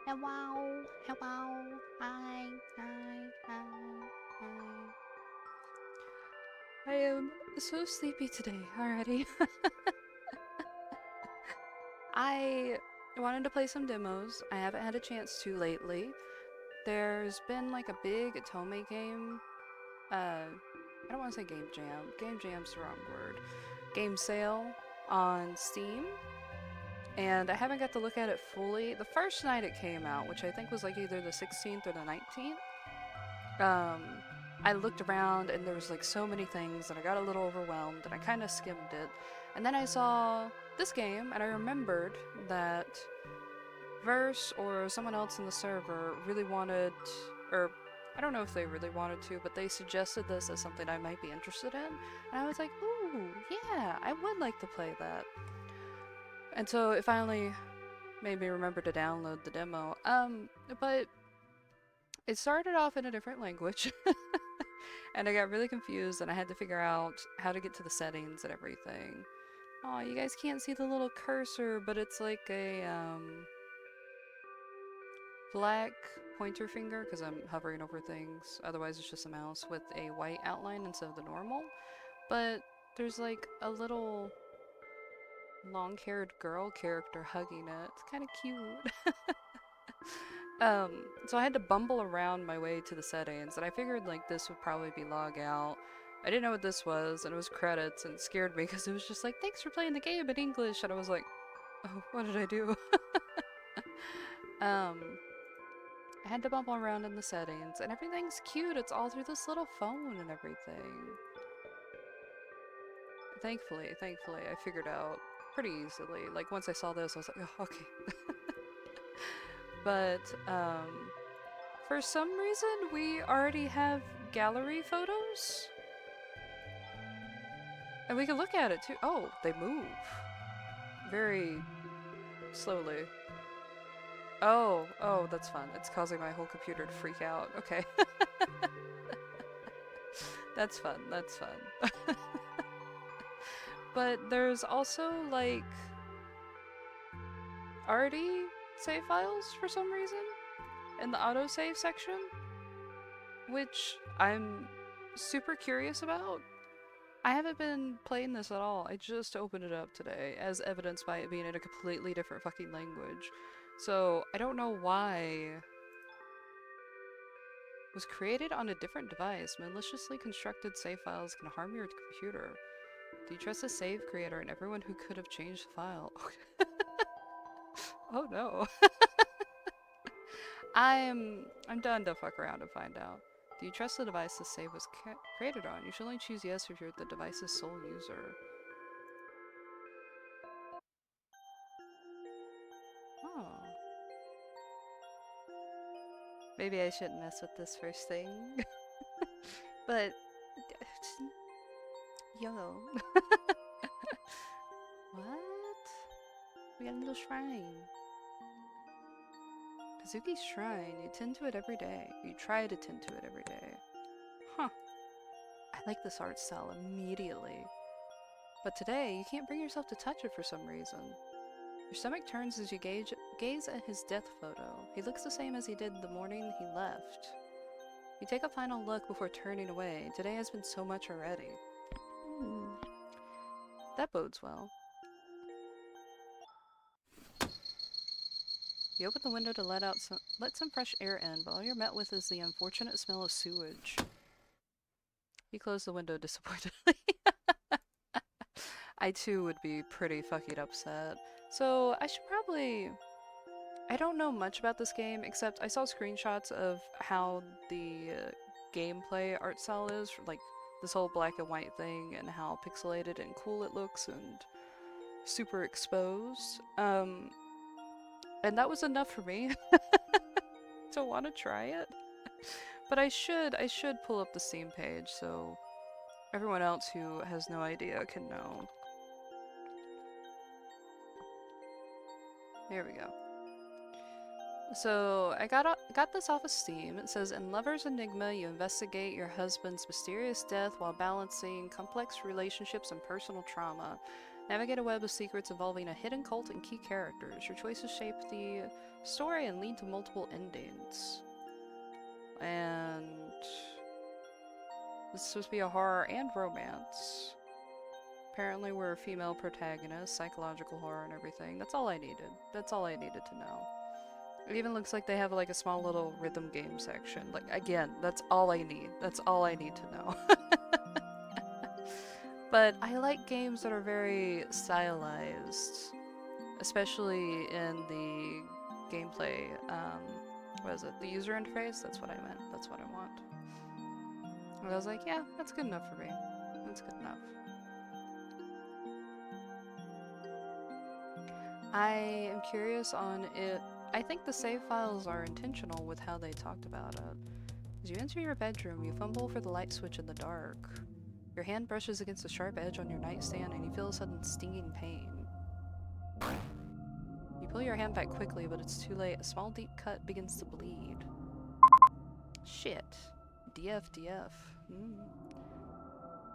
Hello, hello, hi, hi, hi, hi. I am so sleepy today already. I wanted to play some demos. I haven't had a chance to lately. There's been like a big Otome game. I don't want to say game jam. Game jam's the wrong word. Game sale on Steam. And I haven't got to look at it fully. The first night it came out, which I think was like either the 16th or the 19th, I looked around and there was like so many things and I got a little overwhelmed and I kind of skimmed it. And then I saw this game and I remembered that Verse or someone else in the server really wanted, or I don't know if they really wanted to, but they suggested this as something I might be interested in. And I was like, ooh, yeah, I would like to play that. And so it finally made me remember to download the demo. But it started off in a different language. And I got really confused and I had to figure out how to get to the settings and everything. Oh, you guys can't see the little cursor, but it's like a black pointer finger because I'm hovering over things. Otherwise it's just a mouse with a white outline instead of the normal. But there's like a little long-haired girl character hugging it. It's kind of cute. So I had to bumble around my way to the settings, and I figured like this would probably be log out. I didn't know what this was, and it was credits, and it scared me because it was just like, thanks for playing the game in English, and I was like, oh, what did I do? I had to bumble around in the settings, and everything's cute. It's all through this little phone and everything. Thankfully, I figured out pretty easily. Like, once I saw this, I was like, oh, okay. But, for some reason, we already have gallery photos. And we can look at it too. Oh, they move. Very slowly. Oh, that's fun. It's causing my whole computer to freak out. Okay. That's fun, that's fun. But there's also, like, already save files for some reason in the autosave section, which I'm super curious about. I haven't been playing this at all. I just opened it up today, as evidenced by it being in a completely different fucking language. So, I don't know why it was created on a different device. Maliciously constructed save files can harm your computer. Do you trust the save creator and everyone who could have changed the file? Oh no. I'm done to fuck around and find out. Do you trust the device the save was created on? You should only choose yes if you're the device's sole user. Oh. Maybe I shouldn't mess with this first thing. But... Yo. What? We got a little shrine. Kazuki's Shrine. You tend to it every day. You try to tend to it every day. Huh. I like this art style immediately. But today, you can't bring yourself to touch it for some reason. Your stomach turns as you gaze at his death photo. He looks the same as he did the morning he left. You take a final look before turning away. Today has been so much already. That bodes well. You open the window to let some fresh air in, but all you're met with is the unfortunate smell of sewage. You close the window disappointedly. I too would be pretty fucking upset. So I should probably... I don't know much about this game, except I saw screenshots of how the gameplay art style is, like this whole black and white thing, and how pixelated and cool it looks, and super exposed. And that was enough for me to want to try it. But I should pull up the Steam page so everyone else who has no idea can know. Here we go. So I got this off of Steam. It says, in Lover's Enigma, you investigate your husband's mysterious death while balancing complex relationships and personal trauma. Navigate a web of secrets involving a hidden cult and key characters. Your choices shape the story and lead to multiple endings. And this is supposed to be a horror and romance. Apparently we're a female protagonist, psychological horror and everything. That's all I needed. That's all I needed to know. It even looks like they have like a small little rhythm game section. Like, again, that's all I need. That's all I need to know. But I like games that are very stylized, especially in the gameplay, what is it, the user interface? That's what I meant. That's what I want. And I was like, yeah, that's good enough for me. That's good enough. I am curious on it. I think the save files are intentional with how they talked about it. As you enter your bedroom, you fumble for the light switch in the dark. Your hand brushes against a sharp edge on your nightstand and you feel a sudden stinging pain. You pull your hand back quickly, but it's too late. A small deep cut begins to bleed. Shit. DF.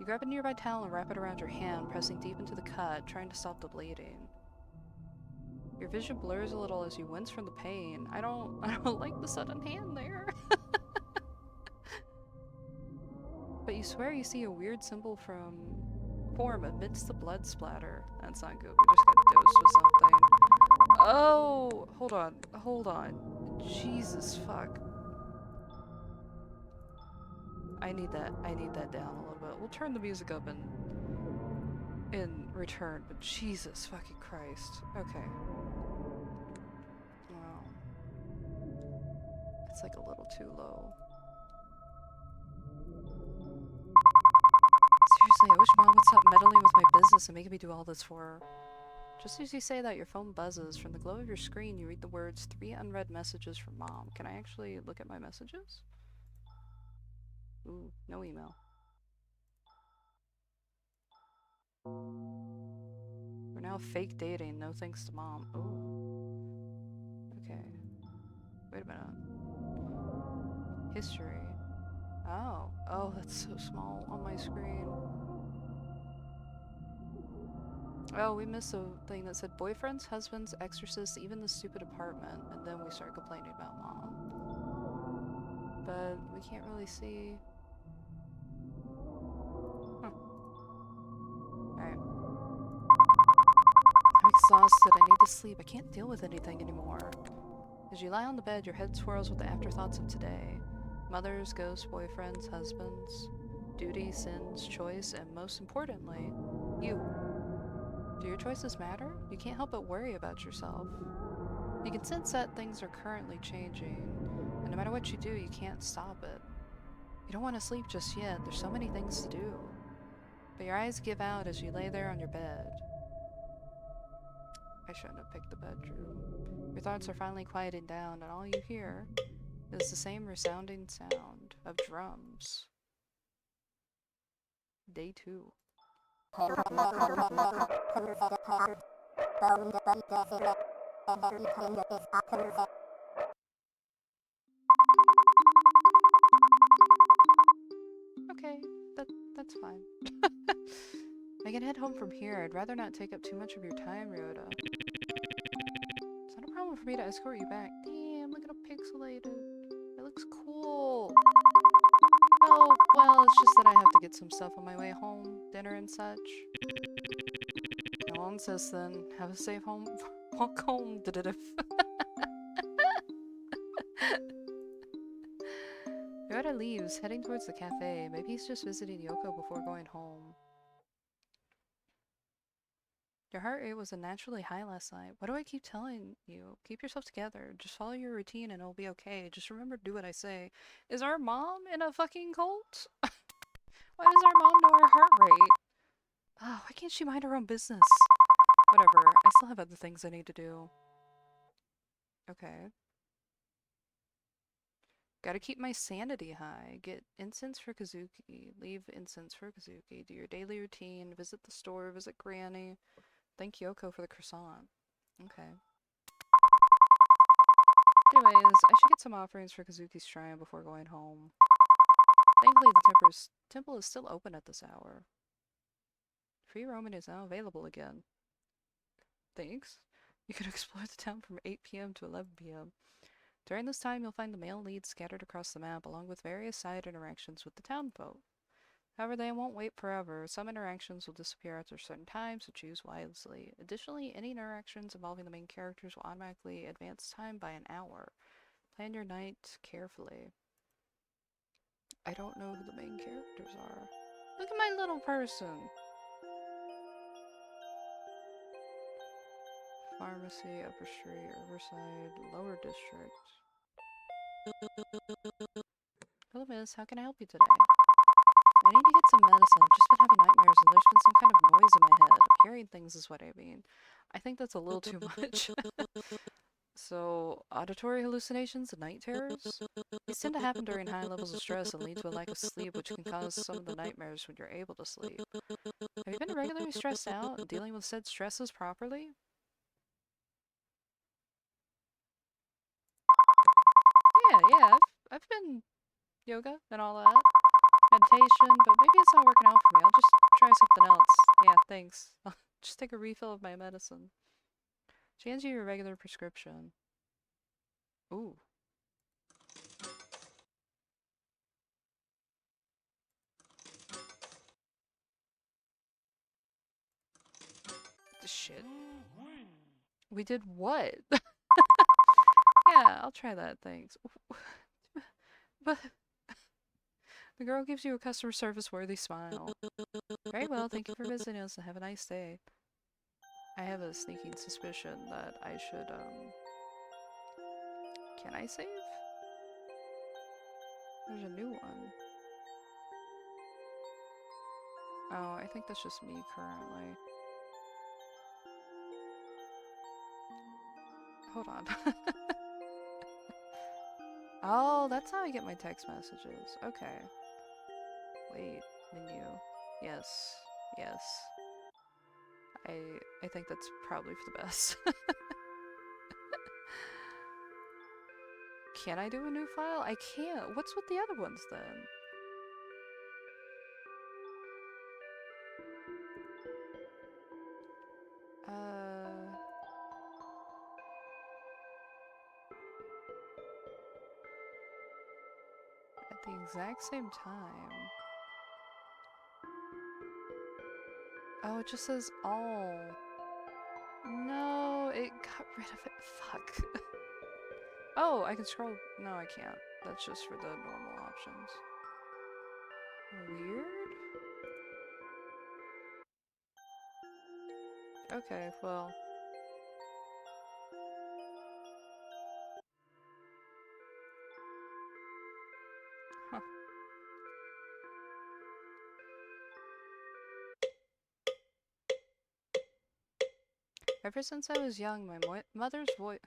You grab a nearby towel and wrap it around your hand, pressing deep into the cut, trying to stop the bleeding. Your vision blurs a little as you wince from the pain. I don't like the sudden hand there. But you swear you see a weird symbol form amidst the blood splatter. That's not good. We just got dosed with something. Oh, hold on. Jesus fuck. I need that down a little bit. We'll turn the music up in return, but Jesus fucking Christ. Okay. Wow. It's like a little too low. Seriously, I wish Mom would stop meddling with my business and making me do all this for her. Just as you say that, your phone buzzes. From the glow of your screen, you read the words, 3 unread messages from Mom. Can I actually look at my messages? Ooh, no email. We're now fake dating, no thanks to Mom. Ooh. Okay. Wait a minute. History. Oh, that's so small on my screen. Oh, we missed a thing that said boyfriends, husbands, exorcists, even the stupid apartment, and then we start complaining about Mom. But we can't really see. Huh. Alright. I'm exhausted. I need to sleep. I can't deal with anything anymore. As you lie on the bed, your head swirls with the afterthoughts of today. Mothers, ghosts, boyfriends, husbands, duty, sins, choice, and most importantly, you. Do your choices matter? You can't help but worry about yourself. You can sense that things are currently changing, and no matter what you do, you can't stop it. You don't want to sleep just yet. There's so many things to do. But your eyes give out as you lay there on your bed. I shouldn't have picked the bedroom. Your thoughts are finally quieting down, and all you hear is the same resounding sound of drums. Day 2. Okay, that's fine. I can head home from here. I'd rather not take up too much of your time, Ryota. It's not a problem for me to escort you back. Damn, look at how pixelated. It looks cool. Well, it's just that I have to get some stuff on my way home, dinner and such. I'll insist then. Have a safe home. Walk home, Ryota leaves, heading towards the cafe. Maybe he's just visiting Yoko before going home. Your heart rate was unnaturally high last night. What do I keep telling you? Keep yourself together. Just follow your routine and it'll be okay. Just remember to do what I say. Is our mom in a fucking cult? Why does our mom know our heart rate? Oh, why can't she mind her own business? Whatever. I still have other things I need to do. Okay. Gotta keep my sanity high. Get incense for Kazuki. Leave incense for Kazuki. Do your daily routine. Visit the store. Visit Granny. Thank Yoko for the croissant. Okay. Anyways, I should get some offerings for Kazuki's shrine before going home. Thankfully, the temple is still open at this hour. Free roaming is now available again. Thanks. You can explore the town from 8 p.m. to 11 p.m. During this time, you'll find the male leads scattered across the map, along with various side interactions with the townfolk. However, they won't wait forever. Some interactions will disappear after a certain time, so choose wisely. Additionally, any interactions involving the main characters will automatically advance time by an hour. Plan your night carefully. I don't know who the main characters are. Look at my little person! Pharmacy, Upper Street, Riverside, Lower District. Hello, miss. How can I help you today? I need to get some medicine. I've just been having nightmares and there's been some kind of noise in my head. Hearing things is what I mean. I think that's a little too much. So, auditory hallucinations and night terrors? These tend to happen during high levels of stress and lead to a lack of sleep, which can cause some of the nightmares when you're able to sleep. Have you been regularly stressed out and dealing with said stresses properly? Yeah, I've been yoga and all that. Meditation, but maybe it's not working out for me. I'll just try something else. Yeah, thanks. I'll just take a refill of my medicine. She hands you your regular prescription. Ooh. Shit. We did what? Yeah, I'll try that, thanks. But the girl gives you a customer service worthy smile. Very well, thank you for visiting us and have a nice day. I have a sneaking suspicion that I should, can I save? There's a new one. Oh, I think that's just me currently. Hold on. Oh, that's how I get my text messages. Okay. Wait, menu. Yes. Yes. I think that's probably for the best. Can I do a new file? I can't. What's with the other ones then? At the exact same time. Oh, it just says all. No, it got rid of it. Fuck. Oh, I can scroll. No, I can't. That's just for the normal options. Weird? Okay, well. Huh. Ever since I was young, my mother's voice,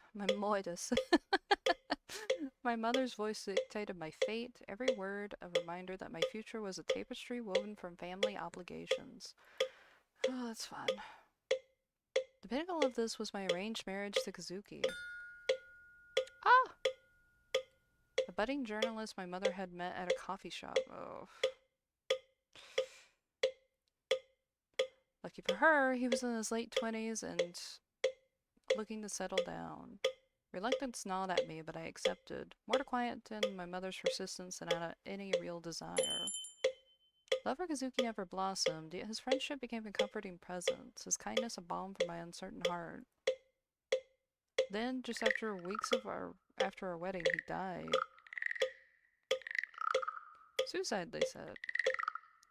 my mother's voice dictated my fate, every word a reminder that my future was a tapestry woven from family obligations. Oh, that's fun. The pinnacle of this was my arranged marriage to Kazuki. Ah! A budding journalist my mother had met at a coffee shop. Oh. Lucky for her, he was in his late 20s and looking to settle down. Reluctance gnawed at me, but I accepted, more to quieten my mother's persistence than any real desire. Love for Kazuki never blossomed, yet his friendship became a comforting presence, his kindness a balm for my uncertain heart. Then, just after weeks of after our wedding, he died. Suicide, they said.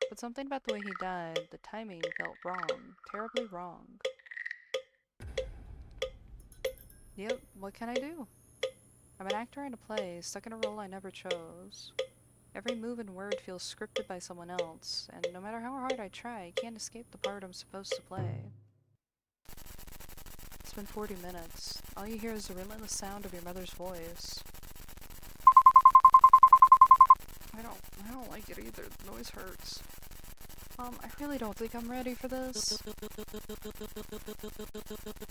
But something about the way he died, the timing felt wrong, terribly wrong. Yep, what can I do? I'm an actor in a play, stuck in a role I never chose. Every move and word feels scripted by someone else, and no matter how hard I try, I can't escape the part I'm supposed to play. It's been 40 minutes. All you hear is the relentless sound of your mother's voice. I don't like it either. The noise hurts. I really don't think I'm ready for this.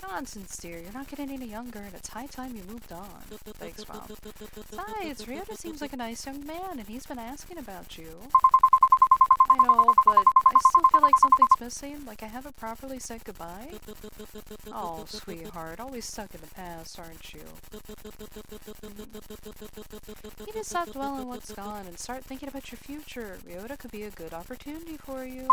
Nonsense, dear. You're not getting any younger, and it's high time you moved on. Thanks, Mom. Besides, Ryota seems like a nice young man, and he's been asking about you. I know, but I still feel like something's missing, like I haven't properly said goodbye. Oh, sweetheart, always stuck in the past, aren't you? You need to stop dwelling on what's gone and start thinking about your future. Ryota could be a good opportunity for you.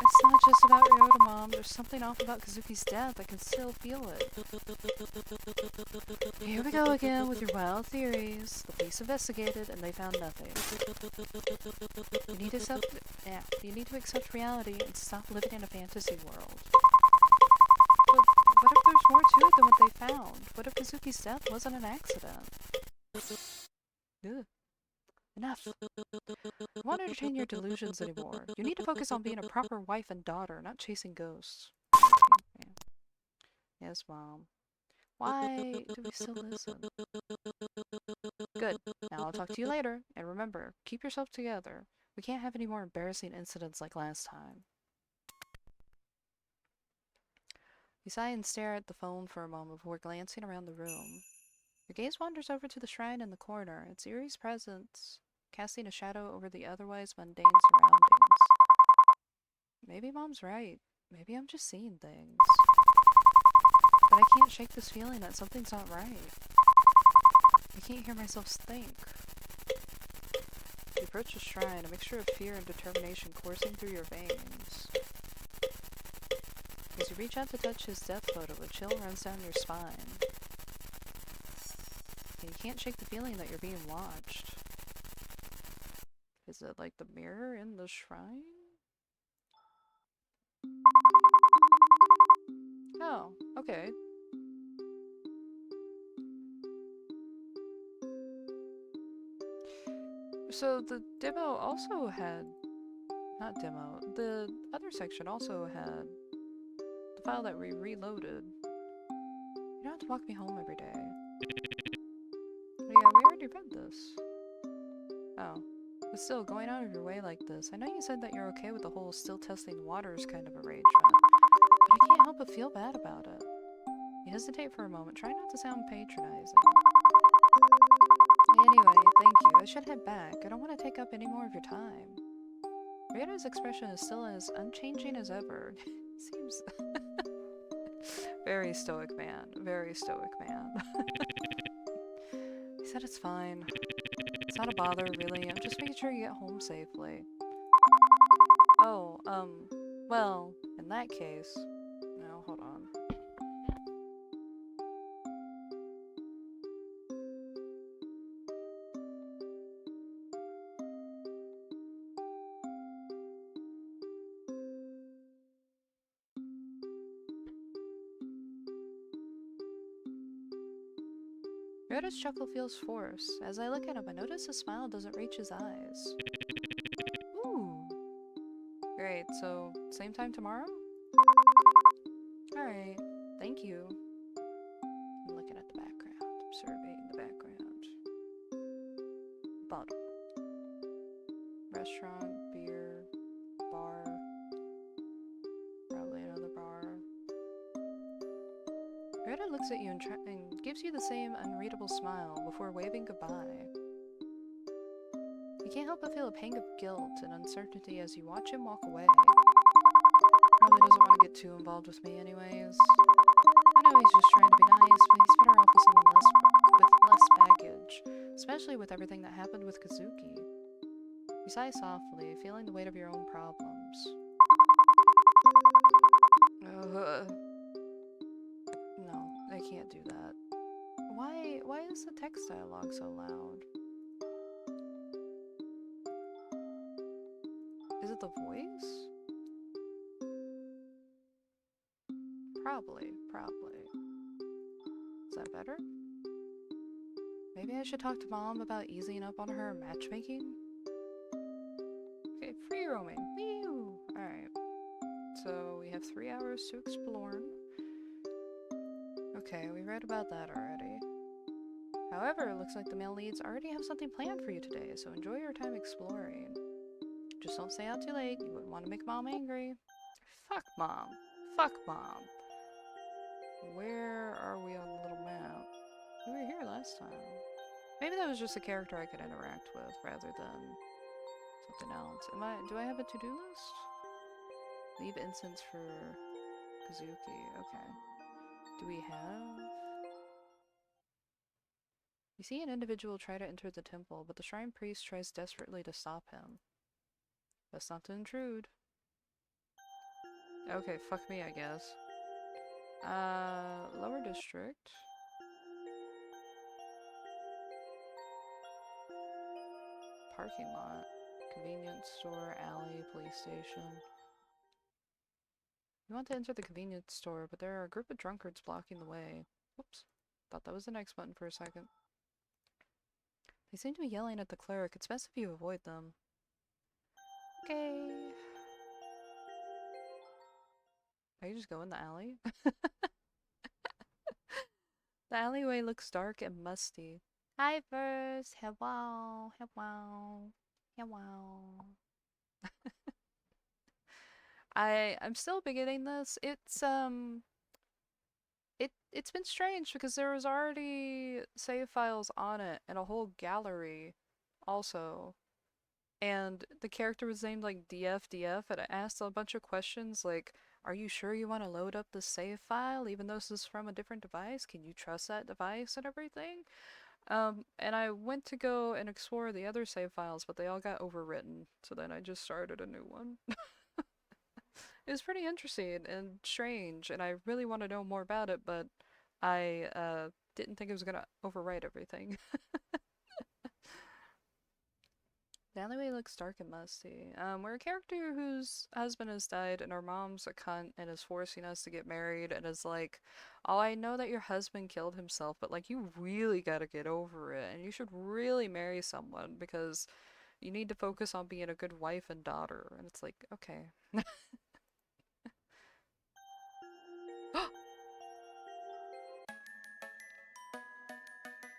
It's not just about Ryota, Mom. There's something off about Kazuki's death. I can still feel it. Here we go again with your wild theories. The police investigated and they found nothing. You need to accept reality and stop living in a fantasy world. But what if there's more to it than what they found? What if Kazuki's death wasn't an accident? Ugh. Enough. I won't entertain your delusions anymore. You need to focus on being a proper wife and daughter, not chasing ghosts. Yeah. Yes, Mom. Why do we still listen? Good. Now I'll talk to you later. And remember, keep yourself together. We can't have any more embarrassing incidents like last time. You sigh and stare at the phone for a moment before glancing around the room. Your gaze wanders over to the shrine in the corner, its eerie presence casting a shadow over the otherwise mundane surroundings. Maybe Mom's right. Maybe I'm just seeing things. But I can't shake this feeling that something's not right. I can't hear myself think. You approach the shrine, a mixture of fear and determination coursing through your veins. As you reach out to touch his death photo, a chill runs down your spine. And you can't shake the feeling that you're being watched. Is it like the mirror in the shrine? Oh, okay. So the demo also had... Not demo. The other section also had the file that we reloaded. You don't have to walk me home every day. Yeah, we already read this. Oh. But still, going out of your way like this, I know you said that you're okay with the whole still testing waters kind of arrangement, but I can't help but feel bad about it. You hesitate for a moment, try not to sound patronizing. Anyway, thank you. I should head back. I don't want to take up any more of your time. Ryota's expression is still as unchanging as ever. Seems... Very stoic man. Very stoic man. He said it's fine. It's not a bother, really. I'm just making sure you get home safely. Oh, well, in that case... No, hold on. Ryota's chuckle feels forced. As I look at him, I notice his smile doesn't reach his eyes. Ooh. Great, so same time tomorrow? Alright, thank you. I'm looking at the background, observing the background. Bottle. Restaurant, beer, bar. Probably another bar. Ryota looks at you and gives you the same unreadable smile before waving goodbye. You can't help but feel a pang of guilt and uncertainty as you watch him walk away. Probably doesn't want to get too involved with me anyways. I know he's just trying to be nice, but he's better off with someone with less baggage, especially with everything that happened with Kazuki. You sigh softly, feeling the weight of your own problems. No, I can't do that. Why is the text dialogue so loud? Is it the voice? Probably. Is that better? Maybe I should talk to Mom about easing up on her matchmaking? Okay, free roaming. Whew! Alright. So we have 3 hours to explore. Okay, we read about that already. However, it looks like the male leads already have something planned for you today, so enjoy your time exploring. Just don't stay out too late, you wouldn't want to make Mom angry. Fuck Mom. Fuck Mom. Where are we on the little map? We were here last time. Maybe that was just a character I could interact with, rather than something else. Do I have a to-do list? Leave incense for Kazuki. Okay. Do we have... You see an individual try to enter the temple, but the shrine priest tries desperately to stop him. Best not to intrude. Okay, fuck me, I guess. Lower district. Parking lot. Convenience store, alley, police station. You want to enter the convenience store, but there are a group of drunkards blocking the way. Whoops. Thought that was the next button for a second. They seem to be yelling at the cleric. It's best if you avoid them. Okay. Are you just go in the alley? The alleyway looks dark and musty. Hi, Verse. Hello. Hello. Hello. I'm still beginning this. It's been strange because there was already save files on it and a whole gallery also. And the character was named like DF, and it asked a bunch of questions like, are you sure you want to load up the save file even though this is from a different device? Can you trust that device and everything? And I went to go and explore the other save files, but they all got overwritten. So then I just started a new one. It was pretty interesting and strange, and I really want to know more about it, but I didn't think it was gonna overwrite everything. The alleyway looks dark and musty. We're a character whose husband has died and our mom's a cunt and is forcing us to get married and is like, oh, I know that your husband killed himself, but like you really gotta get over it and you should really marry someone because you need to focus on being a good wife and daughter. And it's like, okay.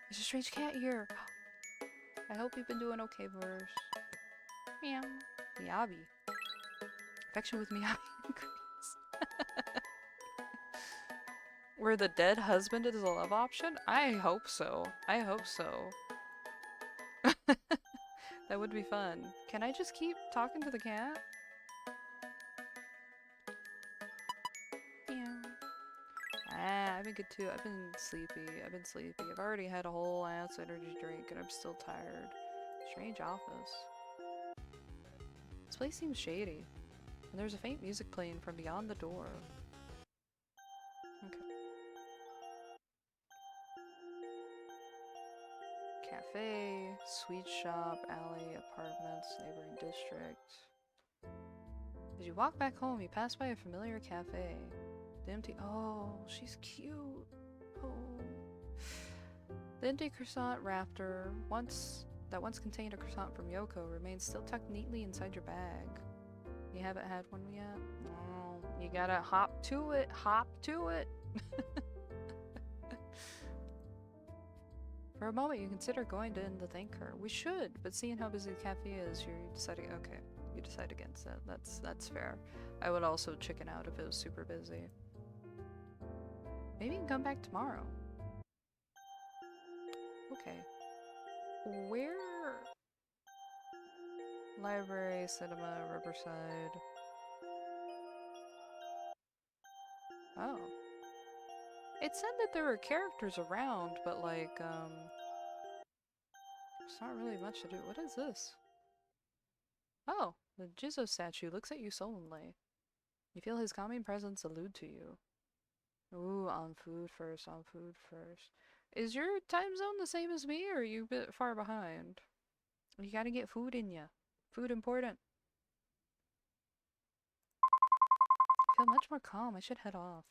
There's a strange cat here. I hope you've been doing okay, Verse. Meow. Miyabi. Affection with Miyabi increase. Where the dead husband is a love option? I hope so. I hope so. That would be fun. Can I just keep talking to the cat? Meow. I've been good too. I've been sleepy. I've already had a whole ass energy drink and I'm still tired. Strange office. This place seems shady. And there's a faint music playing from beyond the door. Okay. Cafe, sweet shop, alley, apartments, neighboring district. As you walk back home, you pass by a familiar cafe. The empty— oh, she's cute. Oh. The empty croissant raptor, that once contained a croissant from Yoko, remains still tucked neatly inside your bag. You haven't had one yet? Oh, you gotta hop to it, hop to it! For a moment, you consider going in to thank her. We should, but seeing how busy the cafe is, you're deciding— okay, you decide against it. That's fair. I would also chicken out if it was super busy. Maybe you can come back tomorrow. Okay. Where? Library, cinema, Riverside. Oh. It said that there were characters around, but like, there's not really much to do. What is this? Oh, the Jizzo statue looks at you sullenly. You feel his calming presence allude to you. Ooh, on food first, on food first. Is your time zone the same as me, or are you a bit far behind? You gotta get food in ya. Food important. I feel much more calm. I should head off.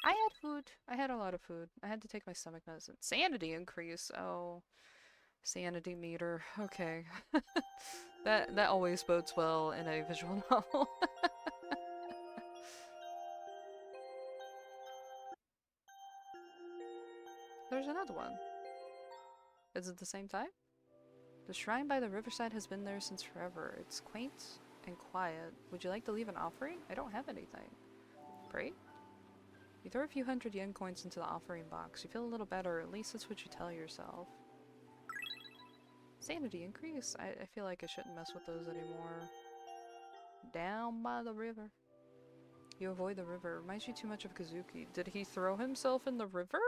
I had food. I had a lot of food. I had to take my stomach medicine. Sanity increase. Oh. Sanity meter. Okay. That always bodes well in a visual novel. There's another one. Is it the same type? The shrine by the riverside has been there since forever. It's quaint and quiet. Would you like to leave an offering? I don't have anything. Pray? You throw a few hundred yen coins into the offering box. You feel a little better, at least that's what you tell yourself. Sanity increase? I feel like I shouldn't mess with those anymore. Down by the river. You avoid the river. Reminds you too much of Kazuki. Did he throw himself in the river?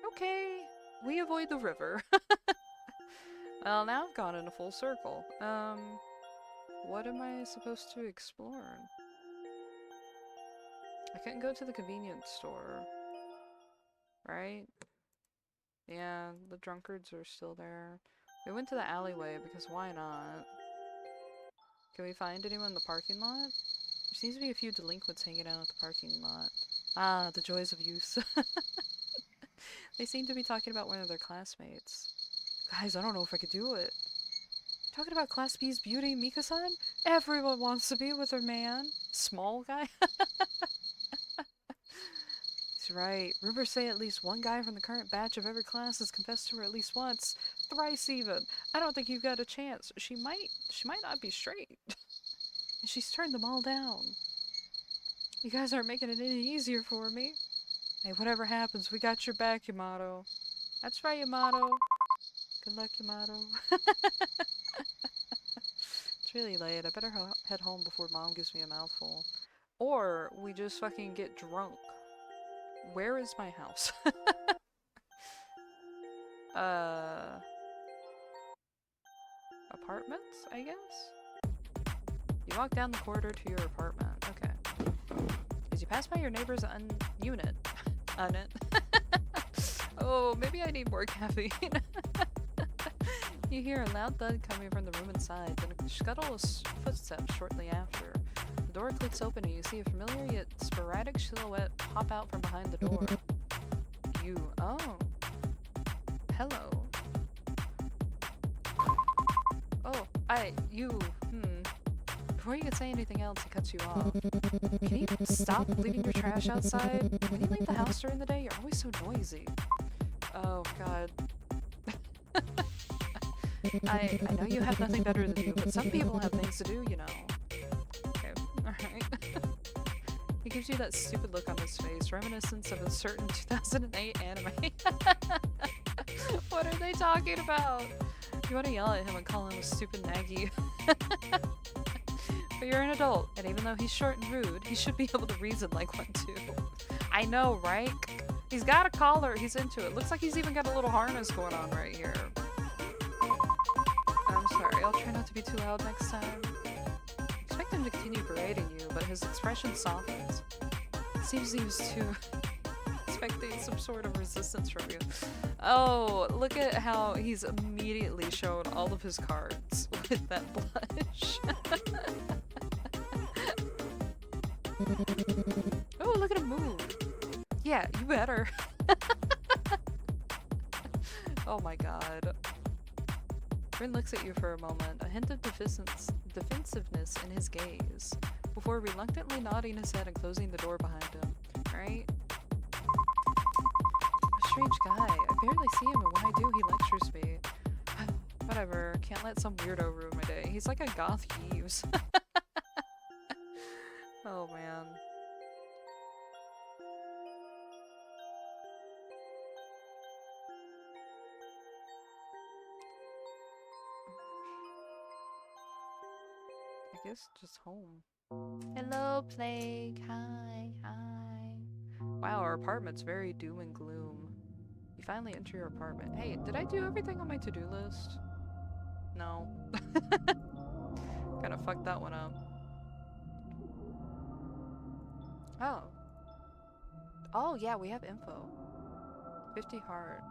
Okay, we avoid the river. Well, now I've gone in a full circle. What am I supposed to explore? I couldn't go to the convenience store. Right? Yeah, the drunkards are still there. We went to the alleyway because why not? Can we find anyone in the parking lot? There seems to be a few delinquents hanging out at the parking lot. Ah, the joys of youth. They seem to be talking about one of their classmates. Guys, I don't know if I could do it. Talking about Class B's beauty, Mika-san? Everyone wants to be with her man. Small guy? That's right. Rumors say at least one guy from the current batch of every class has confessed to her at least once. Thrice even. I don't think you've got a chance. She might not be straight. And she's turned them all down. You guys aren't making it any easier for me. Hey, whatever happens, we got your back, Yamato. That's right, Yamato. Good luck, Yamato. It's really late. I better head home before Mom gives me a mouthful. Or we just fucking get drunk. Where is my house? Apartments, I guess? You walk down the corridor to your apartment. Okay. As you pass by your neighbor's unit. Oh, maybe I need more caffeine. You hear a loud thud coming from the room inside, then a scuttle of footsteps shortly after. The door clicks open and you see a familiar yet sporadic silhouette pop out from behind the door. You. Oh. Hello. Oh, you. Before you can say anything else, he cuts you off. Can you stop leaving your trash outside? When you leave the house during the day, you're always so noisy. Oh, God. I know you have nothing better to do, but some people have things to do, you know. Okay, alright. He gives you that stupid look on his face, reminiscent of a certain 2008 anime. What are they talking about? You want to yell at him and call him a stupid naggy. But you're an adult, and even though he's short and rude, he should be able to reason like one too. I know, right? He's got a collar, he's into it. Looks like he's even got a little harness going on right here. I'm sorry, I'll try not to be too loud next time. Expect him to continue berating you, but his expression softens. It seems he was too expecting some sort of resistance from you. Oh, look at how he's immediately shown all of his cards with that blush. Oh, look at him move. Yeah, you better. Oh my god. Rin looks at you for a moment, a hint of defensiveness in his gaze, before reluctantly nodding his head and closing the door behind him. Right? A strange guy. I barely see him, and when I do, he lectures me. Whatever. Can't let some weirdo ruin my day. He's like a goth Yves. Oh man. I guess just home. Hello, Plague. Hi, hi. Wow, our apartment's very doom and gloom. You finally enter your apartment. Hey, did I do everything on my to-do list? No. Kinda fucked that one up. Oh. Oh, yeah, we have info. 50 heart.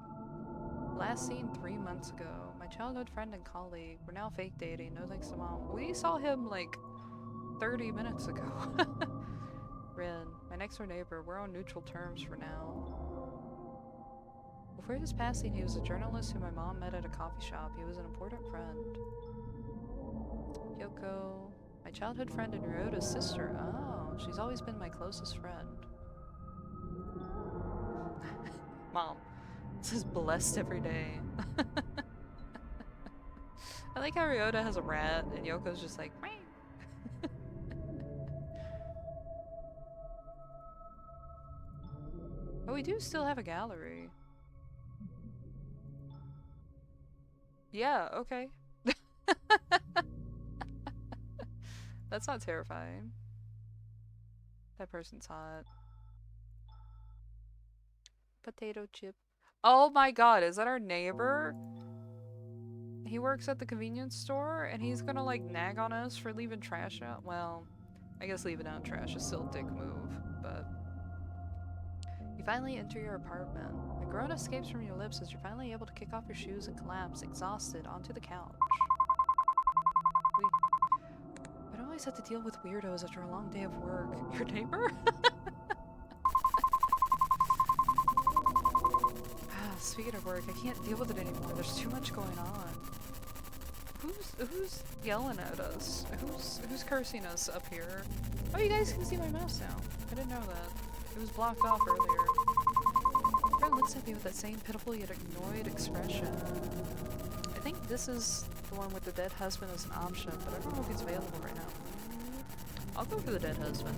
Last seen 3 months ago. My childhood friend and colleague. We're now fake dating. No thanks to Mom. We saw him like 30 minutes ago. Rin, my next door neighbor. We're on neutral terms for now. Before his passing, he was a journalist who my mom met at a coffee shop. He was an important friend. Yoko. My childhood friend and Ryota's sister. Oh, she's always been my closest friend. Mom. This is blessed every day. I like how Ryota has a rat and Yoko's just like, meh. But we do still have a gallery. Yeah, okay. That's not terrifying. That person's hot. Potato chip. Oh my god, is that our neighbor? He works at the convenience store and he's gonna like nag on us for leaving trash out. Well, I guess leaving out trash is still a dick move, but... You finally enter your apartment. A groan escapes from your lips as you're finally able to kick off your shoes and collapse, exhausted, onto the couch. I don't always have to deal with weirdos after a long day of work. Your neighbor? Speaking of work, I can't deal with it anymore. There's too much going on. Who's yelling at us? Who's cursing us up here? Oh, you guys can see my mouse now. I didn't know that. It was blocked off earlier. Friend looks at me with that same pitiful yet annoyed expression. I think this is the one with the dead husband as an option, but I don't know if it's available right now. I'll go for the dead husband.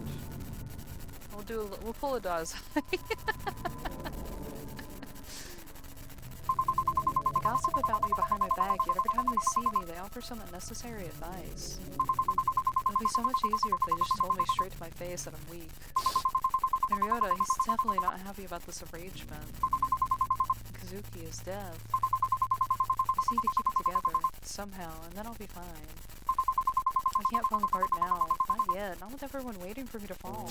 We'll pull a Dawes. They gossip about me behind my back, yet every time they see me, they offer some unnecessary advice. It'll be so much easier if they just told me straight to my face that I'm weak. And Ryota, he's definitely not happy about this arrangement. And Kazuki is dead. I just need to keep it together, somehow, and then I'll be fine. I can't fall apart now. Not yet. Not with everyone waiting for me to fall.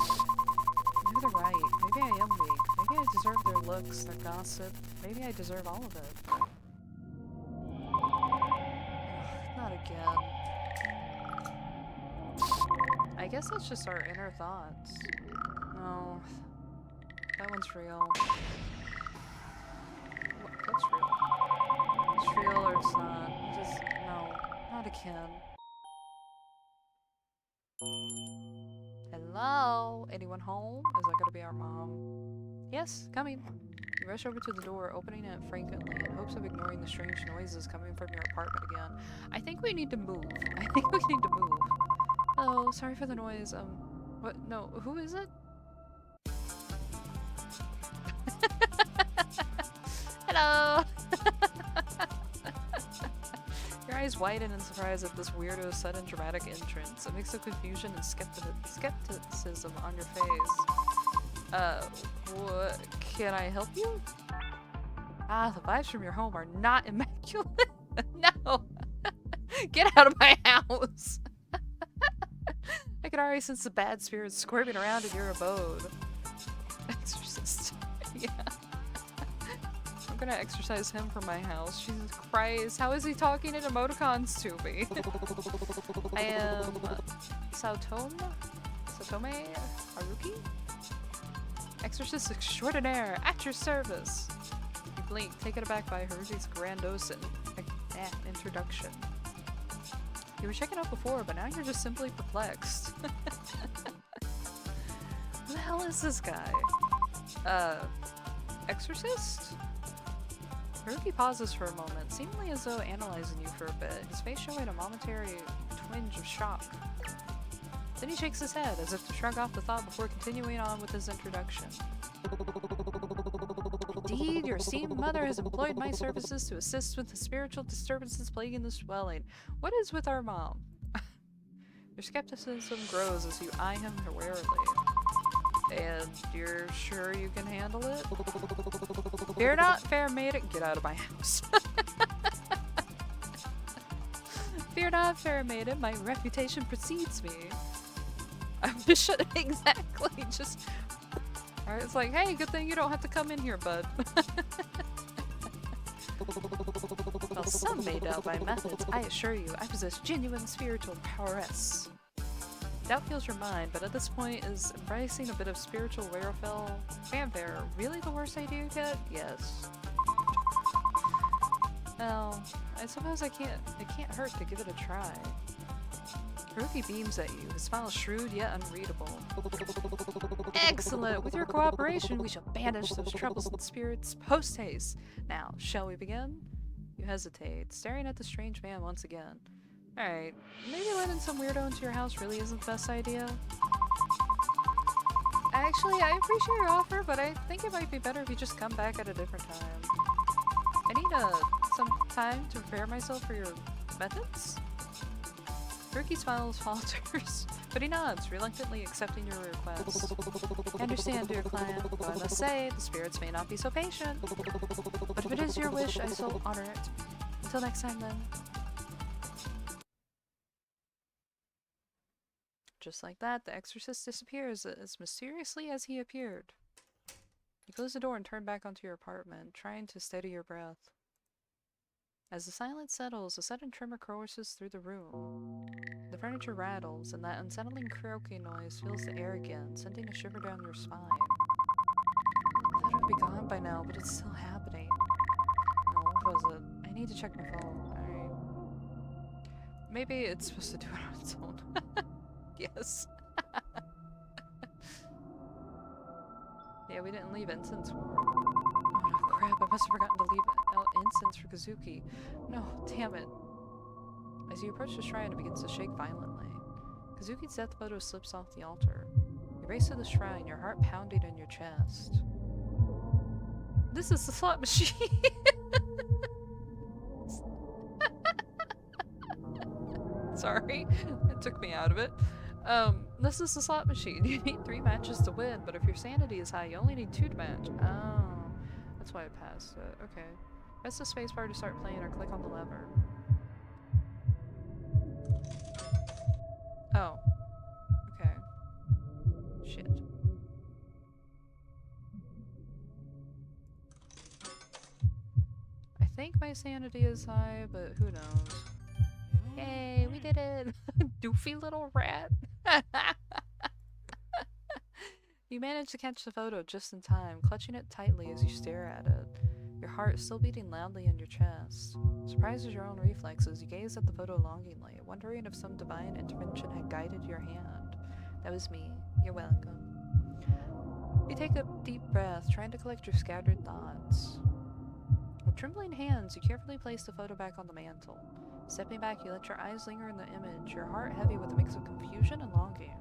Maybe they're right. Maybe I am weak. Maybe I deserve their looks, their gossip. Maybe I deserve all of it. Not again. I guess that's just our inner thoughts. No. That one's real. What's real? It's real or it's not. Just, no. Not again. Hello? Anyone home? Is that gonna be our mom? Yes, coming. You rush over to the door, opening it frequently in hopes of ignoring the strange noises coming from your apartment again. I think we need to move. I think we need to move. Oh, sorry for the noise. What? No, who is it? Hello! Your eyes widen in surprise at this weirdo's sudden dramatic entrance. A mix of confusion and skepticism on your face. What? Can I help you? Ah, the vibes from your home are not immaculate. No! Get out of my house! I can already sense the bad spirits squirming around in your abode. Exorcist. Yeah. I'm gonna exorcise him from my house. Jesus Christ. How is he talking in emoticons to me? I am... Satome Haruki? Exorcist extraordinaire, at your service. You blink, taken aback by Haruki's grandiose introduction. You were checking out before, but now you're just simply perplexed. Who the hell is this guy? Exorcist? Haruki pauses for a moment, seemingly as though analyzing you for a bit, his face showing a momentary twinge of shock. Then he shakes his head, as if to shrug off the thought before continuing on with his introduction. Indeed, your esteemed mother has employed my services to assist with the spiritual disturbances plaguing this dwelling. What is with our mom? Your skepticism grows as you eye him warily. And you're sure you can handle it? Fear not, fair maiden. Get out of my house. Fear not, fair maiden. My reputation precedes me. I wish it exactly just... Alright, it's like, hey, good thing you don't have to come in here, bud. Well, some may doubt my methods. I assure you, I possess genuine spiritual prowess. Doubt fills your mind, but at this point, is embracing a bit of spiritual fanfare really the worst idea you get? Yes. Well, I suppose it can't hurt to give it a try. Haruki beams at you, his smile shrewd yet unreadable. Excellent! With your cooperation, we shall banish those troublesome spirits post-haste. Now, shall we begin? You hesitate, staring at the strange man once again. Alright, maybe letting some weirdo into your house really isn't the best idea. Actually, I appreciate your offer, but I think it might be better if you just come back at a different time. I need some time to prepare myself for your methods? Rookie smiles, falters, but he nods, reluctantly accepting your request. I understand, dear client, though I must say, the spirits may not be so patient. But if it is your wish, I so honor it. Until next time, then. Just like that, the exorcist disappears as mysteriously as he appeared. You close the door and turn back onto your apartment, trying to steady your breath. As the silence settles, a sudden tremor courses through the room. The furniture rattles, and that unsettling croaking noise fills the air again, sending a shiver down your spine. I thought it would be gone by now, but it's still happening. No, what was it? I need to check my phone. Alright. Maybe it's supposed to do it on its own. Yes. Yeah, we didn't leave incense for. Oh crap, I must have forgotten to leave out incense for Kazuki. No, damn it. As you approach the shrine, it begins to shake violently. Kazuki's death photo slips off the altar. You race to the shrine, your heart pounding in your chest. This is the slot machine! Sorry, it took me out of it. This is the slot machine. You need 3 matches to win, but if your sanity is high, you only need 2 to match. Oh, that's why I passed it. Okay. Press the spacebar to start playing or click on the lever. Oh. Okay. Shit. I think my sanity is high, but who knows. Yay, we did it! Doofy little rat! You manage to catch the photo just in time, clutching it tightly as you stare at it. Your heart still beating loudly in your chest. Surprised at your own reflexes, you gaze at the photo longingly, wondering if some divine intervention had guided your hand. That was me. You're welcome. You take a deep breath, trying to collect your scattered thoughts. With trembling hands, you carefully place the photo back on the mantle. Stepping back, you let your eyes linger in the image, your heart heavy with a mix of confusion and longing.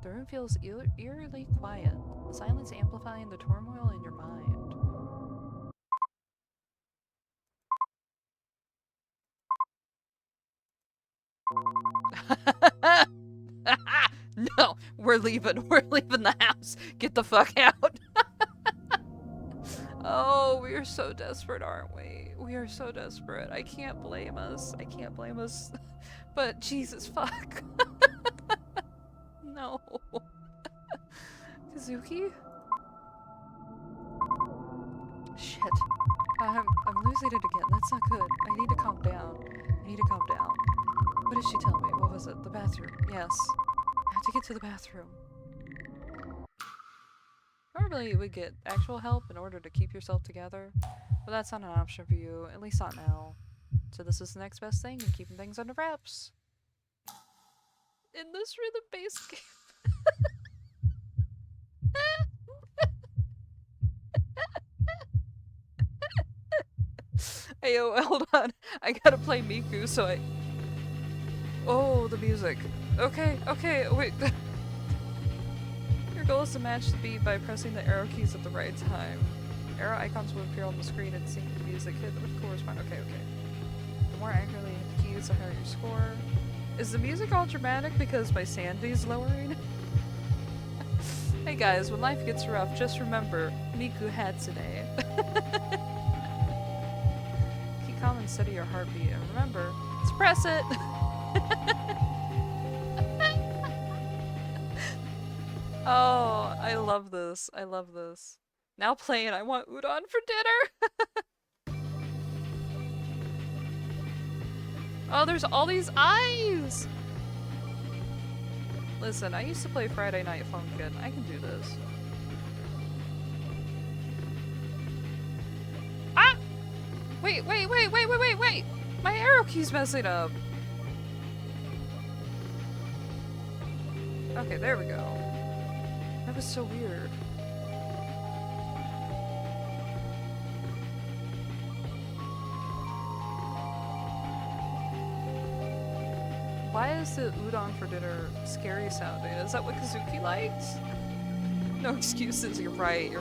The room feels eerily quiet, the silence amplifying the turmoil in your mind. No, we're leaving the house. Get the fuck out. Oh, we are so desperate, aren't we? We are so desperate. I can't blame us. I can't blame us. But Jesus, fuck. No. Kazuki? Shit. I'm losing it again. That's not good. I need to calm down. What did she tell me? What was it? The bathroom. Yes. I have to get to the bathroom. Normally you would get actual help in order to keep yourself together, but that's not an option for you, at least not now. So this is the next best thing in keeping things under wraps. In this rhythm-based game. Hey, yo, hold on. I gotta play Miku, so I... Oh, the music. Okay, wait. Your goal is to match the beat by pressing the arrow keys at the right time. Arrow icons will appear on the screen and sync the music hit with corresponding. Okay. The more accurately hit the keys, the higher your score. Is the music all dramatic because my sanity's lowering? Hey guys, when life gets rough, just remember Miku Hatsune. Keep calm and steady your heartbeat, and remember, suppress it! Oh, I love this. Now playing, I want udon for dinner! Oh, there's all these eyes! Listen, I used to play Friday Night Funkin'. I can do this. Ah! Wait! My arrow key's messing up! Okay, there we go. That was so weird. Why is the udon for dinner scary sounding? Is that what Kazuki likes? No excuses, you're right.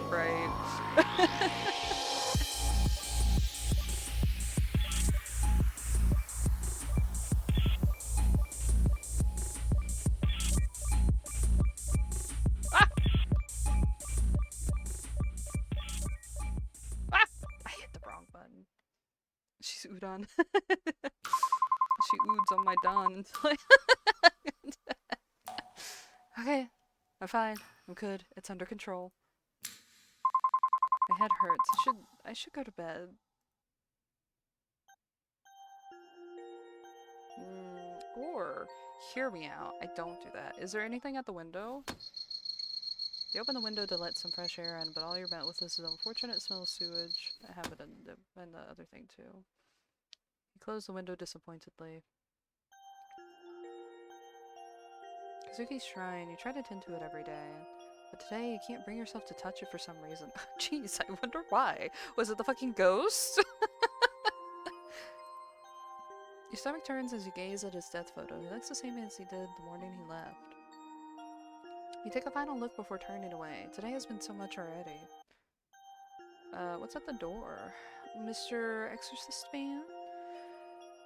done. She oods on my done until Okay, I'm fine. I'm good. It's under control. My head hurts. I should go to bed. Or, hear me out. I don't do that. Is there anything at the window? You open the window to let some fresh air in, but all you're met with is an unfortunate smell of sewage. I have it in the other thing too. You close the window disappointedly. Kazuki's shrine, you try to tend to it every day. But today, you can't bring yourself to touch it for some reason. Jeez, I wonder why. Was it the fucking ghost? Your stomach turns as you gaze at his death photo. He looks the same as he did the morning he left. You take a final look before turning away. Today has been so much already. What's at the door? Mr. Exorcist Man?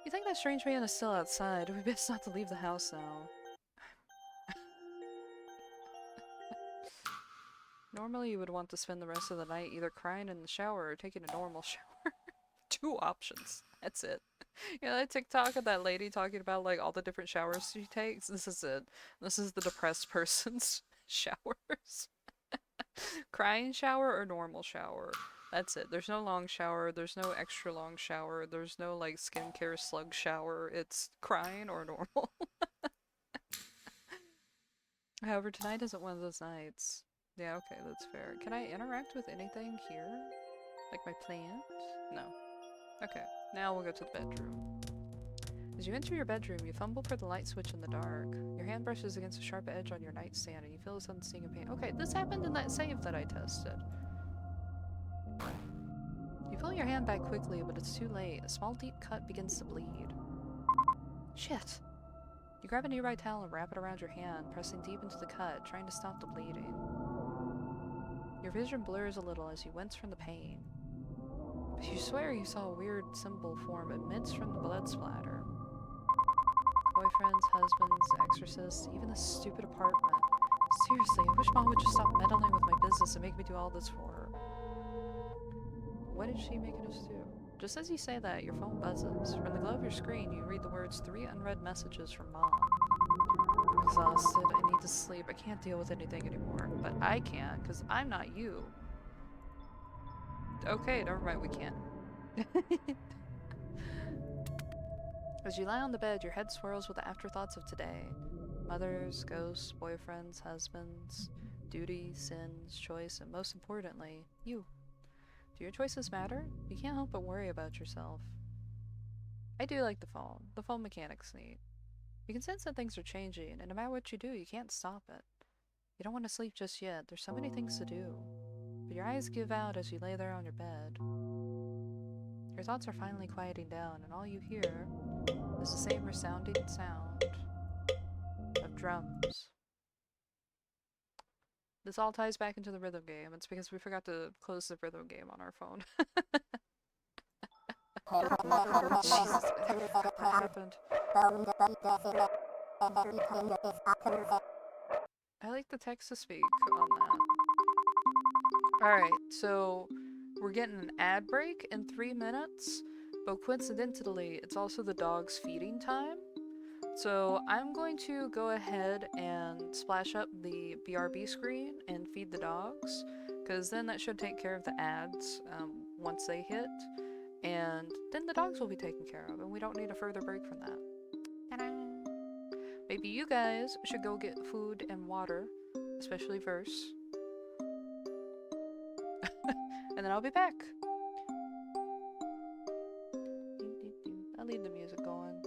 You think that strange man is still outside. We best not to leave the house now. Normally you would want to spend the rest of the night either crying in the shower or taking a normal shower. 2 options. That's it. You know that TikTok of that lady talking about like all the different showers she takes? This is it. This is the depressed person's showers. Crying shower or normal shower. That's it. There's no long shower, there's no extra long shower, there's no like skincare slug shower. It's crying or normal. However, tonight isn't one of those nights. Yeah, okay, that's fair. Can I interact with anything here? Like my plant? No. Okay, now we'll go to the bedroom. As you enter your bedroom, you fumble for the light switch in the dark. Your hand brushes against a sharp edge on your nightstand and you feel a sudden sting of pain. Okay, this happened in that save that I tested. You pull your hand back quickly, but it's too late. A small deep cut begins to bleed. Shit! You grab a nearby towel and wrap it around your hand, pressing deep into the cut, trying to stop the bleeding. Your vision blurs a little as you wince from the pain. But you swear you saw a weird symbol form amidst from the blood splatter. Boyfriends, husbands, exorcists, even this stupid apartment. Seriously, I wish Mom would just stop meddling with my business and make me do all this for her. What is she making us do? Just as you say that, your phone buzzes. From the glow of your screen, you read the words 3 unread messages from Mom. I'm exhausted. I need to sleep. I can't deal with anything anymore. But I can, because I'm not you. Okay, never mind, we can't. As you lie on the bed, your head swirls with the afterthoughts of today. Mothers, ghosts, boyfriends, husbands, duty, sins, choice, and most importantly, you. Do your choices matter? You can't help but worry about yourself. I do like the phone. The phone mechanic's neat. You can sense that things are changing, and no matter what you do, you can't stop it. You don't want to sleep just yet. There's so many things to do. But your eyes give out as you lay there on your bed. Your thoughts are finally quieting down, and all you hear is the same resounding sound of drums. This all ties back into the rhythm game. It's because we forgot to close the rhythm game on our phone. Jesus, what happened? I like the text to speak on that. Alright, so we're getting an ad break in 3 minutes, but coincidentally, it's also the dog's feeding time. So I'm going to go ahead and splash up the BRB screen and feed the dogs, because then that should take care of the ads once they hit, and then the dogs will be taken care of, and we don't need a further break from that. Ta-da! Maybe you guys should go get food and water, especially Verse. And then I'll be back. I'll leave the music going.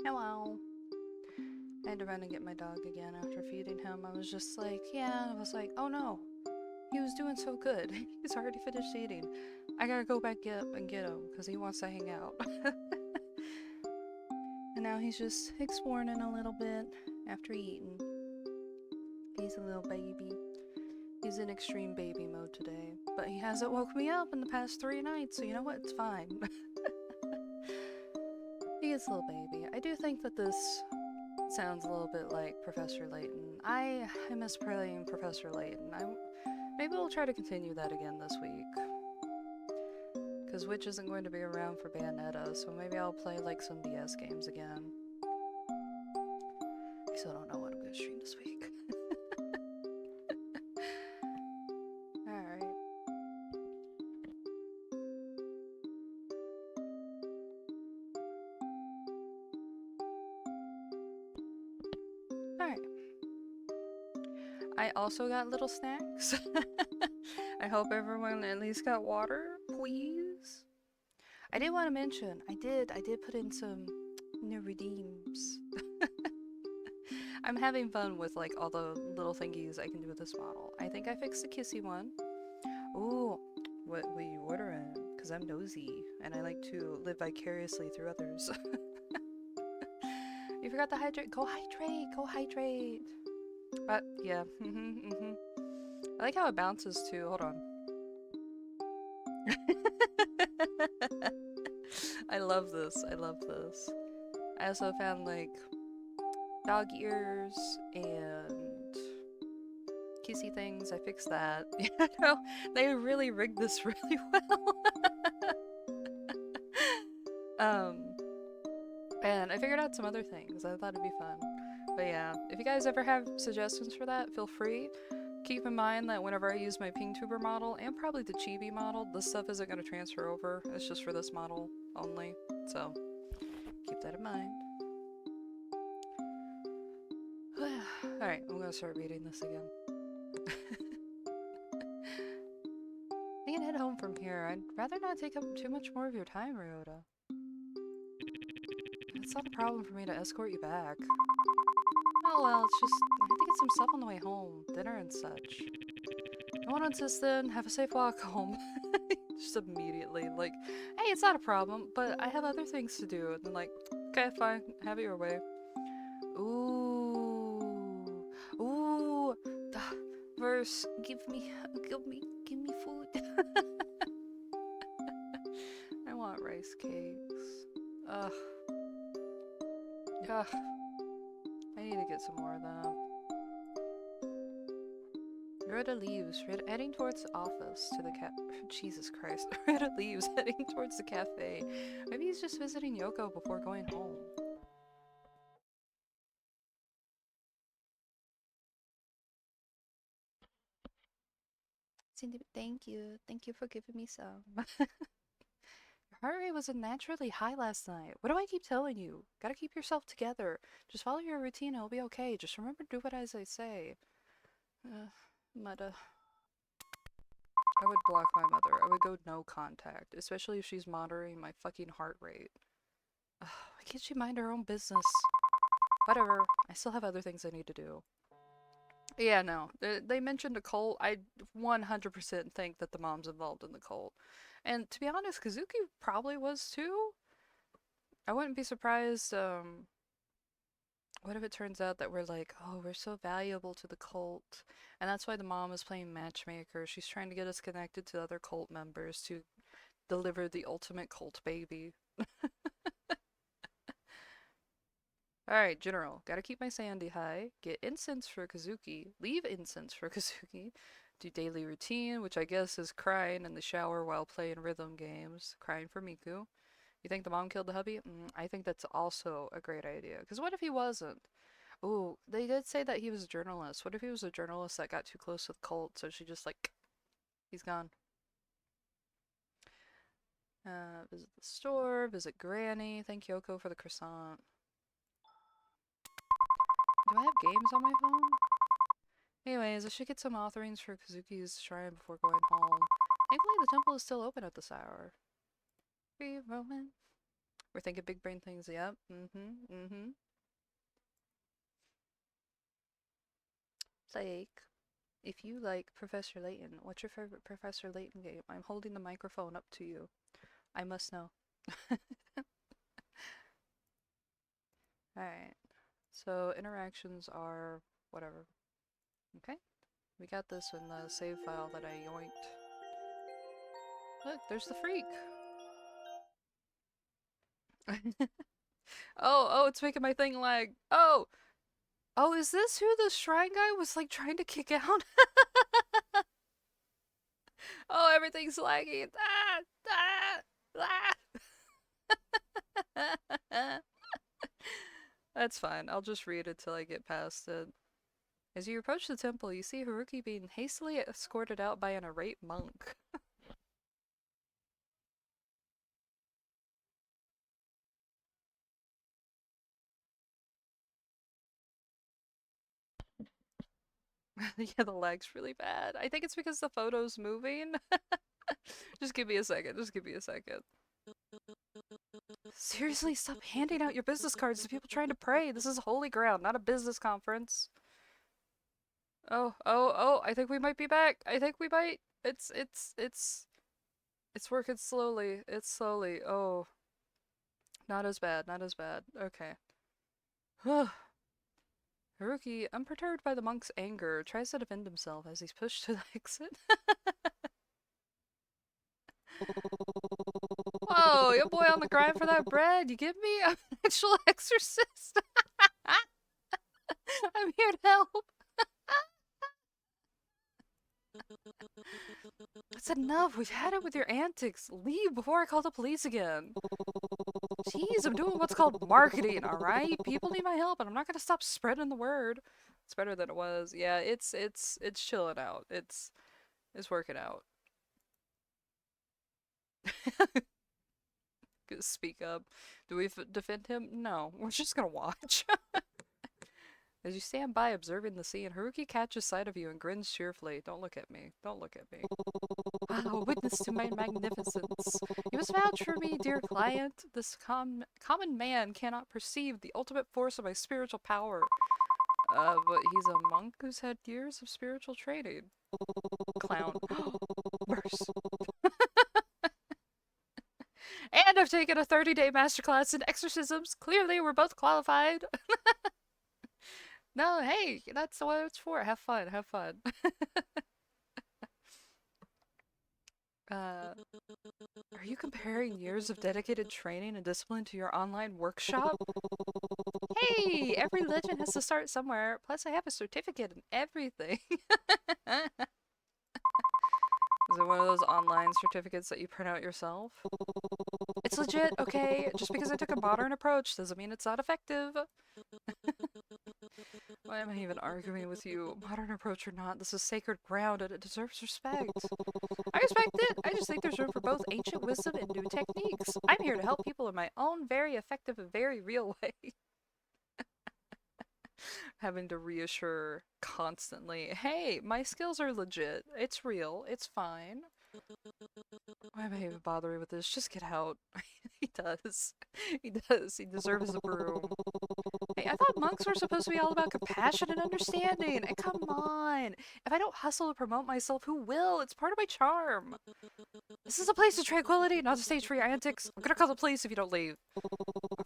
Hello. I had to run and get my dog again after feeding him. I was just like, yeah, I was like, oh no. He was doing so good. He's already finished eating. I gotta go back up and get him because he wants to hang out. And now he's just exploring a little bit after eating. He's a little baby. He's in extreme baby mode today. But he hasn't woke me up in the past 3 nights, so you know what? It's fine. He is a little baby. I do think that this sounds a little bit like Professor Layton. I miss playing Professor Layton. Maybe we'll try to continue that again this week. Because Witch isn't going to be around for Bayonetta, so maybe I'll play like some DS games again. I still don't know what I'm going to stream this week. Alright. Alright. I also got little snacks. I hope everyone at least got water, please. I did want to mention, I did put in some new redeems. I'm having fun with like all the little thingies I can do with this model. I think I fixed the kissy one. Ooh, what were you ordering? Because I'm nosy and I like to live vicariously through others. You forgot to hydrate. Go hydrate. Go hydrate. Yeah. I like how it bounces too. Hold on. I love this. I love this. I also found like dog ears and kissy things. I fixed that. You know, they really rigged this really well. And I figured out some other things. I thought it'd be fun. But yeah, if you guys ever have suggestions for that, feel free. Keep in mind that whenever I use my Pngtuber model, and probably the Chibi model, this stuff isn't going to transfer over. It's just for this model only. So, keep that in mind. Alright, I'm going to start reading this again. I can head home from here. I'd rather not take up too much more of your time, Ryota. It's not a problem for me to escort you back. Oh well, it's just, I have to get some stuff on the way home. Dinner and such. No one insists then. Have a safe walk home. Just immediately, like, hey, it's not a problem, but I have other things to do. And then like, okay, fine, have it your way. Ooh. Ooh. Verse, give me food. I want rice cakes. Ugh. Ugh. I need to get some more of that. Rhoda leaves, heading towards the office to the Jesus Christ. Rhoda leaves, heading towards the cafe. Maybe he's just visiting Yoko before going home. Thank you. Thank you for giving me some. Your heart rate was unnaturally high last night. What do I keep telling you? Gotta keep yourself together. Just follow your routine, it'll be okay. Just remember to do what as I say. Mudda. I would block my mother. I would go no contact, especially if she's monitoring my fucking heart rate. Why can't she mind her own business? Whatever. I still have other things I need to do. Yeah, no. They mentioned a cult. I 100% think that the mom's involved in the cult. And to be honest, Kazuki probably was too. I wouldn't be surprised, what if it turns out that we're like, oh, we're so valuable to the cult, and that's why the mom is playing matchmaker. She's trying to get us connected to other cult members to deliver the ultimate cult baby. Alright, General. Gotta keep my sandy high. Get incense for Kazuki. Leave incense for Kazuki. Do daily routine, which I guess is crying in the shower while playing rhythm games. Crying for Miku. You think the mom killed the hubby? I think that's also a great idea. Because what if he wasn't? Ooh, they did say that he was a journalist. What if he was a journalist that got too close with cult, so she just like, he's gone. Visit the store, visit Granny. Thank Yoko for the croissant. Do I have games on my phone? Anyways, I should get some offerings for Kazuki's shrine before going home. Thankfully, the temple is still open at this hour. Free Roman. We're thinking big brain things, yep. Mm-hmm. It's like, if you like Professor Layton, what's your favorite Professor Layton game? I'm holding the microphone up to you. I must know. Alright. So interactions are whatever. Okay. We got this in the save file that I yoinked. Look, there's the freak. Oh, it's making my thing lag. Oh, is this who the shrine guy was like trying to kick out? Oh, everything's lagging. That's fine. I'll just read it till I get past it. As you approach the temple, you see Haruki being hastily escorted out by an irate monk. Yeah, the lag's really bad. I think it's because the photo's moving. Just give me a second. Just give me a second. Seriously, stop handing out your business cards to people trying to pray. This is holy ground, not a business conference. Oh, I think we might be back. I think we might. It's working slowly. It's slowly. Oh. Not as bad, not as bad. Okay. Haruki, unperturbed by the monk's anger, tries to defend himself as he's pushed to the exit. Whoa, your boy on the grind for that bread. You give me? I'm an actual exorcist. I'm here to help. That's enough. We've had it with your antics. Leave before I call the police again. Jeez, I'm doing what's called marketing, alright? People need my help, and I'm not gonna stop spreading the word. It's better than it was. Yeah, it's chilling out. It's working out. Speak up. Do we defend him? No, we're just gonna watch. As you stand by observing the scene, Haruki catches sight of you and grins cheerfully. Don't look at me. Don't look at me. Wow, witness to my magnificence. You must vouch for me, dear client. This common man cannot perceive the ultimate force of my spiritual power. But he's a monk who's had years of spiritual training. Clown. Verse. And I've taken a 30-day masterclass in exorcisms. Clearly, we're both qualified. No, hey, that's what it's for. Have fun, have fun. Are you comparing years of dedicated training and discipline to your online workshop? Hey, every legend has to start somewhere. Plus, I have a certificate and everything. Is it one of those online certificates that you print out yourself? It's legit, okay? Just because I took a modern approach doesn't mean it's not effective. Why am I even arguing with you? Modern approach or not, this is sacred ground and it deserves respect. I respect it. I just think there's room for both ancient wisdom and new techniques. I'm here to help people in my own very effective and very real way. Having to reassure constantly, hey, my skills are legit. It's real. It's fine. Why am I even bothering with this? Just get out. He does. He does. He deserves the broom. Hey, I thought monks were supposed to be all about compassion and understanding. And come on. If I don't hustle to promote myself, who will? It's part of my charm. This is a place of tranquility, not a stage for your antics. I'm gonna call the police if you don't leave.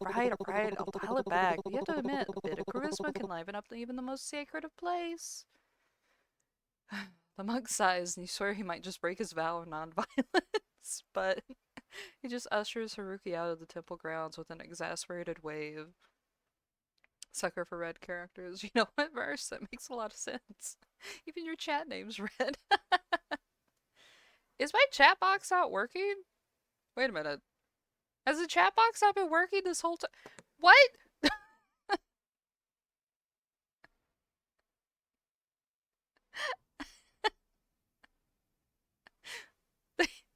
Alright, I'll dial it back. But you have to admit, a bit of charisma can liven up even the most sacred of place. The monk sighs, and you swear he might just break his vow of non-violence, but he just ushers Haruki out of the temple grounds with an exasperated wave. Sucker for red characters. You know what, Verse? That makes a lot of sense. Even your chat name's red. Is my chat box not working? Wait a minute. Has the chat box not been working this whole time? What?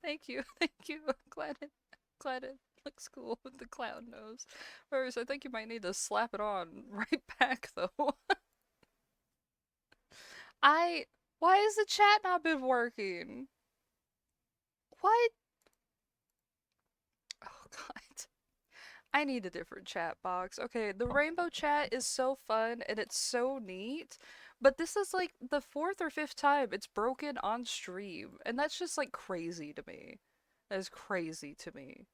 Thank you. I'm glad it looks cool with the clown nose. Whereas I think you might need to slap it on right back though. Why has the chat not been working? What? Oh god. I need a different chat box. Okay, the rainbow chat is so fun and it's so neat, but this is like the fourth or fifth time it's broken on stream, and that's just like crazy to me. That is crazy to me.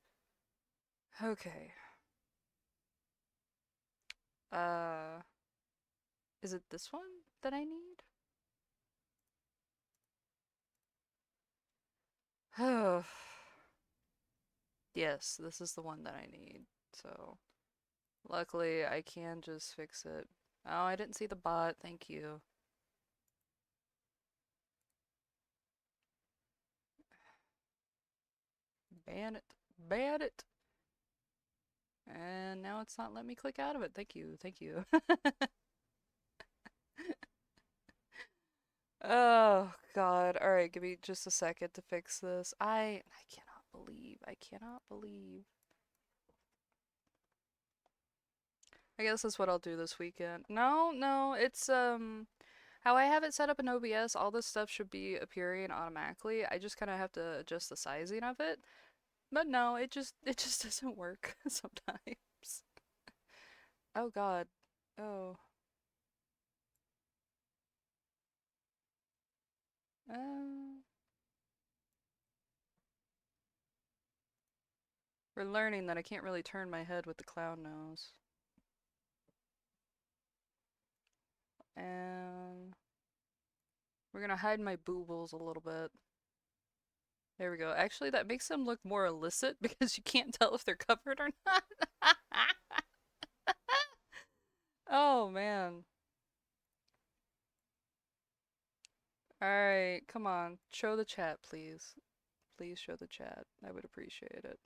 Okay. Uh, is it this one that I need? Oh. Yes, this is the one that I need. So, luckily I can just fix it. Oh, I didn't see the bot. Thank you. Ban it. Ban it. And now it's not letting me click out of it. Thank you. Thank you. Oh god. All right, give me just a second to fix this. I cannot believe. I cannot believe. I guess that's what I'll do this weekend. No, no, it's how I have it set up in OBS, all this stuff should be appearing automatically. I just kind of have to adjust the sizing of it. But no, it just doesn't work sometimes. Oh god. Oh. Uh, we're learning that I can't really turn my head with the clown nose. And we're gonna hide my boobles a little bit. There we go. Actually, that makes them look more illicit because you can't tell if they're covered or not. Oh man. Alright, come on. Show the chat, please. Please show the chat. I would appreciate it.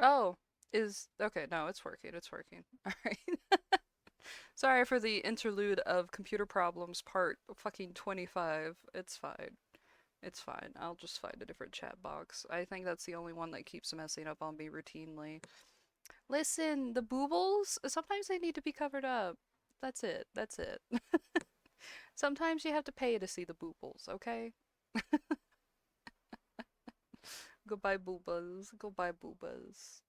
Oh, okay, no, it's working. It's working. Alright. Sorry for the interlude of computer problems part fucking 25. It's fine. It's fine. I'll just find a different chat box. I think that's the only one that keeps messing up on me routinely. Listen, the boobles, sometimes they need to be covered up. That's it. That's it. Sometimes you have to pay to see the boobles, okay? Goodbye, boobas. Goodbye, boobas.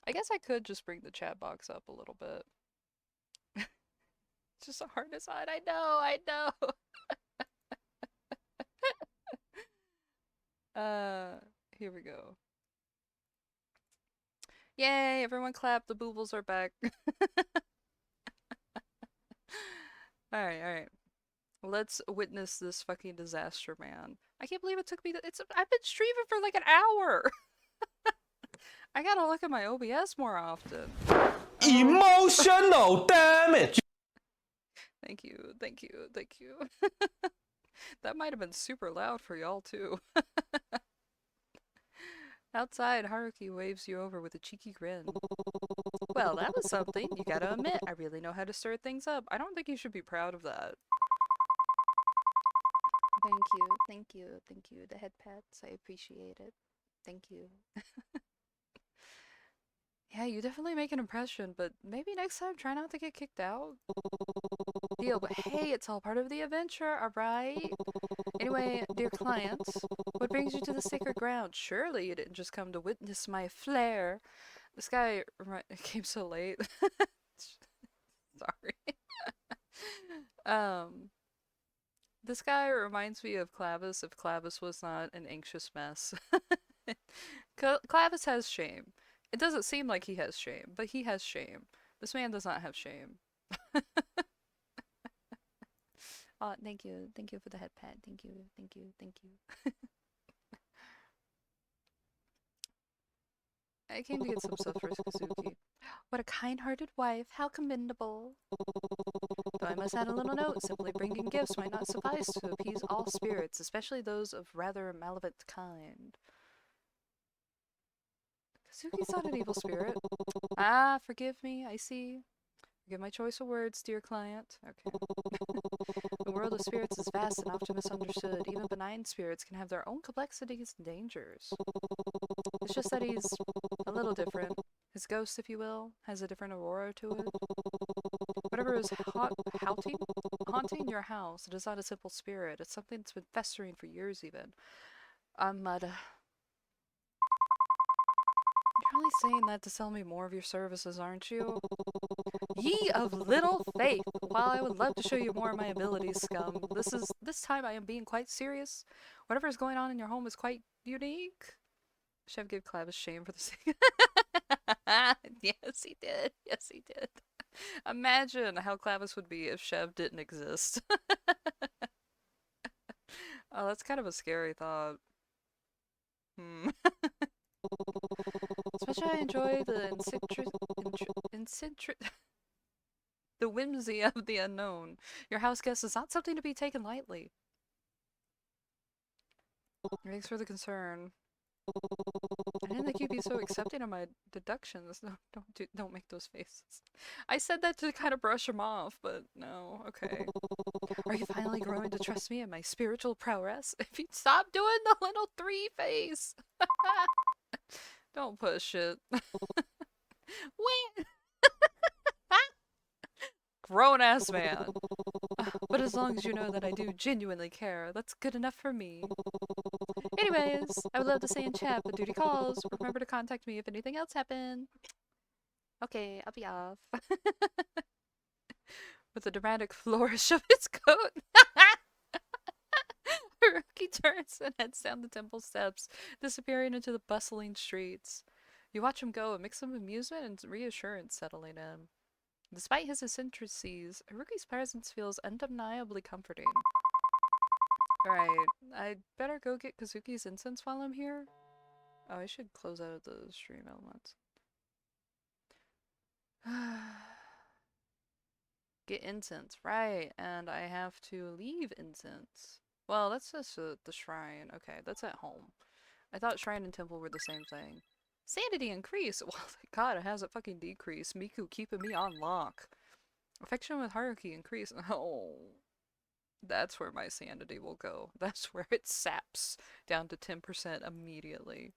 I guess I could just bring the chat box up a little bit. It's just a hard decide. I know, I know. Here we go. Yay, everyone clap, the boobles are back. Alright, alright. Let's witness this fucking disaster, man. I can't believe it took me I've been streaming for like an hour! I gotta look at my OBS more often. Emotional damage! Thank you, thank you, thank you. That might have been super loud for y'all too. Outside, Haruki waves you over with a cheeky grin. Well, that was something, you gotta admit. I really know how to stir things up. I don't think you should be proud of that. Thank you, thank you, thank you. The head pats, I appreciate it. Thank you. Yeah, you definitely make an impression, but maybe next time try not to get kicked out. Deal, but hey, it's all part of the adventure, alright? Anyway, dear client, what brings you to the sacred ground? Surely you didn't just come to witness my flair. This guy came so late. Sorry. This guy reminds me of Clavis if Clavis was not an anxious mess. Clavis has shame. It doesn't seem like he has shame, but he has shame. This man does not have shame. Oh, thank you. Thank you for the head pat. Thank you. Thank you. Thank you. I came to get some stuff for Suzuki. What a kind-hearted wife. How commendable. Though I must add a little note, simply bringing gifts might not suffice to appease all spirits, especially those of rather malevolent kind. Kazuki's not an evil spirit. Ah, forgive me, I see. Forgive my choice of words, dear client. Okay. The world of spirits is vast and often misunderstood. Even benign spirits can have their own complexities and dangers. It's just that he's a little different. His ghost, if you will, has a different aurora to it. Whatever is haunting your house, it is not a simple spirit. It's something that's been festering for years even. You're only saying that to sell me more of your services, aren't you? Ye of little faith! While I would love to show you more of my abilities, Scum, this time I am being quite serious. Whatever is going on in your home is quite unique. Chef gave Clavis shame for the sake. Yes, he did. Yes, he did. Imagine how Clavis would be if Chev didn't exist. Oh, that's kind of a scary thought. Especially I enjoy the the whimsy of the unknown. Your house guest is not something to be taken lightly. Thanks for the concern. I didn't think you'd be so accepting of my deductions. No, don't make those faces. I said that to kind of brush him off, but no, okay. Are you finally growing to trust me and my spiritual prowess? If you'd stop doing the little 3 face. Don't push it. Wait. Grown-ass man. But as long as you know that I do genuinely care, that's good enough for me. Anyways, I would love to stay in chat, but duty calls. Remember to contact me if anything else happens. Okay, I'll be off. With a dramatic flourish of his coat. Haruki turns and heads down the temple steps, disappearing into the bustling streets. You watch him go, a mix of amusement and reassurance settling in. Despite his eccentricities, Haruki's presence feels undeniably comforting. Alright, I'd better go get Kazuki's incense while I'm here. Oh, I should close out the stream elements. Get incense, right, and I have to leave incense. Well, that's just the shrine. Okay, that's at home. I thought shrine and temple were the same thing. Sanity increase! Well, thank God it hasn't fucking decreased. Miku keeping me on lock. Affection with Haruki increase. Oh. That's where my sanity will go. That's where it saps down to 10% immediately.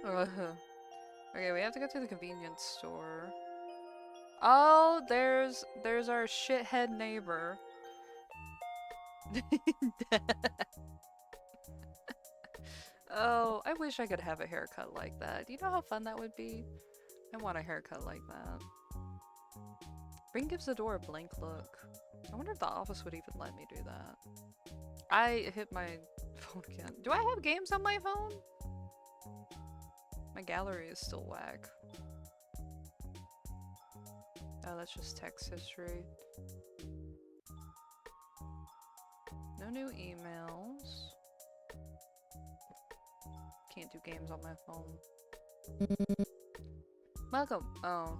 Okay, we have to go to the convenience store. Oh, there's our shithead neighbor. Oh, I wish I could have a haircut like that. Do you know how fun that would be? I want a haircut like that. Ring gives the door a blank look. I wonder if the office would even let me do that. I hit my phone again. Do I have games on my phone? My gallery is still whack. Oh, that's just text history. No new emails. Can't do games on my phone. Welcome. Oh.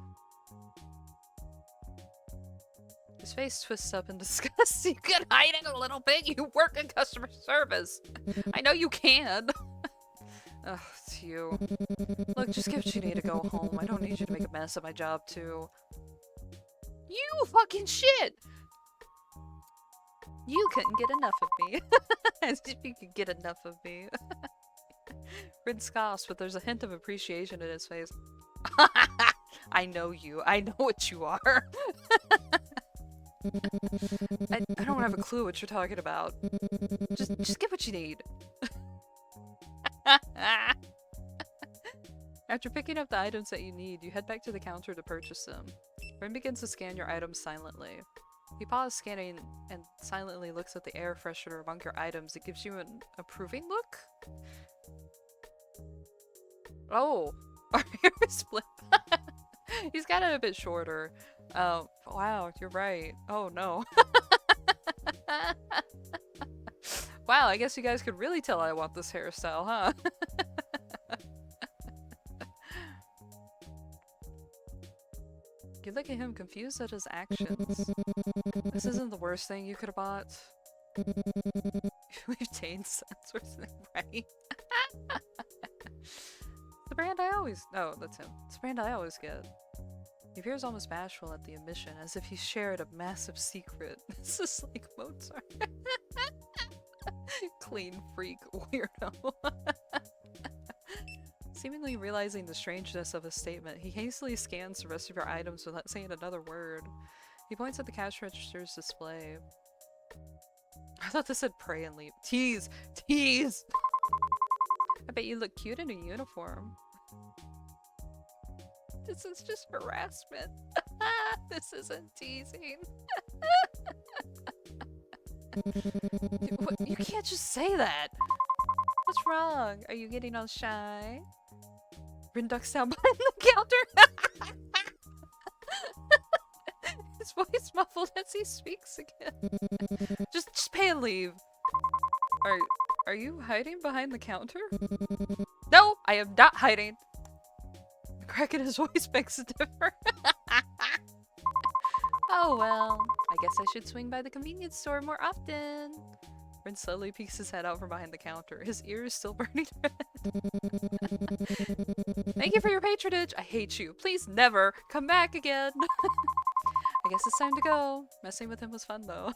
His face twists up in disgust. You can hide it a little bit. You work in customer service. I know you can. Ugh, it's you. Look, just give what you need to go home. I don't need you to make a mess of my job, too. You fucking shit! You couldn't get enough of me. As if you could get enough of me. Rin scoffs, but there's a hint of appreciation in his face. I know you. I know what you are. I don't have a clue what you're talking about. Just get what you need. After picking up the items that you need, you head back to the counter to purchase them. Rin begins to scan your items silently. He pauses scanning and silently looks at the air freshener among your items. It gives you an approving look? Oh! Our hair is split. He's got it a bit shorter. Oh, wow, you're right. Oh no. Wow, I guess you guys could really tell I want this hairstyle, huh? You look at him confused at his actions. This isn't the worst thing you could have bought. We've changed sensors, right? The brand I always— oh, that's him. It's the brand I always get. He appears almost bashful at the admission, as if he shared a massive secret. This is like Mozart. Clean freak weirdo. Seemingly realizing the strangeness of his statement, he hastily scans the rest of your items without saying another word. He points at the cash register's display. I thought this said pray and leave. Tease! Tease! I bet you look cute in a uniform. This is just harassment. This isn't teasing. Dude, what? You can't just say that! What's wrong? Are you getting all shy? Rin ducks down behind the counter. His voice muffled as he speaks again. Just pay and leave. Are you hiding behind the counter? No, I am not hiding. The crack in his voice begs to differ. Oh well, I guess I should swing by the convenience store more often. Rin slowly peeks his head out from behind the counter, his ears still burning red. Thank you for your patronage. I hate you. Please never come back again. I guess it's time to go. Messing with him was fun though.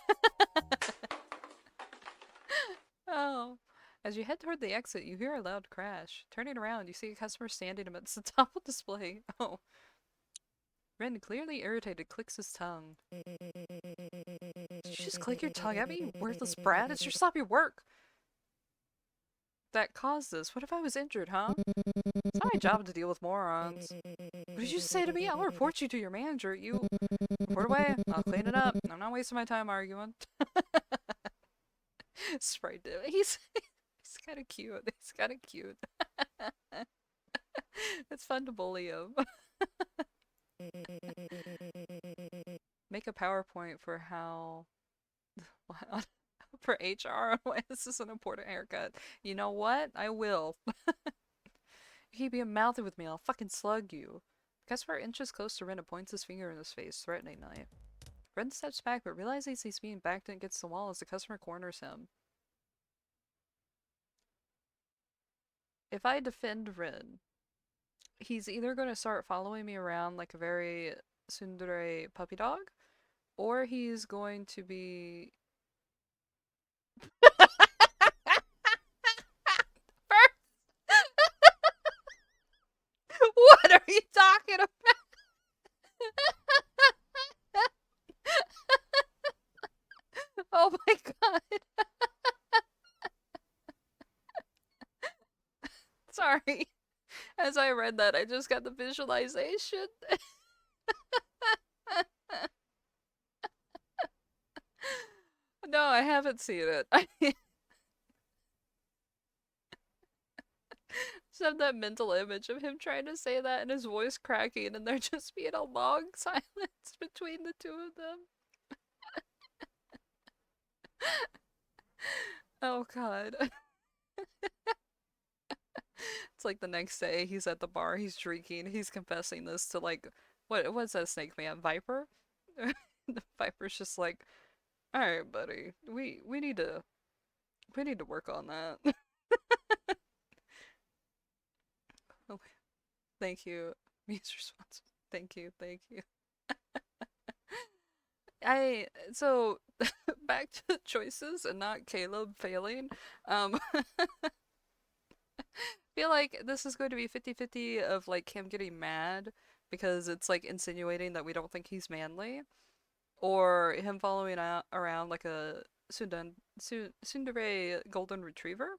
Oh. As you head toward the exit, you hear a loud crash. Turning around, you see a customer standing amidst the Tumblr display. Oh. Ren, clearly irritated, clicks his tongue. Did you just click your tongue at me, you worthless brat? It's your sloppy work that caused this. What if I was injured, huh? It's not my job to deal with morons. What did you say to me? I'll report you to your manager. You report away. I'll clean it up. I'm not wasting my time arguing. Sprite did. He's kind of cute. He's kind of cute. It's fun to bully him. Make a PowerPoint for how for HR on why this is an important haircut. You know what? I will. You keep being mouthy with me, I'll fucking slug you. The customer inches close to Ren and points his finger in his face, threateningly. Ren steps back but realizes he's being backed against the wall as the customer corners him. If I defend Ren, he's either going to start following me around like a very tsundere puppy dog, or he's going to be... What are you talking about? Oh my god. Sorry. As I read that, I just got the visualization. No, I haven't seen it. I just have that mental image of him trying to say that and his voice cracking and there just being a long silence between the two of them. Oh god. It's like the next day he's at the bar, he's drinking, he's confessing this to like, what's that snake man? Viper? The Viper's just like, alright buddy, we need to work on that. Oh, thank you. Muse response. Thank you. So back to the choices and not Caleb failing. Feel like this is going to be 50-50 of like him getting mad because it's like insinuating that we don't think he's manly, or him following around like a tsundere golden retriever.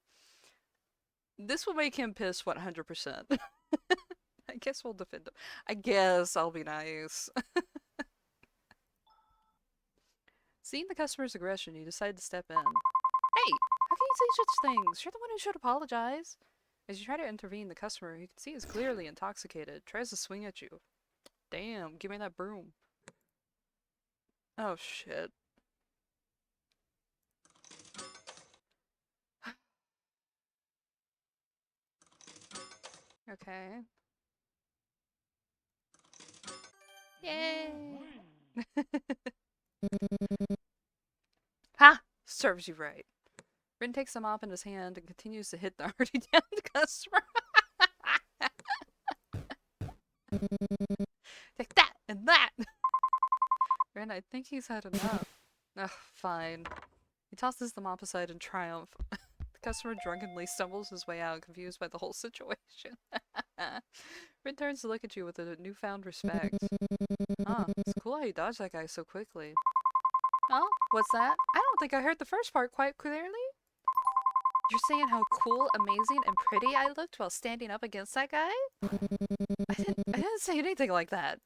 This will make him piss 100%. I guess we'll defend him. I guess I'll be nice. Seeing the customer's aggression, you decide to step in. Hey! How can you say such things? You're the one who should apologize. As you try to intervene, the customer, who you can see is clearly intoxicated, tries to swing at you. Damn, give me that broom. Oh shit. Okay. Yay! Ha! Serves you right. Rin takes the mop in his hand and continues to hit the already downed customer. Take that and that! Rin, I think he's had enough. Ugh, fine. He tosses the mop aside in triumph. The customer drunkenly stumbles his way out, confused by the whole situation. Rin turns to look at you with a newfound respect. Huh, it's cool how you dodged that guy so quickly. Oh, what's that? I don't think I heard the first part quite clearly. You're saying how cool, amazing, and pretty I looked while standing up against that guy? I didn't say anything like that.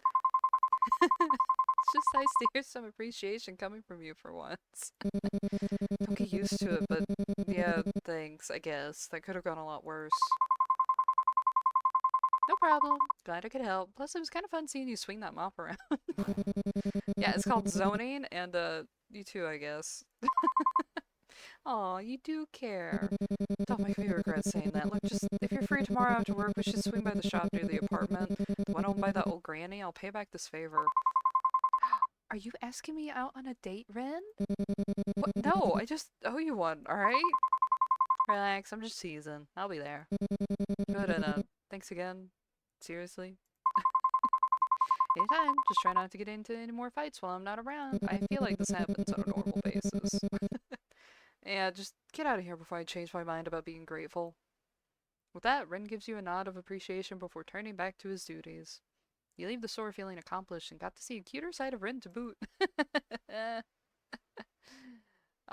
It's just nice to hear some appreciation coming from you for once. Don't get used to it, but yeah, thanks, I guess. That could have gone a lot worse. No problem. Glad I could help. Plus, it was kind of fun seeing you swing that mop around. Yeah, it's called zoning, and you too, I guess. Aw, you do care. Don't make me regret saying that. Look, just if you're free tomorrow after work, we should swing by the shop near the apartment. The one owned by that old granny. I'll pay back this favor. Are you asking me out on a date, Ren? What? No, I just owe you one, alright? Relax, I'm just teasing. I'll be there. Good, and thanks again. Seriously. Anytime. Just try not to get into any more fights while I'm not around. I feel like this happens on a normal basis. Yeah, just get out of here before I change my mind about being grateful. With that, Ren gives you a nod of appreciation before turning back to his duties. You leave the store feeling accomplished and got to see a cuter side of Ren to boot.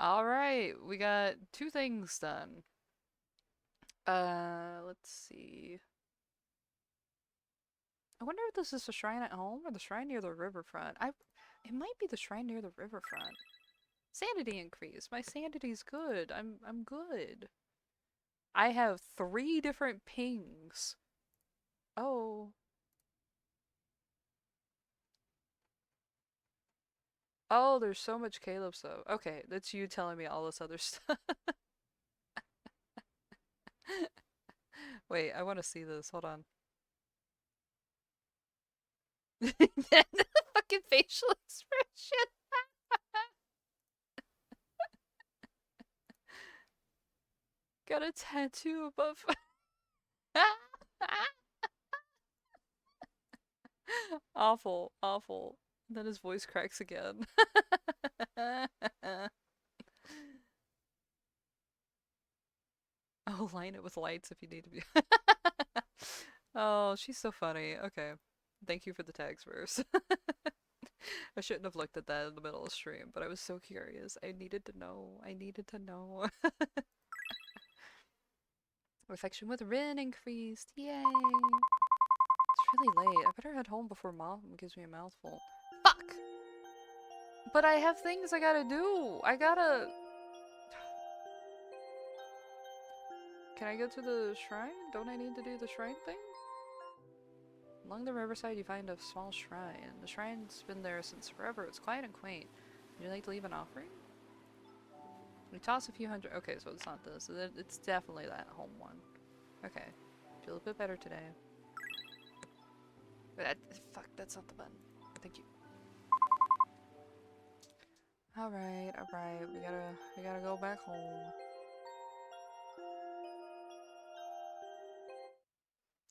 Alright, we got 2 things done. Let's see. I wonder if this is the shrine at home or the shrine near the riverfront. It might be the shrine near the riverfront. Sanity increase. My sanity's good. I'm good. I have 3 different pings. Oh. Oh, there's so much Caleb stuff. Okay, that's you telling me all this other stuff. Wait, I want to see this. Hold on. The fucking facial expression. Got a tattoo above. Awful, awful. Then his voice cracks again. Oh, line it with lights if you need to be. Oh, she's so funny. Okay. Thank you for the tags verse. I shouldn't have looked at that in the middle of stream, but I was so curious. I needed to know. I needed to know. Affection with Rin increased. Yay! It's really late. I better head home before Mom gives me a mouthful. Fuck! But I have things I gotta do. I gotta... Can I go to the shrine? Don't I need to do the shrine thing? Along the riverside you find a small shrine. The shrine's been there since forever. It's quiet and quaint. Would you like to leave an offering? We toss a few hundred... Okay, so it's not this. It's definitely that home one. Okay. Feel a bit better today. Fuck, that's not the button. Thank you. Alright, alright. We gotta go back home.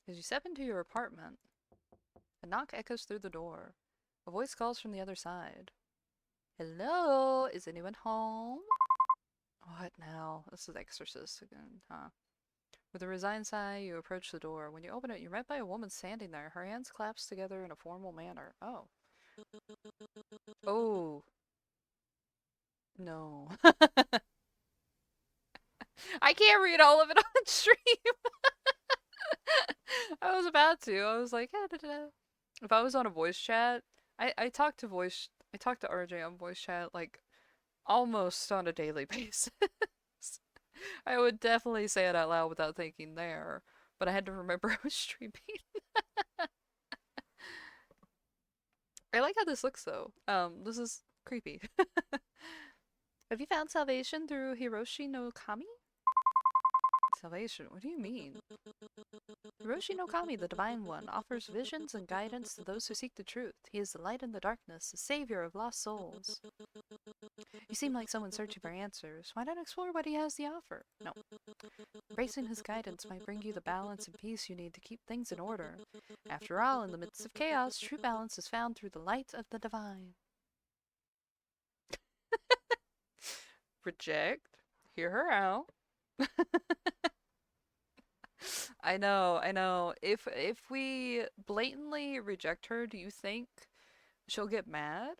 As you step into your apartment, a knock echoes through the door. A voice calls from the other side. Hello? Is anyone home? What now? This is Exorcist again, huh? With a resigned sigh, you approach the door. When you open it, you're met by a woman standing there. Her hands clasped together in a formal manner. Oh. Oh. No. I can't read all of it on stream. I was about to. I was like, da, da, da. If I was on a voice chat, I talk to RJ on voice chat like almost on a daily basis. I would definitely say it out loud without thinking there, but I had to remember I was streaming. I like how this looks though. This is creepy. Have you found salvation through Hiroshi no Kami? Salvation? What do you mean? Hiroshi no Kami, the Divine One, offers visions and guidance to those who seek the truth. He is the light in the darkness, the savior of lost souls. You seem like someone searching for answers. Why not explore what he has to offer? No. Embracing his guidance might bring you the balance and peace you need to keep things in order. After all, in the midst of chaos, true balance is found through the light of the divine. Reject. Hear her out. I know, I know. If we blatantly reject her, do you think she'll get mad?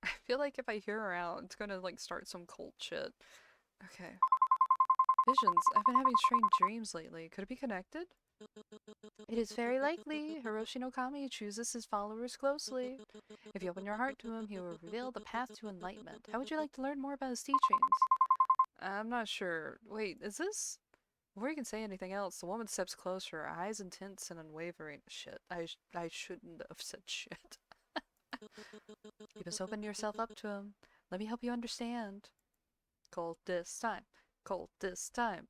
I feel like if I hear her out, it's gonna like start some cult shit. Okay. Visions. I've been having strange dreams lately. Could it be connected? It is very likely Hiroshi no Kami chooses his followers closely. If you open your heart to him, he will reveal the path to enlightenment. How would you like to learn more about his teachings? I'm not sure. Wait, is this? Before you can say anything else, the woman steps closer, her eyes intense and unwavering. Shit, I shouldn't have said shit. You must open yourself up to him. Let me help you understand. Cold this time. Cold this time.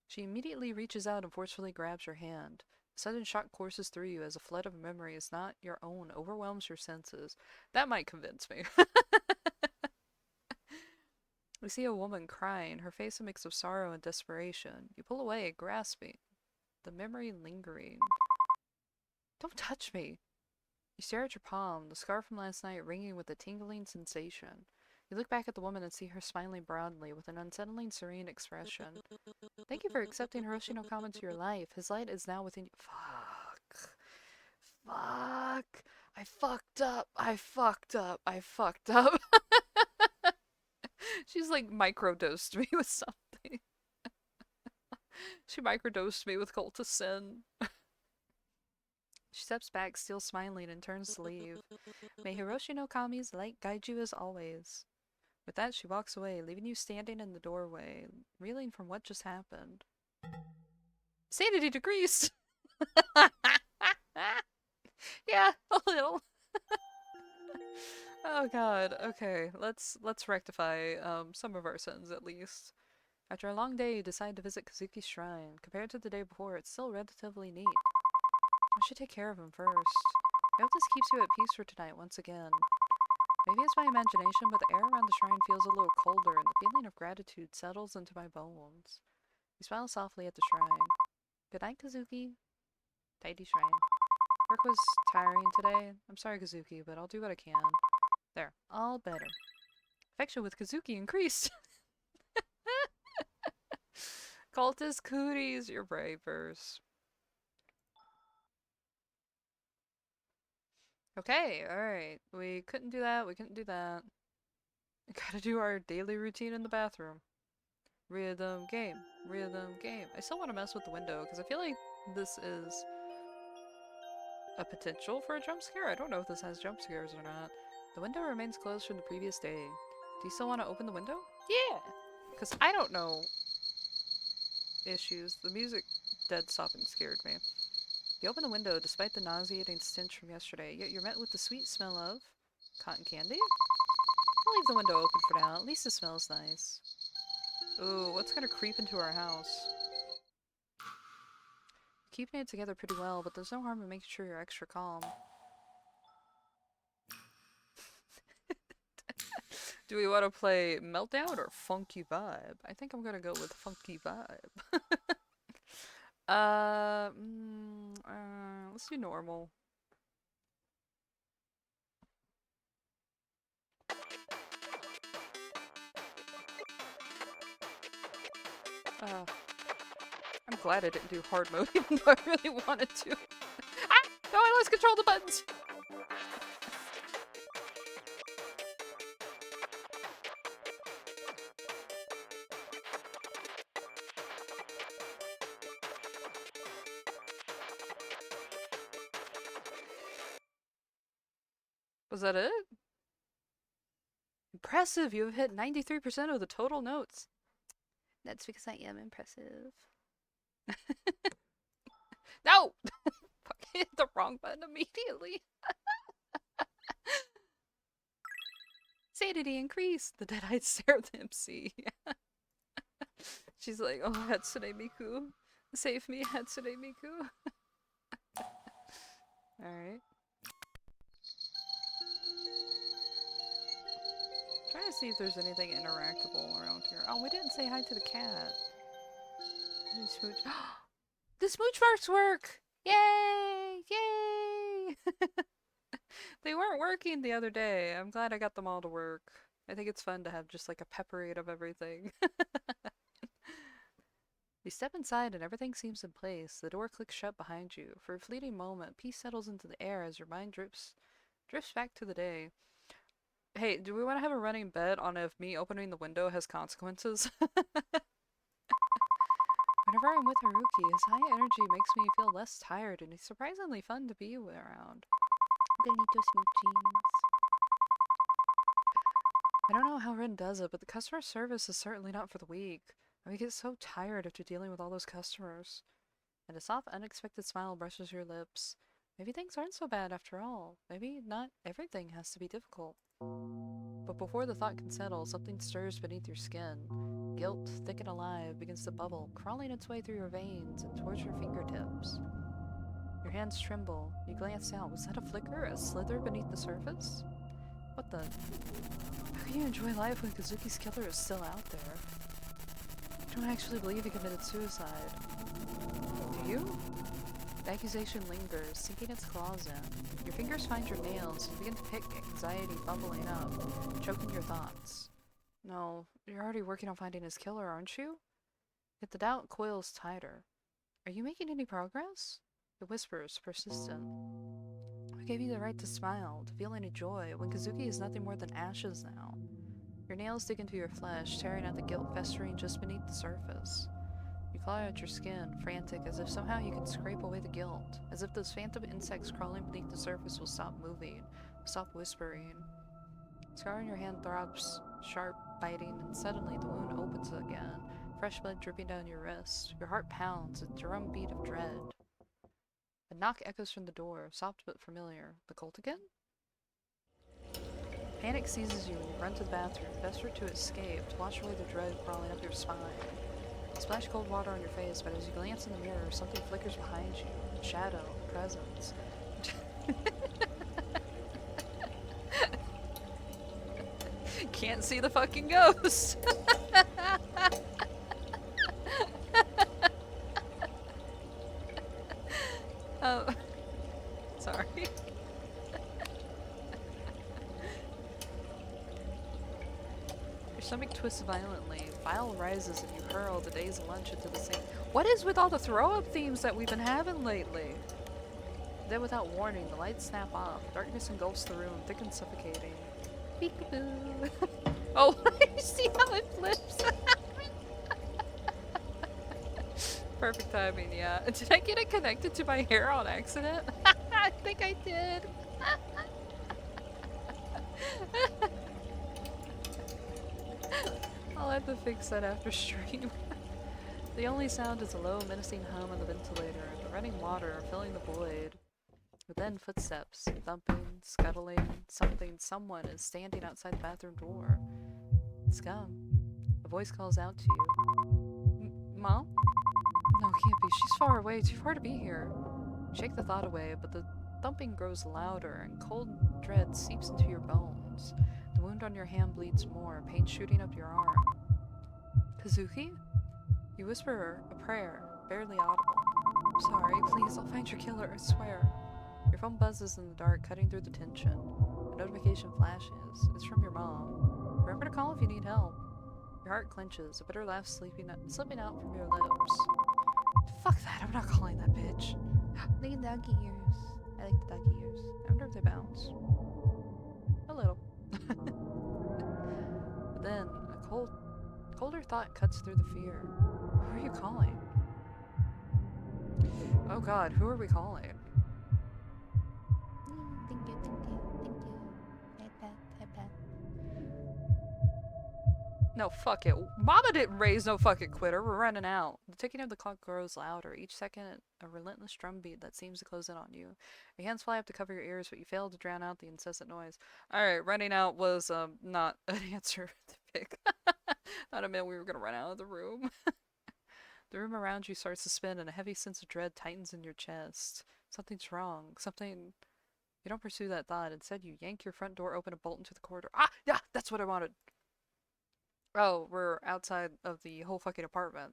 She immediately reaches out and forcefully grabs your hand. A sudden shock courses through you as a flood of memories not your own overwhelms your senses. That might convince me. We see a woman crying, her face a mix of sorrow and desperation. You pull away, grasping, the memory lingering. Don't touch me! You stare at your palm, the scar from last night ringing with a tingling sensation. You look back at the woman and see her smiling broadly with an unsettling, serene expression. Thank you for accepting Hiroshi no Kama into your life. His light is now within you. Fuck. Fuck. I fucked up. I fucked up. I fucked up. She's like microdosed me with something. She microdosed me with cultist sin. She steps back, still smiling, and turns to leave. May Hiroshi no Kami's light guide you as always. With that, she walks away, leaving you standing in the doorway, reeling from what just happened. Sanity decreased! Yeah, a little. Oh god, okay, let's rectify some of our sins at least. After a long day, you decide to visit Kazuki's shrine. Compared to the day before, it's still relatively neat. I should take care of him first. I hope this keeps you at peace for tonight once again. Maybe it's my imagination, but the air around the shrine feels a little colder, and the feeling of gratitude settles into my bones. You smile softly at the shrine. Good night, Kazuki. Tidy shrine. Work was tiring today. I'm sorry, Kazuki, but I'll do what I can. There. All better. Affection with Kazuki increased. Cultist cooties, you're bravers. Okay, alright. We couldn't do that, we couldn't do that. We gotta do our daily routine in the bathroom. Rhythm game. Rhythm game. I still want to mess with the window, because I feel like this is a potential for a jump scare. I don't know if this has jump scares or not. The window remains closed from the previous day. Do you still want to open the window? Yeah! Because I don't know issues. The music dead stopping scared me. You open the window despite the nauseating stench from yesterday, yet you're met with the sweet smell of cotton candy? I'll leave the window open for now. At least it smells nice. Ooh, what's gonna creep into our house? Keeping it together pretty well, but there's no harm in making sure you're extra calm. Do we want to play Meltdown or Funky Vibe? I think I'm gonna go with Funky Vibe. Let's do normal. I'm glad I didn't do hard mode even though I really wanted to. Ah! No, I lost control of the buttons! Was that it? Impressive! You have hit 93% of the total notes. That's because I am impressive. No! Fucking hit the wrong button immediately. Sanity increased. The dead-eyed stare at the MC. She's like, oh, Hatsune Miku. Save me, Hatsune Miku. Alright. Trying to see if there's anything interactable around here. Oh, we didn't say hi to the cat. Smooch. The smooch marks work! Yay! Yay! They weren't working the other day. I'm glad I got them all to work. I think it's fun to have just like a pepperade of everything. You step inside and everything seems in place. The door clicks shut behind you. For a fleeting moment, peace settles into the air as your mind drifts back to the day. Hey, do we want to have a running bet on if me opening the window has consequences? Whenever I'm with Haruki, his high energy makes me feel less tired and he's surprisingly fun to be around. Delito smoochies. I don't know how Rin does it, but the customer service is certainly not for the weak. I get so tired after dealing with all those customers. And a soft, unexpected smile brushes your lips. Maybe things aren't so bad after all. Maybe not everything has to be difficult. But before the thought can settle, something stirs beneath your skin. Guilt, thick and alive, begins to bubble, crawling its way through your veins and towards your fingertips. Your hands tremble. You glance out. Was that a flicker? A slither beneath the surface? What the? How can you enjoy life when Kazuki's killer is still out there? I don't actually believe he committed suicide. Do you? The accusation lingers, sinking its claws in. Your fingers find your nails and begin to pick, anxiety bubbling up, choking your thoughts. No, you're already working on finding his killer, aren't you? Yet the doubt coils tighter. Are you making any progress? The whispers, persistent. Who gave you the right to smile, to feel any joy, when Kazuki is nothing more than ashes now? Your nails dig into your flesh, tearing at the guilt festering just beneath the surface. You claw at your skin, frantic, as if somehow you can scrape away the guilt, as if those phantom insects crawling beneath the surface will stop moving, stop whispering. Scar on your hand throbs, sharp, biting, and suddenly the wound opens again, fresh blood dripping down your wrist. Your heart pounds, a drumbeat of dread. A knock echoes from the door, soft but familiar. The cult again? Panic seizes you when you run to the bathroom, desperate to escape, to wash away the dread crawling up your spine. You splash cold water on your face, but as you glance in the mirror, something flickers behind you. Shadow, presence. Can't see the fucking ghost! Oh, sorry. Your stomach twists violently. Bile rises and you hurl the day's lunch into the sink. What is with all the throw-up themes that we've been having lately? Then without warning, the lights snap off. Darkness engulfs the room, thick and suffocating. Peekaboo. Oh, you see how it flips? Perfect timing, yeah. Did I get it connected to my hair on accident? I think I did. I'll have to fix that after stream. The only sound is a low, menacing hum on the ventilator, the running water filling the void. But then footsteps, thumping, scuttling, someone is standing outside the bathroom door. Scum. A voice calls out to you. Mom? No, it can't be. She's far away, too far to be here. Shake the thought away, but the thumping grows louder, and cold dread seeps into your bones. The wound on your hand bleeds more, pain shooting up your arm. Kazuki? You whisper a prayer, barely audible. I'm sorry, please, I'll find your killer, I swear. Your phone buzzes in the dark, cutting through the tension. A notification flashes. It's from your mom. Remember to call if you need help. Your heart clenches, a bitter laugh slipping out from your lips. Fuck that, I'm not calling that bitch. Look at the doggy ears. I like the doggy ears. I wonder if they bounce. A little. But then, a colder thought cuts through the fear. Who are you calling? Oh god, who are we calling? Thank you. No, fuck it. Mama didn't raise no fucking quitter. We're running out. The ticking of the clock grows louder. Each second, a relentless drumbeat that seems to close in on you. Your hands fly up to cover your ears, but you fail to drown out the incessant noise. Alright, running out was, not an answer to pick. Thought it meant we were gonna run out of the room. The room around you starts to spin, and a heavy sense of dread tightens in your chest. Something's wrong. Something... You don't pursue that thought. Instead, you yank your front door open and bolt into the corridor. Ah! Yeah! That's what I wanted! Oh, we're outside of the whole fucking apartment.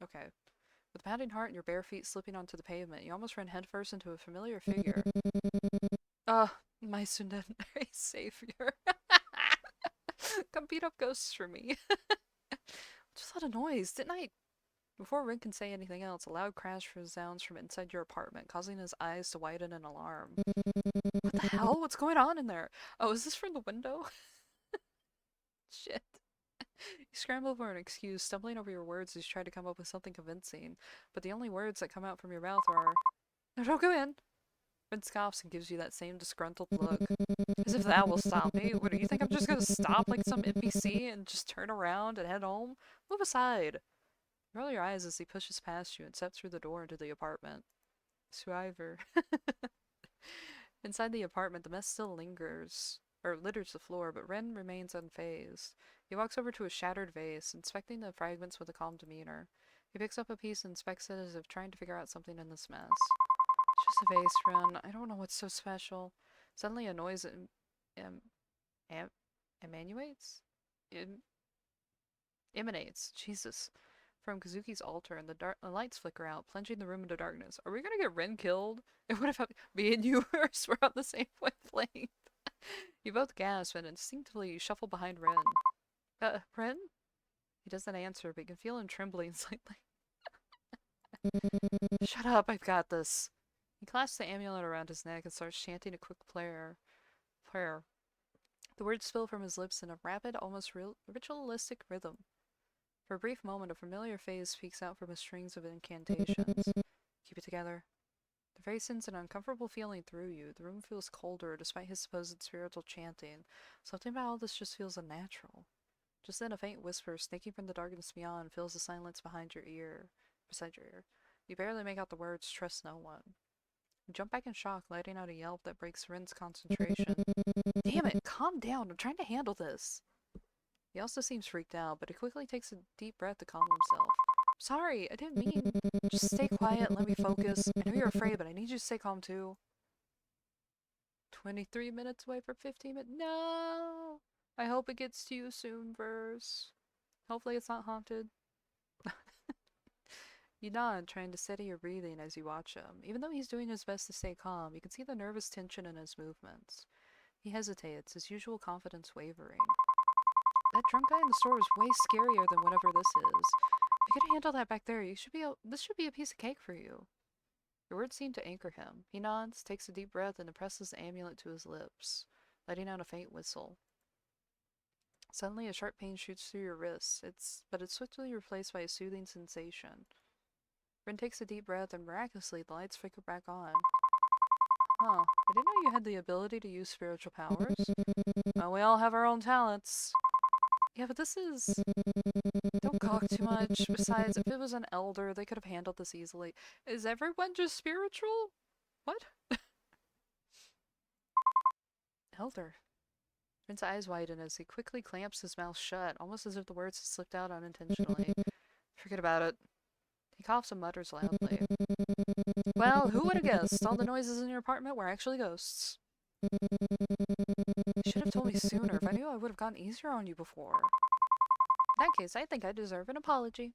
Okay. With a pounding heart and your bare feet slipping onto the pavement, you almost run headfirst into a familiar figure. My Tsundere savior. Come beat up ghosts for me. Just a lot of noise. Didn't I Before Rin can say anything else, a loud crash resounds from inside your apartment, causing his eyes to widen in alarm. What the hell? What's going on in there? Oh, is this from the window? Shit. You scramble for an excuse, stumbling over your words as you try to come up with something convincing, but the only words that come out from your mouth are, "No, don't go in!" Rin scoffs and gives you that same disgruntled look. As if that will stop me. What, do you think I'm just gonna stop like some NPC and just turn around and head home? Move aside! You roll your eyes as he pushes past you and steps through the door into the apartment. Survivor. Inside the apartment, the mess still lingers, or litters the floor, but Ren remains unfazed. He walks over to a shattered vase, inspecting the fragments with a calm demeanor. He picks up a piece and inspects it as if trying to figure out something in this mess. It's just a vase, Ren. I don't know what's so special. Suddenly a noise emanates? Emanates. Jesus. From Kazuki's altar, and the lights flicker out, plunging the room into darkness. Are we gonna get Ren killed? And what if me and you were on the same wavelength? You both gasp, and instinctively you shuffle behind Ren. Ren? He doesn't answer, but you can feel him trembling slightly. Shut up, I've got this. He clasps the amulet around his neck and starts chanting a quick prayer. The words spill from his lips in a rapid, almost ritualistic rhythm. For a brief moment, a familiar face peeks out from his strings of incantations. Keep it together. The face sends an uncomfortable feeling through you. The room feels colder, despite his supposed spiritual chanting. Something about all this just feels unnatural. Just then, a faint whisper, snaking from the darkness beyond, fills the silence beside your ear. You barely make out the words, "Trust no one." You jump back in shock, letting out a yelp that breaks Ren's concentration. Damn it, calm down, I'm trying to handle this. He also seems freaked out, but he quickly takes a deep breath to calm himself. Sorry, I didn't mean. Just stay quiet and let me focus. I know you're afraid, but I need you to stay calm too. 23 minutes away from 15 minutes. No! I hope it gets to you soon, Verse. Hopefully it's not haunted. You nod, trying to steady your breathing as you watch him. Even though he's doing his best to stay calm, you can see the nervous tension in his movements. He hesitates, his usual confidence wavering. That drunk guy in the store is way scarier than whatever this is. If you could handle that back there, this should be a piece of cake for you. Your words seem to anchor him. He nods, takes a deep breath, and presses the amulet to his lips, letting out a faint whistle. Suddenly, a sharp pain shoots through your wrists, but it's swiftly replaced by a soothing sensation. Ren takes a deep breath, and miraculously, the lights flicker back on. Huh, I didn't know you had the ability to use spiritual powers. Well, we all have our own talents. Yeah, but this is... Don't gawk too much. Besides, if it was an elder, they could have handled this easily. Is everyone just spiritual? What? Elder. Ren's eyes widen as he quickly clamps his mouth shut, almost as if the words had slipped out unintentionally. Forget about it. He coughs and mutters loudly. Well, who would have guessed? All the noises in your apartment were actually ghosts. You should have told me sooner. If I knew, I would have gone easier on you before. In that case, I think I deserve an apology.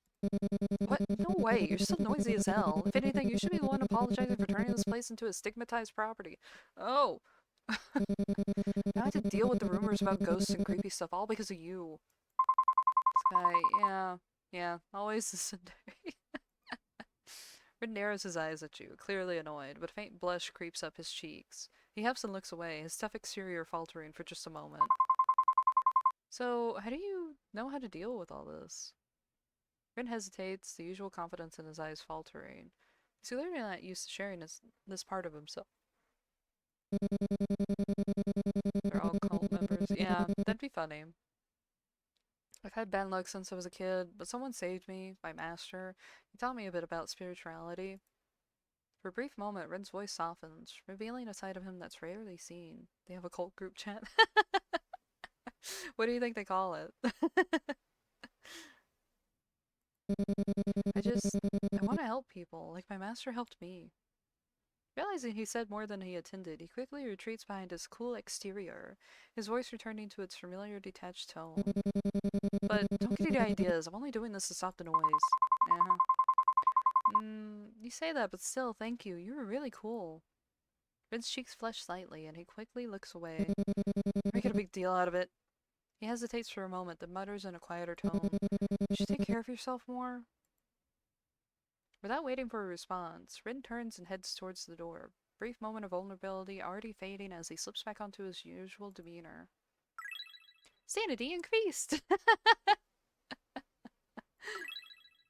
What? No way. You're still noisy as hell. If anything, you should be the one apologizing for turning this place into a stigmatized property. Oh. Now I have to deal with the rumors about ghosts and creepy stuff, all because of you. This guy, yeah, always the Tsundere. Red narrows his eyes at you, clearly annoyed, but a faint blush creeps up his cheeks. He huffs and looks away, his tough exterior faltering for just a moment. So, how do you know how to deal with all this? Ren hesitates, the usual confidence in his eyes faltering. He's clearly not used to sharing this part of himself. They're all cult members. Yeah, that'd be funny. I've had bad luck since I was a kid, but someone saved me, my master. He taught me a bit about spirituality. For a brief moment, Ren's voice softens, revealing a side of him that's rarely seen. They have a cult group chat. What do you think they call it? I want to help people, like my master helped me. Realizing he said more than he intended, he quickly retreats behind his cool exterior, his voice returning to its familiar detached tone. But don't get any ideas, I'm only doing this to stop the noise. You say that, but still, thank you. You were really cool. Ren's cheeks flush slightly, and he quickly looks away. Make it a big deal out of it. He hesitates for a moment, then mutters in a quieter tone. You should take care of yourself more. Without waiting for a response, Rin turns and heads towards the door. Brief moment of vulnerability already fading as he slips back onto his usual demeanor. Sanity increased!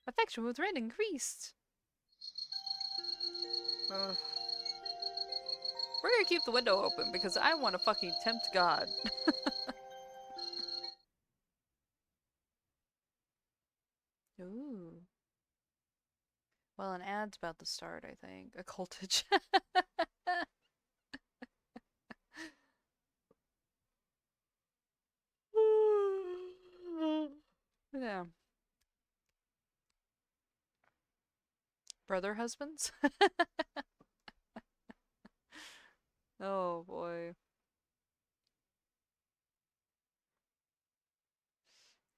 Affection with Rin increased! Ugh. We're gonna keep the window open because I want to fucking tempt God. Ooh. Well, an ad's about to start, I think. A cultage. Yeah. Brother husbands? Oh boy.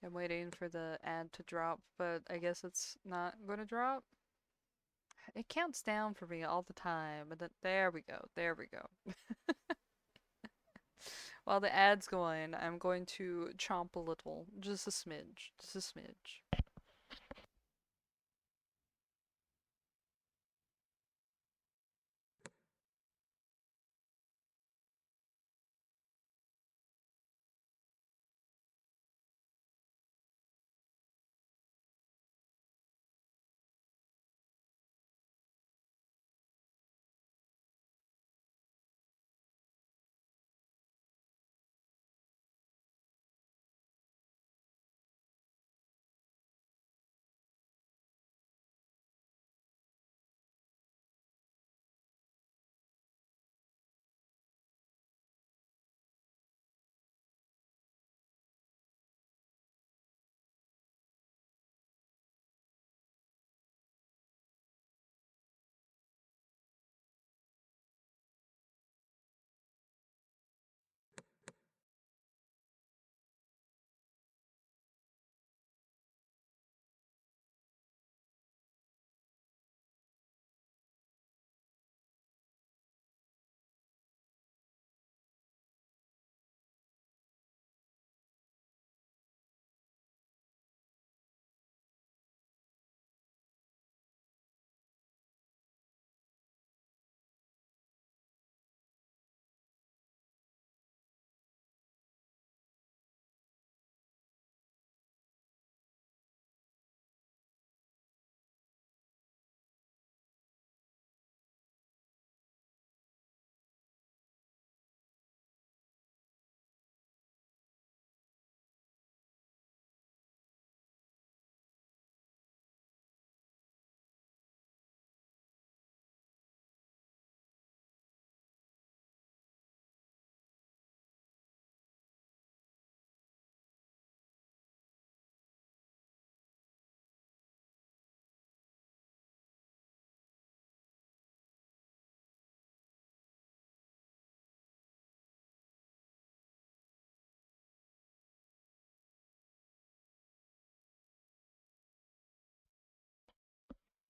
I'm waiting for the ad to drop, but I guess it's not gonna drop. It counts down for me all the time, and then there we go, there we go. While the ad's going, I'm going to chomp a little, just a smidge, just a smidge.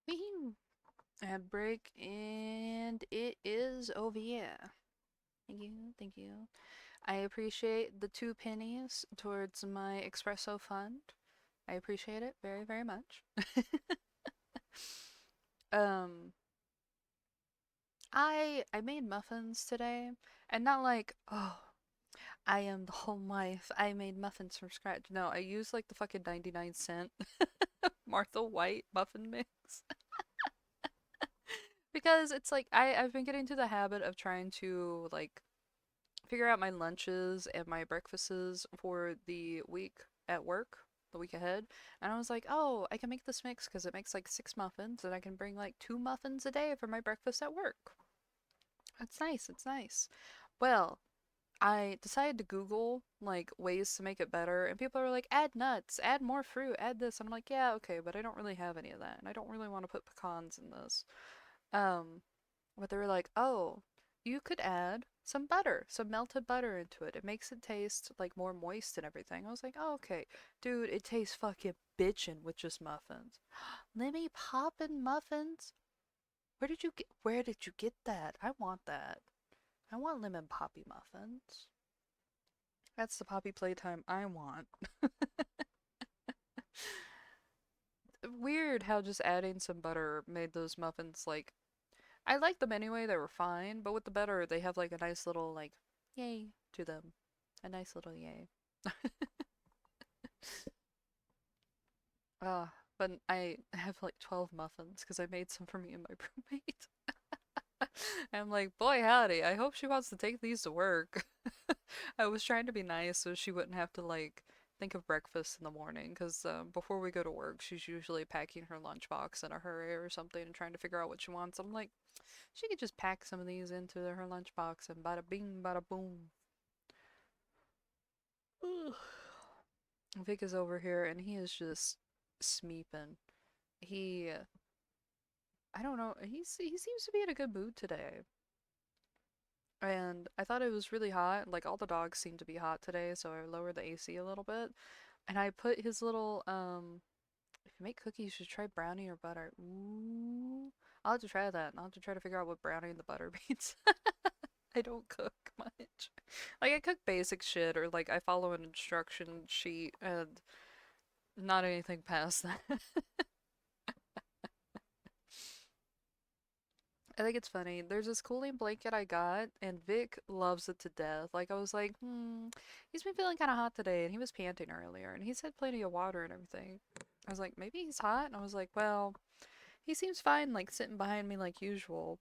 Woohoo! Ad break, and it is over. Yeah. Thank you, thank you. I appreciate the 2 pennies towards my espresso fund. I appreciate it very, very much. um, I made muffins today, and not like, oh, I am the home wife. I made muffins from scratch. No, I used like the fucking 99-cent Martha White muffin mix. Because it's like I've been getting to the habit of trying to like figure out my lunches and my breakfasts for the week at work, the week ahead. And I was like, oh, I can make this mix because it makes like 6 muffins, and I can bring like 2 muffins a day for my breakfast at work. It's nice, it's nice. Well, I decided to Google like ways to make it better, and people are like, add nuts, add more fruit, add this. And I'm like, yeah, okay, but I don't really have any of that, and I don't really want to put pecans in this. Um, but they were like, oh, you could add some butter, some melted butter into it. It makes it taste like more moist and everything. I was like, oh, okay. Dude, it tastes fucking bitchin' with just muffins. Lemmy poppin' muffins? Where did you get that? I want that. I want lemon poppy muffins. That's the poppy playtime I want. weird how just adding some butter made those muffins like I liked them anyway, they were fine, but with the butter they have like a nice little like yay to them. A nice little yay. Ah, but I have like 12 muffins because I made some for me and my roommate. And I'm like, boy howdy, I hope she wants to take these to work. I was trying to be nice so she wouldn't have to like think of breakfast in the morning because before we go to work, she's usually packing her lunchbox in a hurry or something and trying to figure out what she wants. I'm like, she could just pack some of these into her lunchbox and bada bing, bada boom. Vic is over here and he is just smeeping. He, I don't know, he seems to be in a good mood today. And I thought it was really hot. Like all the dogs seem to be hot today, so I lowered the AC a little bit. And I put his little if you make cookies, you should try brownie or butter. Ooh. I'll have to try that. I'll have to try to figure out what brownie and the butter means. I don't cook much. Like I cook basic shit or like I follow an instruction sheet and not anything past that. I think it's funny. There's this cooling blanket I got, and Vic loves it to death. Like, I was like, he's been feeling kind of hot today, and he was panting earlier, and he's had plenty of water and everything. I was like, maybe he's hot? And I was like, well, he seems fine, like, sitting behind me like usual.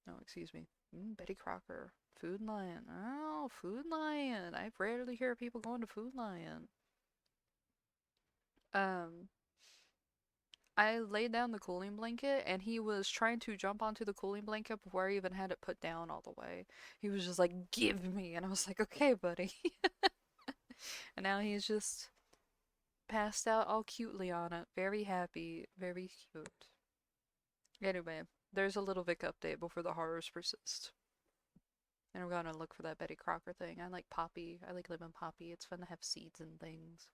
Oh, excuse me. Betty Crocker. Food Lion. Oh, Food Lion. I rarely hear people going to Food Lion. Um, I laid down the cooling blanket and he was trying to jump onto the cooling blanket before I even had it put down all the way. He was just like, give me. And I was like, okay, buddy. And now he's just passed out all cutely on it. Very happy. Very cute. Anyway, there's a little Vic update before the horrors persist. And we're gonna look for that Betty Crocker thing. I like Poppy. I like lemon Poppy. It's fun to have seeds and things.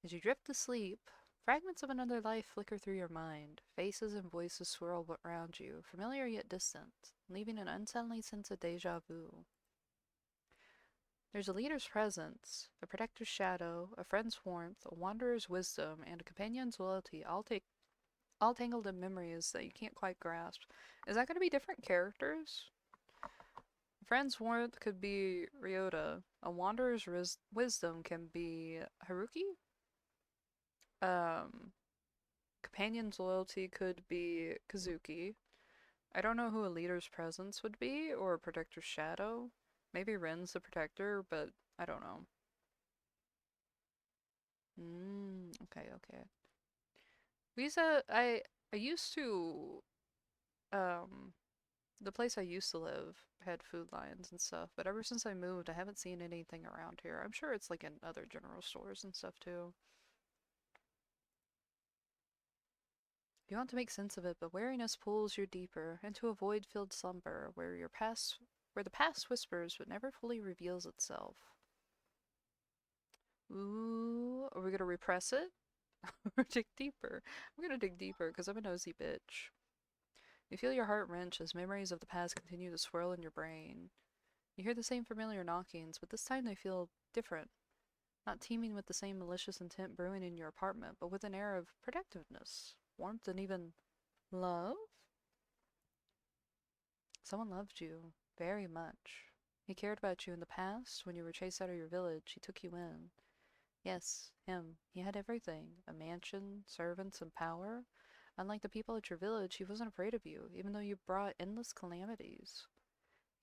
As you drift to sleep, fragments of another life flicker through your mind. Faces and voices swirl around you, familiar yet distant, leaving an unsettling sense of deja vu. There's a leader's presence, a protector's shadow, a friend's warmth, a wanderer's wisdom, and a companion's loyalty, all tangled in memories that you can't quite grasp. Is that going to be different characters? A friend's warmth could be Ryota. A wanderer's wisdom can be Haruki. Um, Companion's loyalty could be Kazuki. I don't know who a leader's presence would be, or a protector's shadow. Maybe Ren's the protector, but I don't know. Okay, okay. I used to, um, the place I used to live had food lines and stuff, but ever since I moved, I haven't seen anything around here. I'm sure it's like in other general stores and stuff too. You want to make sense of it, but weariness pulls you deeper into a void-filled slumber where the past whispers but never fully reveals itself. Ooh, are we gonna repress it? Or dig deeper? I'm gonna dig deeper because I'm a nosy bitch. You feel your heart wrench as memories of the past continue to swirl in your brain. You hear the same familiar knockings, but this time they feel different. Not teeming with the same malicious intent brewing in your apartment, but with an air of protectiveness, warmth, and even love? Someone loved you very much. He cared about you in the past. When you were chased out of your village, he took you in. Yes, him. He had everything. A mansion, servants, and power. Unlike the people at your village, he wasn't afraid of you, even though you brought endless calamities.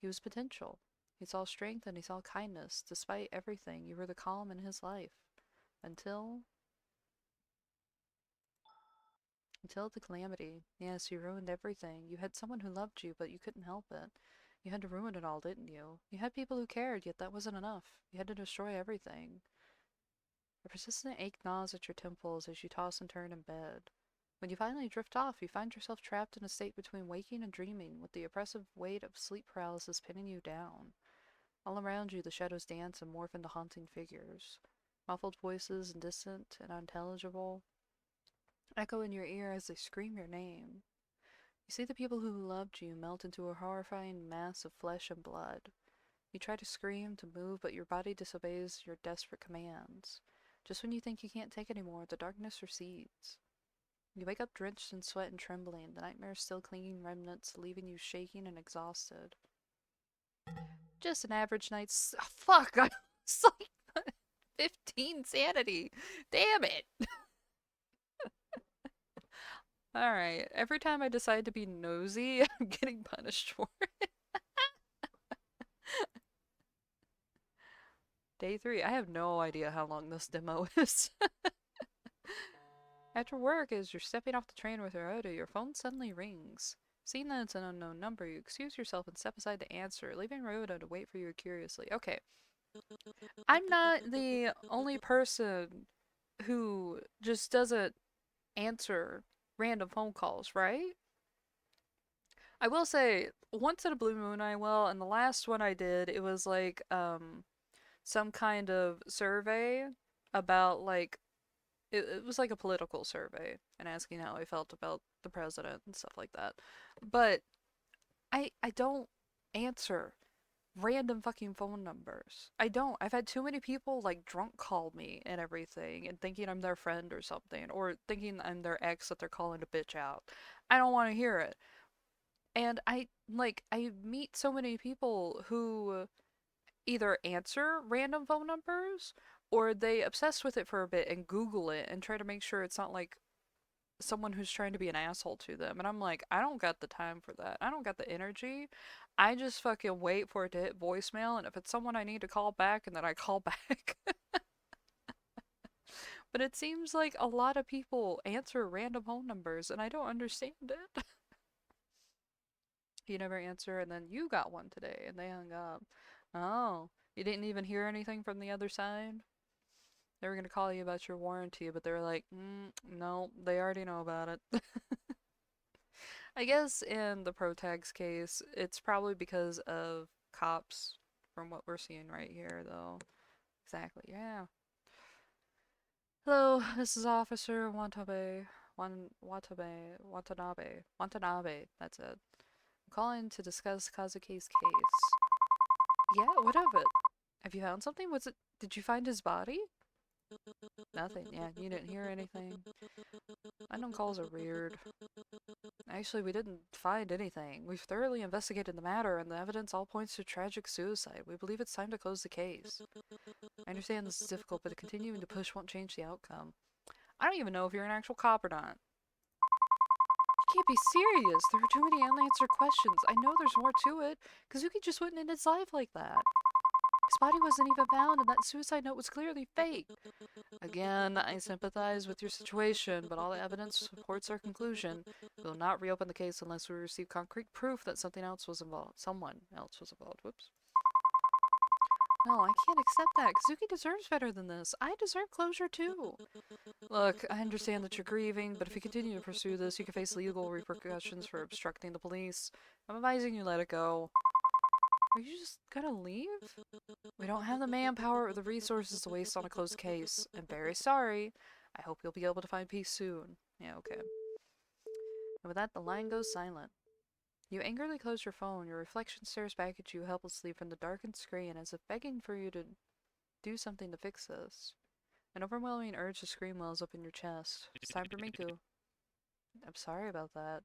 He was potential. He saw strength and he saw kindness. Despite everything, you were the calm in his life. Until Until the calamity. Yes, you ruined everything. You had someone who loved you, but you couldn't help it. You had to ruin it all, didn't you? You had people who cared, yet that wasn't enough. You had to destroy everything. A persistent ache gnaws at your temples as you toss and turn in bed. When you finally drift off, you find yourself trapped in a state between waking and dreaming, with the oppressive weight of sleep paralysis pinning you down. All around you, the shadows dance and morph into haunting figures. Muffled voices, and distant and unintelligible, echo in your ear as they scream your name. You see the people who loved you melt into a horrifying mass of flesh and blood. You try to scream, to move, but your body disobeys your desperate commands. Just when you think you can't take anymore, the darkness recedes. You wake up drenched in sweat and trembling, the nightmare still clinging remnants, leaving you shaking and exhausted. Just an average night's— fuck! I was like 15 sanity! Damn it! Alright, every time I decide to be nosy, I'm getting punished for it. Day 3. I have no idea how long this demo is. After work, as you're stepping off the train with Rhoda, your phone suddenly rings. Seeing that it's an unknown number, you excuse yourself and step aside to answer, leaving Rhoda to wait for you curiously. Okay. I'm not the only person who just doesn't answer random phone calls, right? I will say, once in a blue moon I will, and the last one I did, it was like, some kind of survey about, like, it was like a political survey and asking how I felt about the president and stuff like that. But I don't answer random fucking phone numbers. I don't. I've had too many people like drunk call me and everything and thinking I'm their friend or something, or thinking I'm their ex that they're calling to bitch out. I don't want to hear it. And I meet so many people who either answer random phone numbers or they obsess with it for a bit and Google it and try to make sure it's not like someone who's trying to be an asshole to them. And I'm like, I don't got the time for that. I don't got the energy. I just fucking wait for it to hit voicemail, and if it's someone I need to call back, and then I call back. But it seems like a lot of people answer random phone numbers, and I don't understand it. You never answer, and then you got one today, and they hung up. Oh, you didn't even hear anything from the other side? They were gonna call you about your warranty, but they were like, no, they already know about it. I guess in the Protag's case, it's probably because of cops, from what we're seeing right here, though. Exactly, yeah. Hello, this is Officer Watanabe, that's it. I'm calling to discuss Kazuki's case. Yeah, what of it? Have you found something? Did you find his body? Nothing, yeah, you didn't hear anything. Unknown calls are weird. Actually, we didn't find anything. We've thoroughly investigated the matter, and the evidence all points to tragic suicide. We believe it's time to close the case. I understand this is difficult, but continuing to push won't change the outcome. I don't even know if you're an actual cop or not. You can't be serious. There are too many unanswered questions. I know there's more to it. Kazuki just wouldn't end his life like that. His body wasn't even found, and that suicide note was clearly fake. Again, I sympathize with your situation, but all the evidence supports our conclusion. We will not reopen the case unless we receive concrete proof that something else was involved. Someone else was involved. Whoops. No, I can't accept that. Kazuki deserves better than this. I deserve closure too. Look, I understand that you're grieving, but if you continue to pursue this, you can face legal repercussions for obstructing the police. I'm advising you let it go. Are you just gonna leave? We don't have the manpower or the resources to waste on a closed case. I'm very sorry. I hope you'll be able to find peace soon. Yeah, okay. And with that, the line goes silent. You angrily close your phone. Your reflection stares back at you helplessly from the darkened screen as if begging for you to do something to fix this. An overwhelming urge to scream wells up in your chest. It's time for Miku. I'm sorry about that.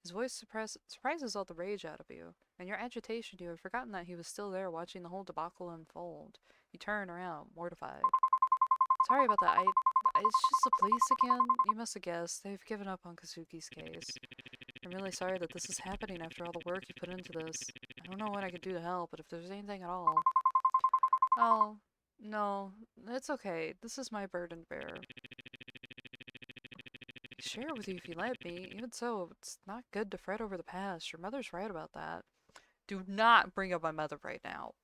His voice surprises all the rage out of you. In your agitation, you had forgotten that he was still there watching the whole debacle unfold. You turn around, mortified. Sorry about that. It's just the police again? You must have guessed. They've given up on Kazuki's case. I'm really sorry that this is happening after all the work you put into this. I don't know what I could do to help, but if there's anything at all... Oh, no. It's okay. This is my burden to bear. Share it with you if you let me. Even so, it's not good to fret over the past. Your mother's right about that. Do not bring up my mother right now.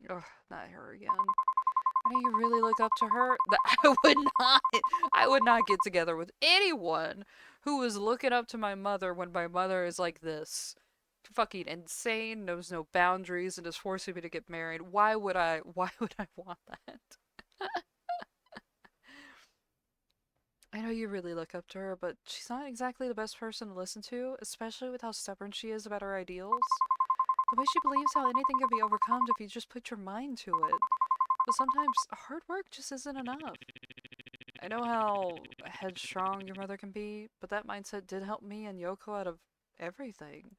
Ugh, not her again. I know you really look up to her. I would not get together with anyone who was looking up to my mother when my mother is like this. Fucking insane, knows no boundaries, and is forcing me to get married. Why would I want that? I know you really look up to her, but she's not exactly the best person to listen to, especially with how stubborn she is about her ideals. The way she believes how anything can be overcome if you just put your mind to it. But sometimes hard work just isn't enough. I know how headstrong your mother can be, but that mindset did help me and Yoko out of everything.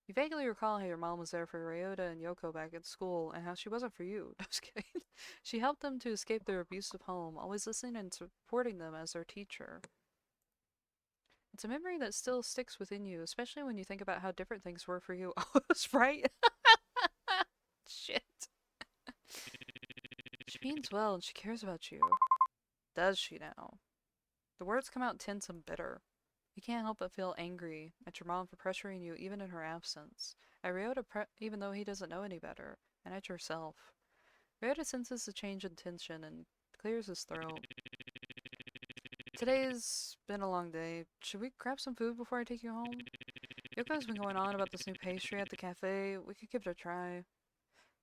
You vaguely recall how your mom was there for Ryota and Yoko back at school, and how she wasn't for you. No, just kidding. She helped them to escape their abusive home, always listening and supporting them as their teacher. It's a memory that still sticks within you, especially when you think about how different things were for you. Oh, that's right. Shit. She means well and she cares about you. Does she now? The words come out tense and bitter. You can't help but feel angry at your mom for pressuring you even in her absence. At Ryota even though he doesn't know any better. And at yourself. Ryota senses the change in tension and clears his throat. Today's been a long day. Should we grab some food before I take you home? Yoko's been going on about this new pastry at the cafe. We could give it a try.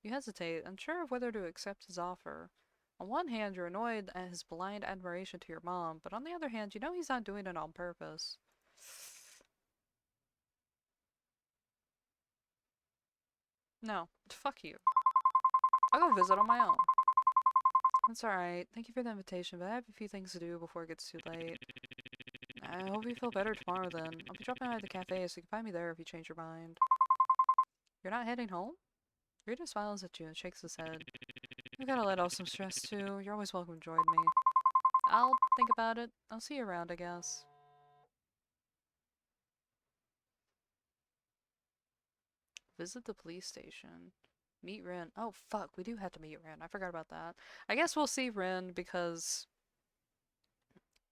You hesitate, unsure of whether to accept his offer. On one hand, you're annoyed at his blind admiration to your mom, but on the other hand, you know he's not doing it on purpose. No, fuck you. I'll go visit on my own. That's alright. Thank you for the invitation, but I have a few things to do before it gets too late. I hope you feel better tomorrow then. I'll be dropping by at the cafe, so you can find me there if you change your mind. You're not heading home? Rita smiles at you and shakes his head. I've gotta let off some stress too. You're always welcome to join me. I'll think about it. I'll see you around, I guess. Visit the police station. Meet Rin. Oh, fuck. We do have to meet Rin. I forgot about that. I guess we'll see Rin because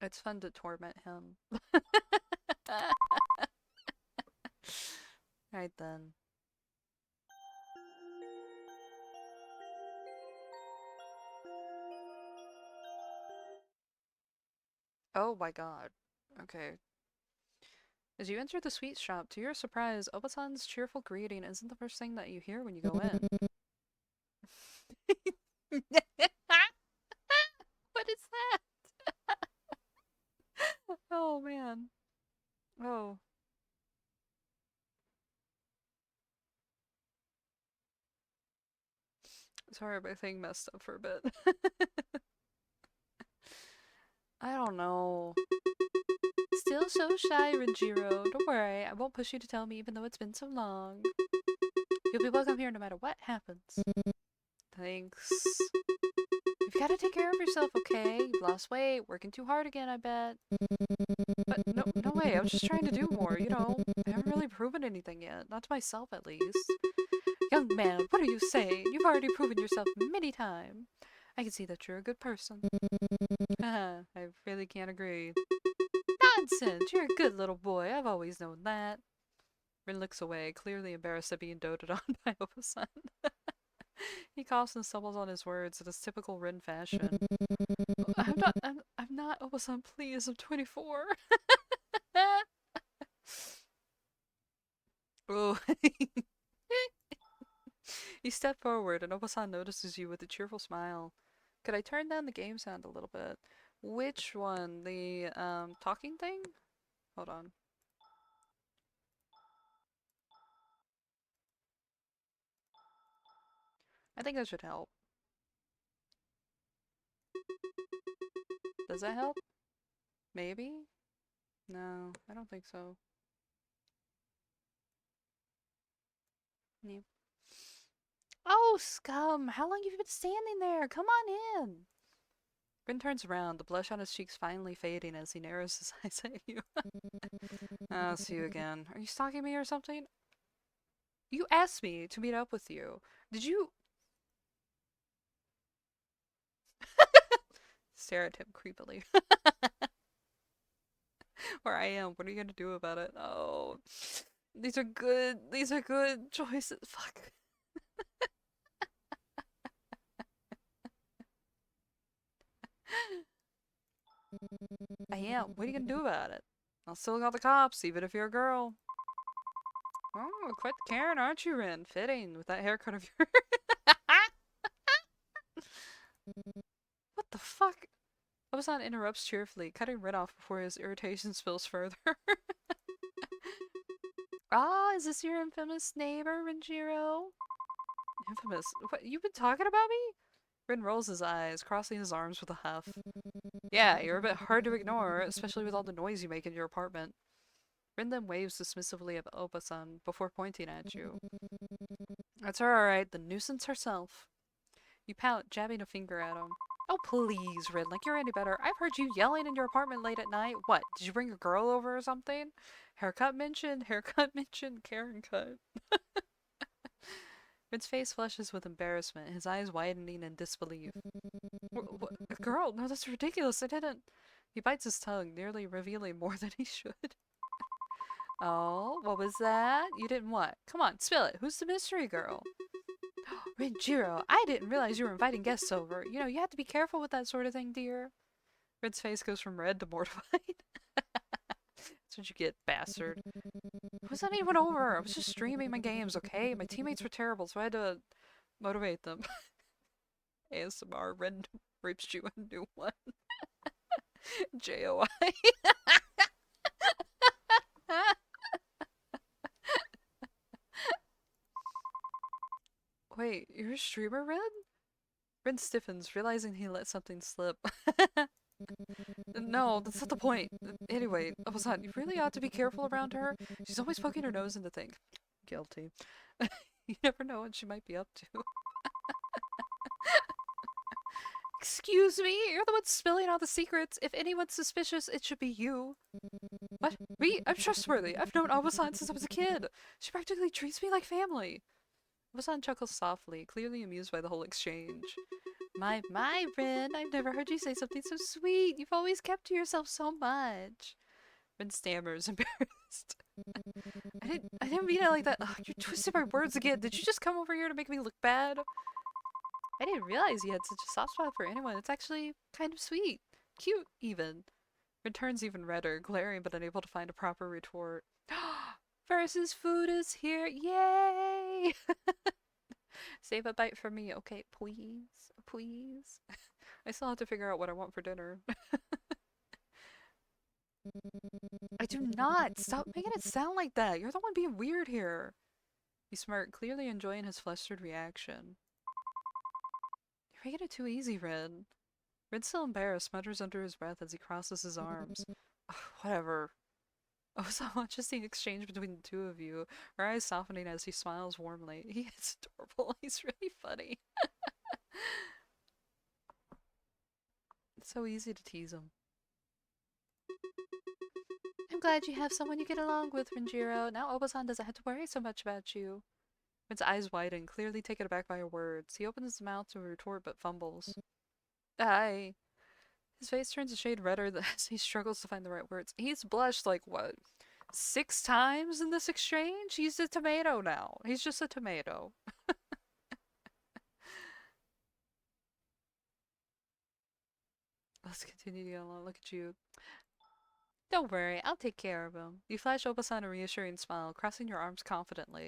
it's fun to torment him. Alright then. Oh my god. Okay. As you enter the sweet shop, to your surprise, Obasan's cheerful greeting isn't the first thing that you hear when you go in. What is that? Oh man. Oh. Sorry, my thing messed up for a bit. I don't know. Still so shy, Renjiro. Don't worry, I won't push you to tell me even though it's been so long. You'll be welcome here no matter what happens. Thanks. You've got to take care of yourself, okay? You've lost weight, working too hard again, I bet. But no way, I'm just trying to do more, you know? I haven't really proven anything yet, not to myself at least. Young man, what are you saying? You've already proven yourself many times. I can see that you're a good person. Haha, I really can't agree. Nonsense, you're a good little boy, I've always known that. Rin looks away, clearly embarrassed at being doted on by Oba-san. He coughs and stumbles on his words in his typical Rin fashion. I'm not Oba-san, please, I'm 24. Oh. You step forward and Oba-san notices you with a cheerful smile. Could I turn down the game sound a little bit? Which one? The, talking thing? Hold on. I think that should help. Does that help? Maybe? No, I don't think so. Yeah. Oh, Scum! How long have you been standing there? Come on in! Rin turns around, the blush on his cheeks finally fading as he narrows his eyes at you. I'll see you again. Are you stalking me or something? You asked me to meet up with you. Did you... Stare at him creepily. Where I am, what are you gonna do about it? Oh, these are good choices. Fuck. I am. What are you gonna do about it? I'll still call the cops, even if you're a girl. Oh, quite the Karen, aren't you, Rin? Fitting with that haircut of yours. What the fuck? Obasan interrupts cheerfully, cutting Rin off before his irritation spills further. Ah, is this your infamous neighbor, Renjiro? Infamous? What? You've been talking about me? Rin rolls his eyes, crossing his arms with a huff. Yeah, you're a bit hard to ignore, especially with all the noise you make in your apartment. Rin then waves dismissively at Opa-san before pointing at you. That's her alright, the nuisance herself. You pout, jabbing a finger at him. Oh please, Rin, like you're any better. I've heard you yelling in your apartment late at night. What, did you bring a girl over or something? Haircut mentioned, Karen cut. Rin's face flushes with embarrassment, his eyes widening in disbelief. A girl? No, that's ridiculous, I didn't. He bites his tongue, nearly revealing more than he should. Oh, what was that? You didn't what? Come on, spill it. Who's the mystery girl? Renjiro, I didn't realize you were inviting guests over. You know, you have to be careful with that sort of thing, dear. Red's face goes from red to mortified. That's what you get, bastard. I wasn't even over. I was just streaming my games, okay? My teammates were terrible, so I had to motivate them. ASMR, Red rapes you a new one. JOI. Wait, you're a streamer, Red? Ren stiffens, realizing he let something slip. No, that's not the point. Anyway, Obasan, you really ought to be careful around her. She's always poking her nose into things. Guilty. You never know what she might be up to. Excuse me? You're the one spilling all the secrets. If anyone's suspicious, it should be you. What? Me? I'm trustworthy. I've known Obasan since I was a kid. She practically treats me like family. Obasan chuckles softly, clearly amused by the whole exchange. My, Rin, I've never heard you say something so sweet. You've always kept to yourself so much. Rin stammers, embarrassed. I didn't mean it like that. Ugh, you twisted my words again. Did you just come over here to make me look bad? I didn't realize you had such a soft spot for anyone. It's actually kind of sweet. Cute, even. Rin turns even redder, glaring but unable to find a proper retort. Versus food is here. Yay! Save a bite for me, okay? Please. Please. I still have to figure out what I want for dinner. I do not! Stop making it sound like that! You're the one being weird here! He smirked, clearly enjoying his flustered reaction. You're making it too easy, Red. Red's still embarrassed, mutters under his breath as he crosses his arms. Ugh, whatever. Oh, so watches the exchange between the two of you, her eyes softening as he smiles warmly. He is adorable. He's really funny. It's so easy to tease him. I'm glad you have someone you get along with, Renjiro. Now Obasan doesn't have to worry so much about you. Red's eyes widen, clearly taken aback by her words. He opens his mouth to retort but fumbles. Aye. His face turns a shade redder as he struggles to find the right words. He's blushed like, what, 6 times in this exchange? He's a tomato now. He's just a tomato. Let's continue to get along. Look at you. Don't worry, I'll take care of him. You flash Obasan a reassuring smile, crossing your arms confidently.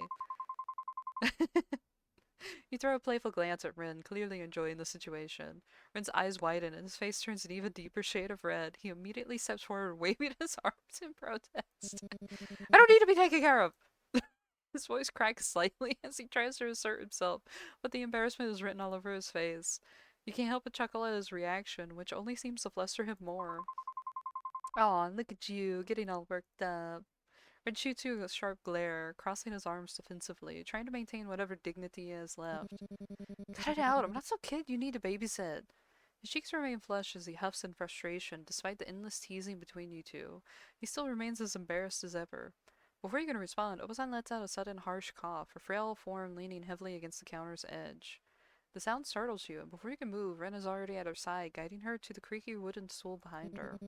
You throw a playful glance at Rin, clearly enjoying the situation. Rin's eyes widen and his face turns an even deeper shade of red. He immediately steps forward, waving his arms in protest. I don't need to be taken care of! His voice cracks slightly as he tries to assert himself, but the embarrassment is written all over his face. You can't help but chuckle at his reaction, which only seems to fluster him more. Aw, look at you, getting all worked up. Rin shoots you a sharp glare, crossing his arms defensively, trying to maintain whatever dignity he has left. Cut it out, I'm not some kid you need to babysit. His cheeks remain flushed as he huffs in frustration, despite the endless teasing between you two. He still remains as embarrassed as ever. Before you can respond, Obasan lets out a sudden harsh cough, her frail form leaning heavily against the counter's edge. The sound startles you, and before you can move, Ren is already at her side, guiding her to the creaky wooden stool behind her.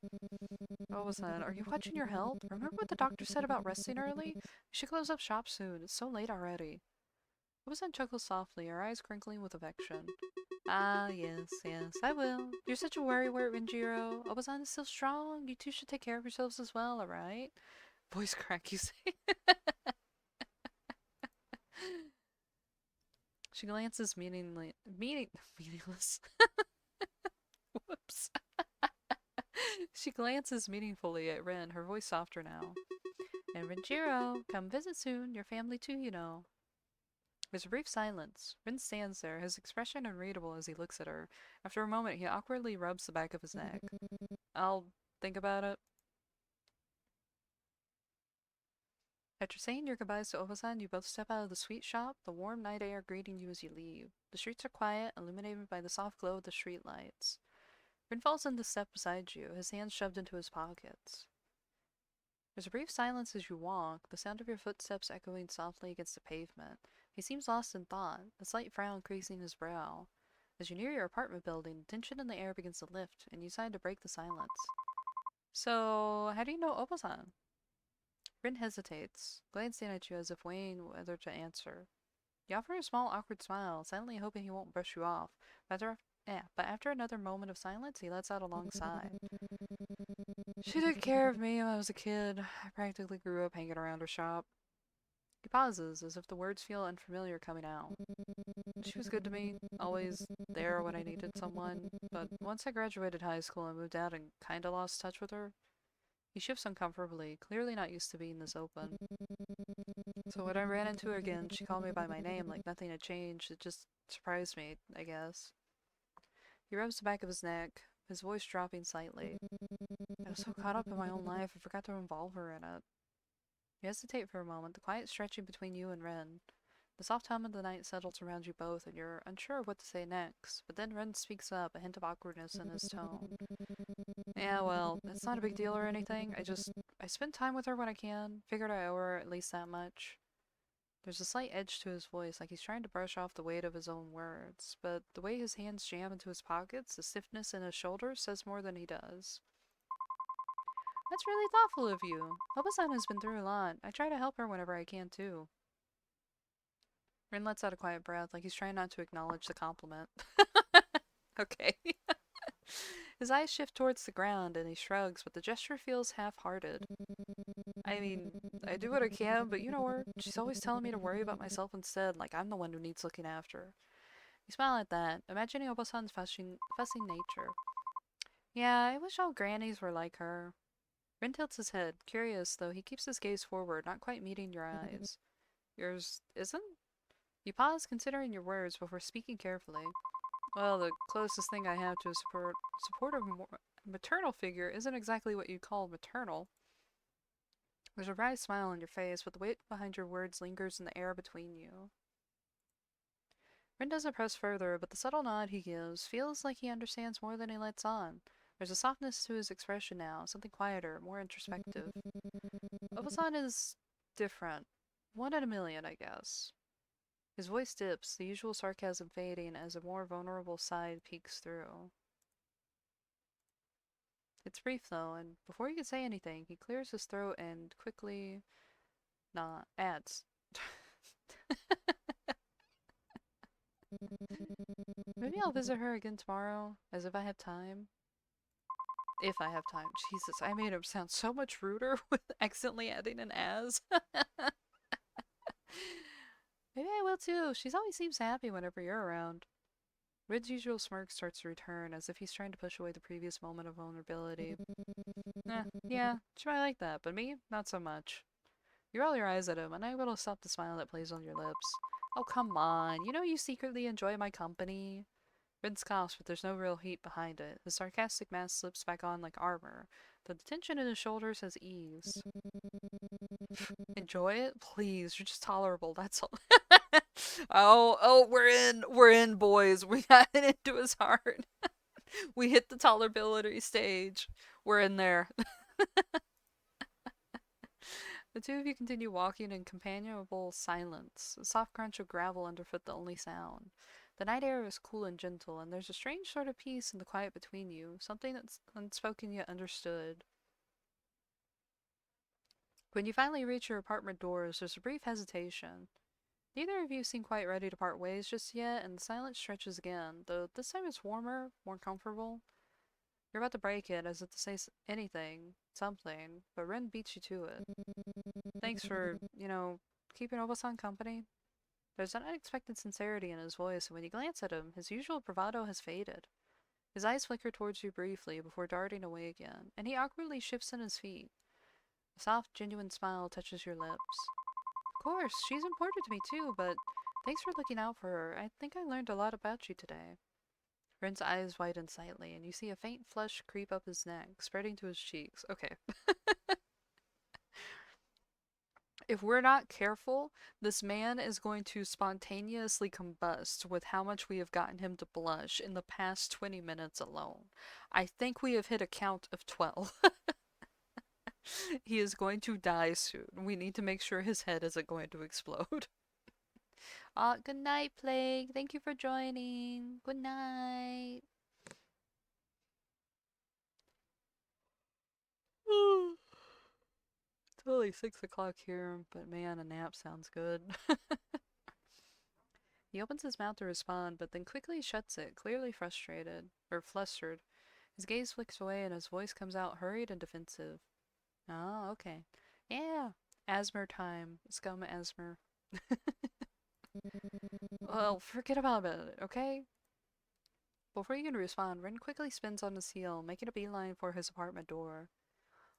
Obasan, are you watching your health? Remember what the doctor said about resting early? We should close up shop soon. It's so late already. Obasan chuckles softly, her eyes crinkling with affection. Ah, yes, I will. You're such a worrywart, Renjiro. Obasan is still strong. You two should take care of yourselves as well, alright? Voice crack, you say? She glances meaningless. Whoops. She glances meaningfully at Ren, her voice softer now. And Renjiro, come visit soon. Your family too, you know. There's a brief silence. Rin stands there, his expression unreadable as he looks at her. After a moment, he awkwardly rubs the back of his neck. I'll think about it. After saying your goodbyes to Obasan, you both step out of the sweet shop, the warm night air greeting you as you leave. The streets are quiet, illuminated by the soft glow of the street lights. Rin falls into step beside you, his hands shoved into his pockets. There's a brief silence as you walk, the sound of your footsteps echoing softly against the pavement. He seems lost in thought, a slight frown creasing his brow. As you near your apartment building, the tension in the air begins to lift, and you decide to break the silence. So, how do you know Obasan? Rin hesitates, glancing at you as if weighing whether to answer. You offer a small, awkward smile, silently hoping he won't brush you off. But after another moment of silence, he lets out a long sigh. She took care of me when I was a kid. I practically grew up hanging around her shop. He pauses, as if the words feel unfamiliar coming out. She was good to me, always there when I needed someone, but once I graduated high school and moved out and kinda lost touch with her. He shifts uncomfortably, clearly not used to being this open. So when I ran into her again, she called me by my name like nothing had changed. It just surprised me, I guess. He rubs the back of his neck, his voice dropping slightly. I was so caught up in my own life, I forgot to involve her in it. You hesitate for a moment, the quiet stretching between you and Ren. The soft hum of the night settles around you both, and you're unsure of what to say next, but then Ren speaks up, a hint of awkwardness in his tone. Yeah, well, it's not a big deal or anything. I spend time with her when I can. Figured I owe her at least that much. There's a slight edge to his voice, like he's trying to brush off the weight of his own words, but the way his hands jam into his pockets, the stiffness in his shoulders, says more than he does. That's really thoughtful of you. Obasan has been through a lot. I try to help her whenever I can, too. Rin lets out a quiet breath, like he's trying not to acknowledge the compliment. Okay. His eyes shift towards the ground, and he shrugs, but the gesture feels half-hearted. I mean, I do what I can, but you know her. She's always telling me to worry about myself instead, like I'm the one who needs looking after. You smile at that, imagining Obasan's fussing nature. Yeah, I wish all grannies were like her. Rin tilts his head, curious, though he keeps his gaze forward, not quite meeting your eyes. Yours isn't? You pause, considering your words before speaking carefully. Well, the closest thing I have to a supportive maternal figure isn't exactly what you'd call maternal. There's a wry smile on your face, but the weight behind your words lingers in the air between you. Rin doesn't press further, but the subtle nod he gives feels like he understands more than he lets on. There's a softness to his expression now, something quieter, more introspective. Obasan is different. One in a million, I guess. His voice dips, the usual sarcasm fading as a more vulnerable side peeks through. It's brief, though, and before he can say anything, he clears his throat and quickly adds. Maybe I'll visit her again tomorrow, as if I have time. If I have time. Jesus, I made him sound so much ruder with accidentally adding an as. Maybe I will too. She always seems happy whenever you're around. Rid's usual smirk starts to return, as if he's trying to push away the previous moment of vulnerability. Yeah, she might like that, but me? Not so much. You roll your eyes at him, unable to stop the smile that plays on your lips. Oh, come on. You know you secretly enjoy my company. Rin coughs, but there's no real heat behind it. His sarcastic mask slips back on like armor. The tension in his shoulders has eased. Enjoy it? Please, you're just tolerable, that's all. Oh, we're in, boys. We got it into his heart. We hit the tolerability stage. We're in there. The two of you continue walking in companionable silence, a soft crunch of gravel underfoot the only sound. The night air is cool and gentle, and there's a strange sort of peace in the quiet between you, something that's unspoken yet understood. When you finally reach your apartment doors, there's a brief hesitation. Neither of you seem quite ready to part ways just yet, and the silence stretches again, though this time it's warmer, more comfortable. You're about to break it, as if to say anything, something, but Ren beats you to it. Thanks for, keeping Obasan company. There's an unexpected sincerity in his voice, and when you glance at him, his usual bravado has faded. His eyes flicker towards you briefly before darting away again, and he awkwardly shifts in his feet. A soft, genuine smile touches your lips. Of course, she's important to me too, but Thanks for looking out for her. I think I learned a lot about you today. Ren's eyes widen slightly, and you see a faint flush creep up his neck, spreading to his cheeks. Okay. If we're not careful, this man is going to spontaneously combust with how much we have gotten him to blush in the past 20 minutes alone. I think we have hit a count of 12. He is going to die soon. We need to make sure his head isn't going to explode. Good night, Plague. Thank you for joining. Good night. It's only 6 o'clock here, but man, a nap sounds good. He opens his mouth to respond, but then quickly shuts it, clearly frustrated, or flustered. His gaze flicks away and his voice comes out hurried and defensive. Oh, okay. Yeah. Asmer time. Scum Asmer. Well, forget about it, okay? Before you can respond, Ren quickly spins on his heel, making a beeline for his apartment door.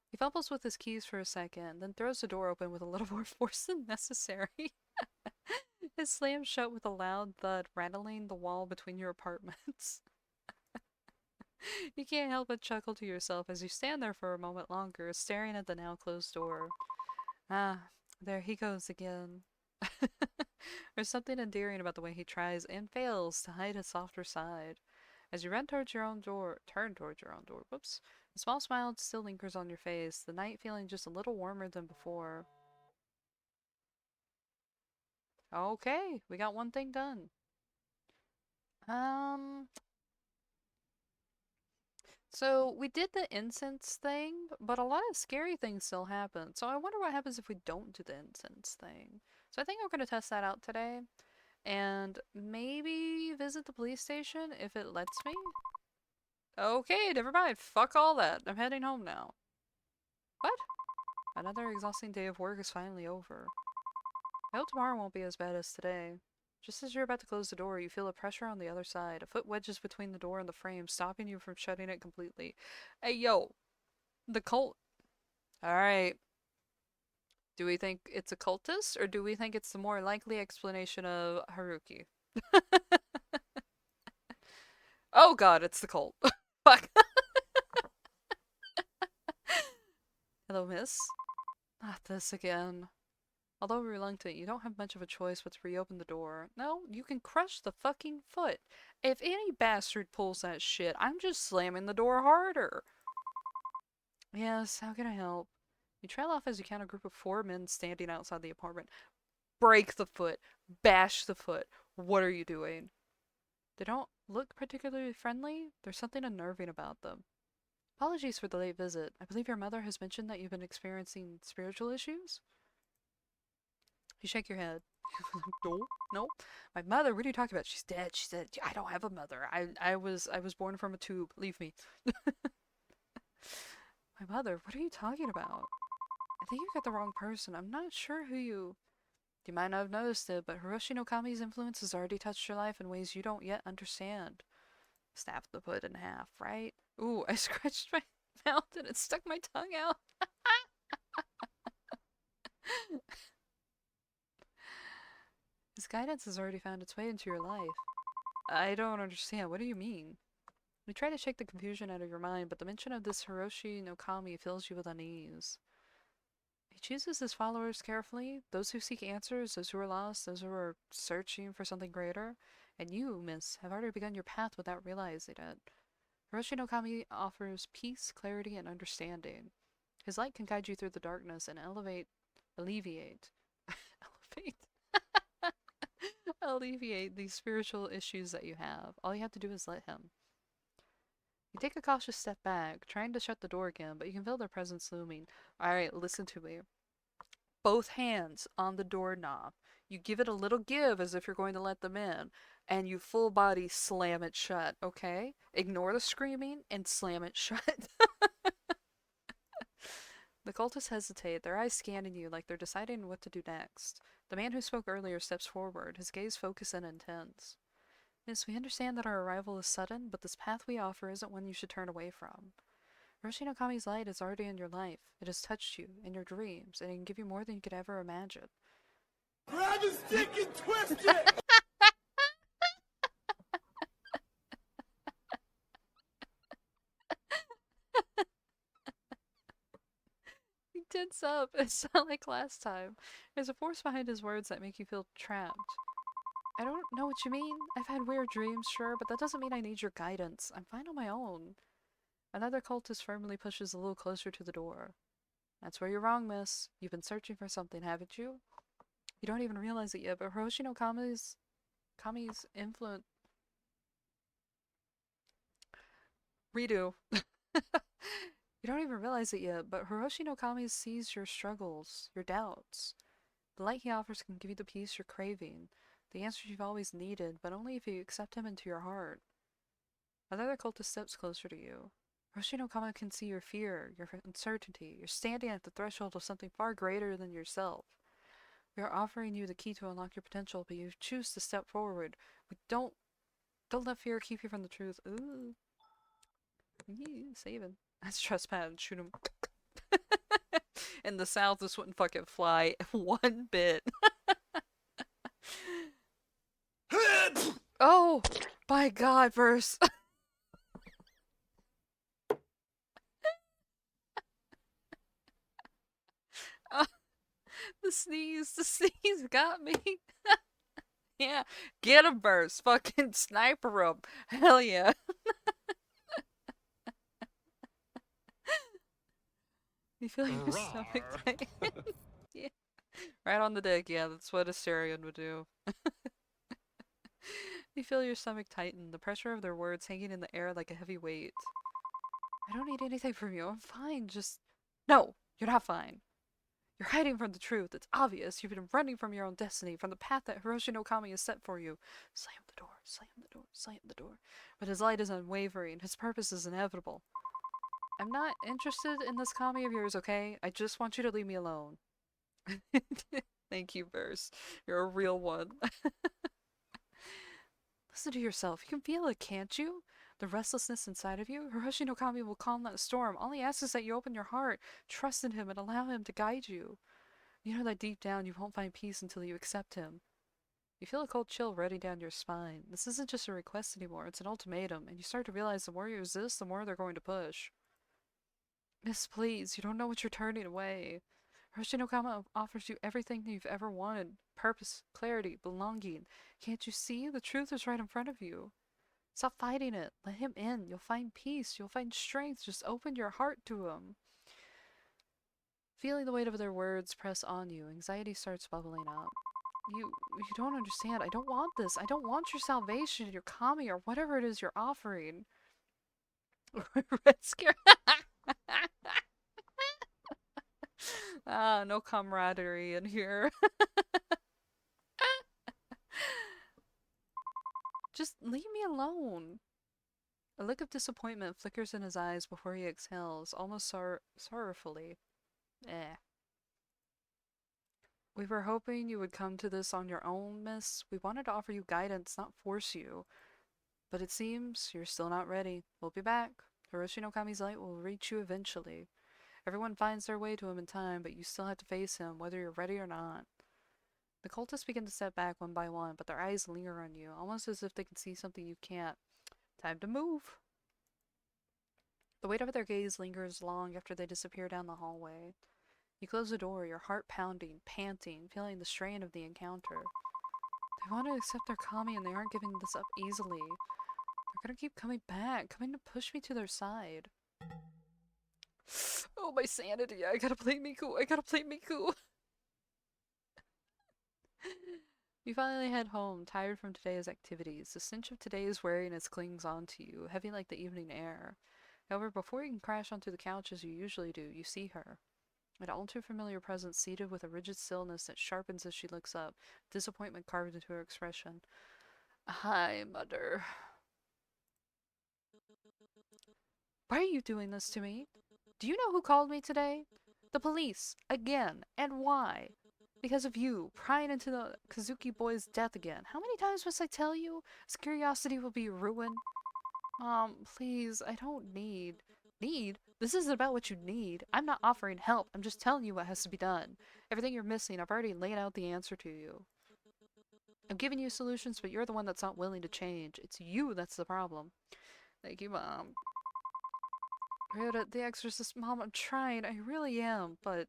He fumbles with his keys for a second, then throws the door open with a little more force than necessary. It slams shut with a loud thud, rattling the wall between your apartments. You can't help but chuckle to yourself as you stand there for a moment longer, staring at the now closed door. Ah, there he goes again. There's something endearing about the way he tries and fails to hide his softer side. As you turn towards your own door, whoops, a small smile still lingers on your face, the night feeling just a little warmer than before. Okay, we got one thing done. So we did the incense thing, but a lot of scary things still happen. So I wonder what happens if we don't do the incense thing. So I think I'm going to test that out today. And maybe visit the police station if it lets me. Okay, never mind. Fuck all that. I'm heading home now. What? Another exhausting day of work is finally over. I hope tomorrow won't be as bad as today. Just as you're about to close the door, you feel a pressure on the other side. A foot wedges between the door and the frame, stopping you from shutting it completely. Hey, yo! The cult. Alright. Do we think it's a cultist, or do we think it's the more likely explanation of Haruki? Oh god, it's the cult. Fuck. Hello, miss. Not this again. Although reluctant, you don't have much of a choice but to reopen the door. No, you can crush the fucking foot. If any bastard pulls that shit, I'm just slamming the door harder. Yes, how can I help? You trail off as you count a group of 4 men standing outside the apartment. Break the foot. Bash the foot. What are you doing? They don't look particularly friendly. There's something unnerving about them. Apologies for the late visit. I believe your mother has mentioned that you've been experiencing spiritual issues? You shake your head. No, no. My mother, what are you talking about? She's dead. She's dead. I don't have a mother. I was born from a tube. Leave me. My mother, what are you talking about? I think you got the wrong person. I'm not sure who you... You might not have noticed it, but Hiroshi no Kami's influence has already touched your life in ways you don't yet understand. Snap the foot in half, right? Ooh, I scratched my mouth and it stuck my tongue out. His guidance has already found its way into your life. I don't understand. What do you mean? You try to shake the confusion out of your mind, but the mention of this Hiroshi no Kami fills you with unease. He chooses his followers carefully, those who seek answers, those who are lost, those who are searching for something greater. And you, miss, have already begun your path without realizing it. Hiroshi no Kami offers peace, clarity, and understanding. His light can guide you through the darkness and alleviate, alleviate these spiritual issues that you have. All you have to do is let him. You take a cautious step back, trying to shut the door again, but you can feel their presence looming. Alright, listen to me. Both hands on the doorknob. You give it a little give as if you're going to let them in, and you full body slam it shut, okay? Ignore the screaming and slam it shut. The cultists hesitate, their eyes scanning you like they're deciding what to do next. The man who spoke earlier steps forward, his gaze focused and intense. Miss, we understand that our arrival is sudden, but this path we offer isn't one you should turn away from. Hiroshi no Kami's light is already in your life. It has touched you, in your dreams, and it can give you more than you could ever imagine. Grab his dick and twist it! He tense up. It's not like last time. There's a force behind his words that make you feel trapped. I don't know what you mean. I've had weird dreams, sure, but that doesn't mean I need your guidance. I'm fine on my own. Another cultist firmly pushes a little closer to the door. That's where you're wrong, miss. You've been searching for something, haven't you? You don't even realize it yet, but Hiroshi no Kami's influence... Redo. You don't even realize it yet, but Hiroshi no Kami sees your struggles, your doubts. The light he offers can give you the peace you're craving, the answers you've always needed, but only if you accept him into your heart. Another cultist steps closer to you. Hiroshi no Kami can see your fear, your uncertainty. You're standing at the threshold of something far greater than yourself. We are offering you the key to unlock your potential, but you choose to step forward. Don't let fear keep you from the truth. Ooh. Saving. That's trespass. Shoot him. In the South, this wouldn't fucking fly one bit. Oh, by God, verse. The sneeze got me. Yeah, get him, verse. Fucking sniper him. Hell yeah. You feel your stomach tighten. Yeah. Right on the dick, yeah, that's what a Asterion would do. You feel your stomach tighten, the pressure of their words hanging in the air like a heavy weight. I don't need anything from you, I'm fine, just... No, you're not fine. You're hiding from the truth, it's obvious. You've been running from your own destiny, from the path that Hiroshi no Kami has set for you. Slam the door, slam the door, slam the door. But his light is unwavering, his purpose is inevitable. I'm not interested in this Kami of yours, okay? I just want you to leave me alone. Thank you, Verse. You're a real one. Listen to yourself. You can feel it, can't you? The restlessness inside of you? Hiroshi no Kami will calm that storm. All he asks is that you open your heart, trust in him, and allow him to guide you. You know that deep down you won't find peace until you accept him. You feel a cold chill running down your spine. This isn't just a request anymore, it's an ultimatum, and you start to realize the more you resist, the more they're going to push. Miss, please, you don't know what you're turning away. Hiroshi no Kami offers you everything you've ever wanted. Purpose, clarity, belonging. Can't you see? The truth is right in front of you. Stop fighting it. Let him in. You'll find peace. You'll find strength. Just open your heart to him. Feeling the weight of their words press on you, anxiety starts bubbling up. You don't understand. I don't want this. I don't want your salvation, your Kami, or whatever it is you're offering. Red Scare. Ah, no camaraderie in here. Just leave me alone. A look of disappointment flickers in his eyes before he exhales, almost sorrowfully. We were hoping you would come to this on your own, miss. We wanted to offer you guidance, not force you. But it seems you're still not ready. We'll be back. Hiroshi no Kami's light will reach you eventually. Everyone finds their way to him in time, but you still have to face him, whether you're ready or not. The cultists begin to step back one by one, but their eyes linger on you, almost as if they can see something you can't. Time to move! The weight of their gaze lingers long after they disappear down the hallway. You close the door, your heart pounding, panting, feeling the strain of the encounter. They want to accept their Kami and they aren't giving this up easily. They're gonna keep coming back, coming to push me to their side. Oh, my sanity. I gotta play Miku. I gotta play Miku. You finally head home, tired from today's activities. The stench of today's weariness clings onto you, heavy like the evening air. However, before you can crash onto the couch as you usually do, you see her. An all too familiar presence seated with a rigid stillness that sharpens as she looks up, disappointment carved into her expression. Hi, Mother. Why are you doing this to me? Do you know who called me today? The police. Again. And why? Because of you, prying into the Kazuki boy's death again. How many times must I tell you? His curiosity will be ruined. Mom, please, I don't need... Need? This isn't about what you need. I'm not offering help. I'm just telling you what has to be done. Everything you're missing, I've already laid out the answer to you. I'm giving you solutions, but you're the one that's not willing to change. It's you that's the problem. Thank you, Mom. Rhoda, the Exorcist, Mom, I'm trying. I really am, but...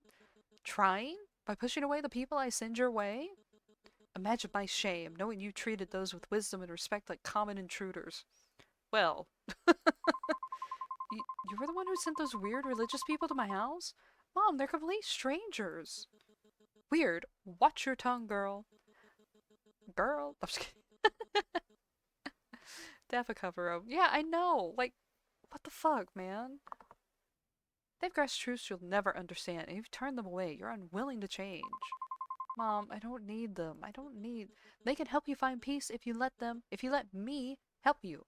Trying? By pushing away the people I send your way? Imagine my shame, knowing you treated those with wisdom and respect like common intruders. Well... you were the one who sent those weird religious people to my house? Mom, they're complete strangers. Weird. Watch your tongue, girl. Girl? I'm just kidding. Dafa cover up. Yeah, I know. Like, what the fuck, man? They've grasped truths you'll never understand, and you've turned them away. You're unwilling to change. Mom, I don't need them. I don't need... They can help you find peace if you let them... If you let me help you.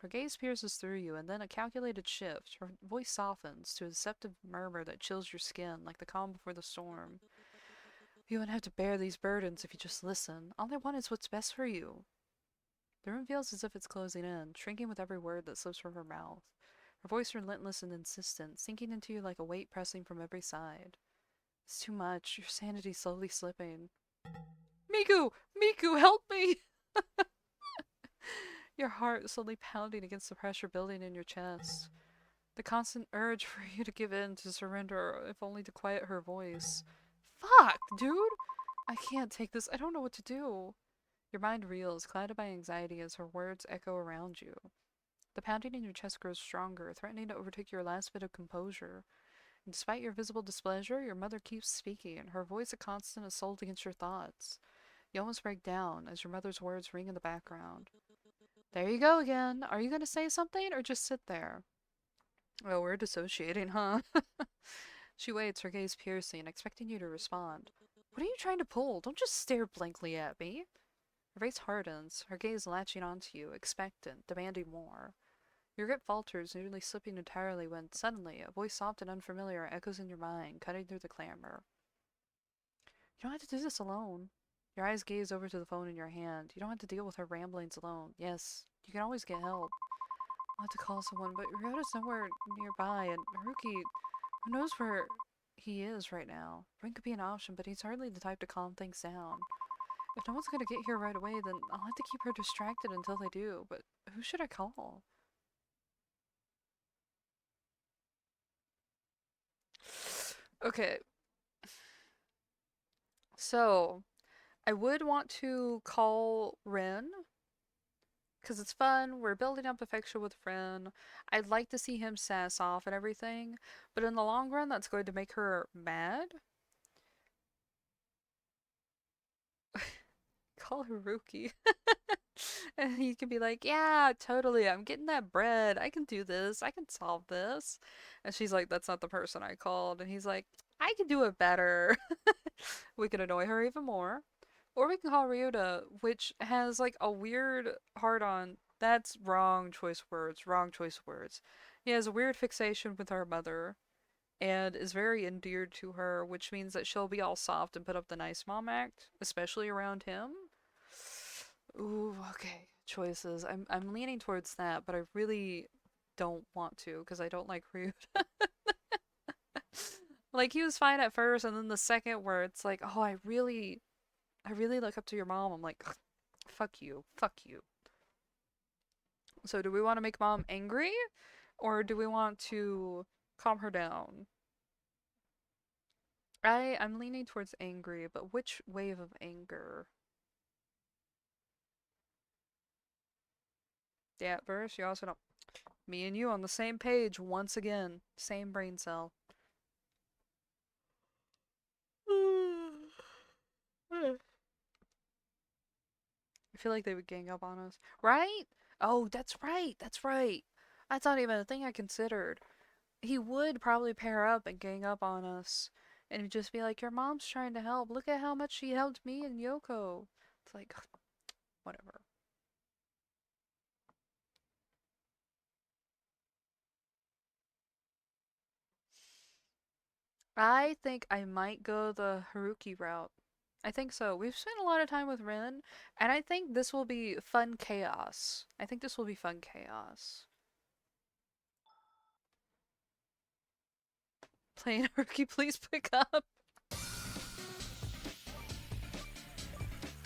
Her gaze pierces through you, and then a calculated shift. Her voice softens to a deceptive murmur that chills your skin, like the calm before the storm. You won't have to bear these burdens if you just listen. All I want is what's best for you. The room feels as if it's closing in, shrinking with every word that slips from her mouth. Her voice relentless and insistent, sinking into you like a weight pressing from every side. It's too much. Your sanity's slowly slipping. Miku! Miku, help me! Your heart slowly pounding against the pressure building in your chest. The constant urge for you to give in, to surrender, if only to quiet her voice. Fuck, dude! I can't take this. I don't know what to do. Your mind reels, clouded by anxiety as her words echo around you. The pounding in your chest grows stronger, threatening to overtake your last bit of composure. And despite your visible displeasure, your mother keeps speaking, her voice a constant assault against your thoughts. You almost break down as your mother's words ring in the background. There you go again. Are you going to say something or just sit there? Oh, we're dissociating, huh? She waits, her gaze piercing, expecting you to respond. What are you trying to pull? Don't just stare blankly at me. Her face hardens, her gaze latching onto you, expectant, demanding more. Your grip falters, nearly slipping entirely when, suddenly, a voice soft and unfamiliar echoes in your mind, cutting through the clamor. You don't have to do this alone. Your eyes gaze over to the phone in your hand. You don't have to deal with her ramblings alone. Yes, you can always get help. I'll have to call someone, but Ryota's somewhere nearby, and Haruki, who knows where he is right now? Ring could be an option, but he's hardly the type to calm things down. If no one's gonna get here right away, then I'll have to keep her distracted until they do. But who should I call? Okay. So, I would want to call Ren, because it's fun. We're building up affection with Ren. I'd like to see him sass off and everything, but in the long run, that's going to make her mad. Call Haruki. And he can be like, yeah, totally, I'm getting that bread. I can do this. I can solve this. And she's like, that's not the person I called. And he's like, I can do it better. We can annoy her even more. Or we can call Ryuta, which has like a weird hard on. That's wrong choice words. Wrong choice words. He has a weird fixation with our mother and is very endeared to her, which means that she'll be all soft and put up the nice mom act, especially around him. Ooh, okay. Choices. I'm leaning towards that, but I really don't want to because I don't like Ryuta. Like he was fine at first, and then the second where it's like, oh, I really look up to your mom. I'm like, fuck you, fuck you. So do we want to make mom angry, or do we want to calm her down? I'm leaning towards angry, but which wave of anger? Yeah, Verse, you also know. Me and you on the same page once again. Same brain cell. I feel like they would gang up on us. Right? Oh, that's right. That's right. That's not even a thing I considered. He would probably pair up and gang up on us. And he'd just be like, your mom's trying to help. Look at how much she helped me and Yoko. It's like, whatever. I think I might go the Haruki route. I think so. We've spent a lot of time with Rin, and I think this will be fun chaos. I think this will be fun chaos. pain. Haruki, please pick up.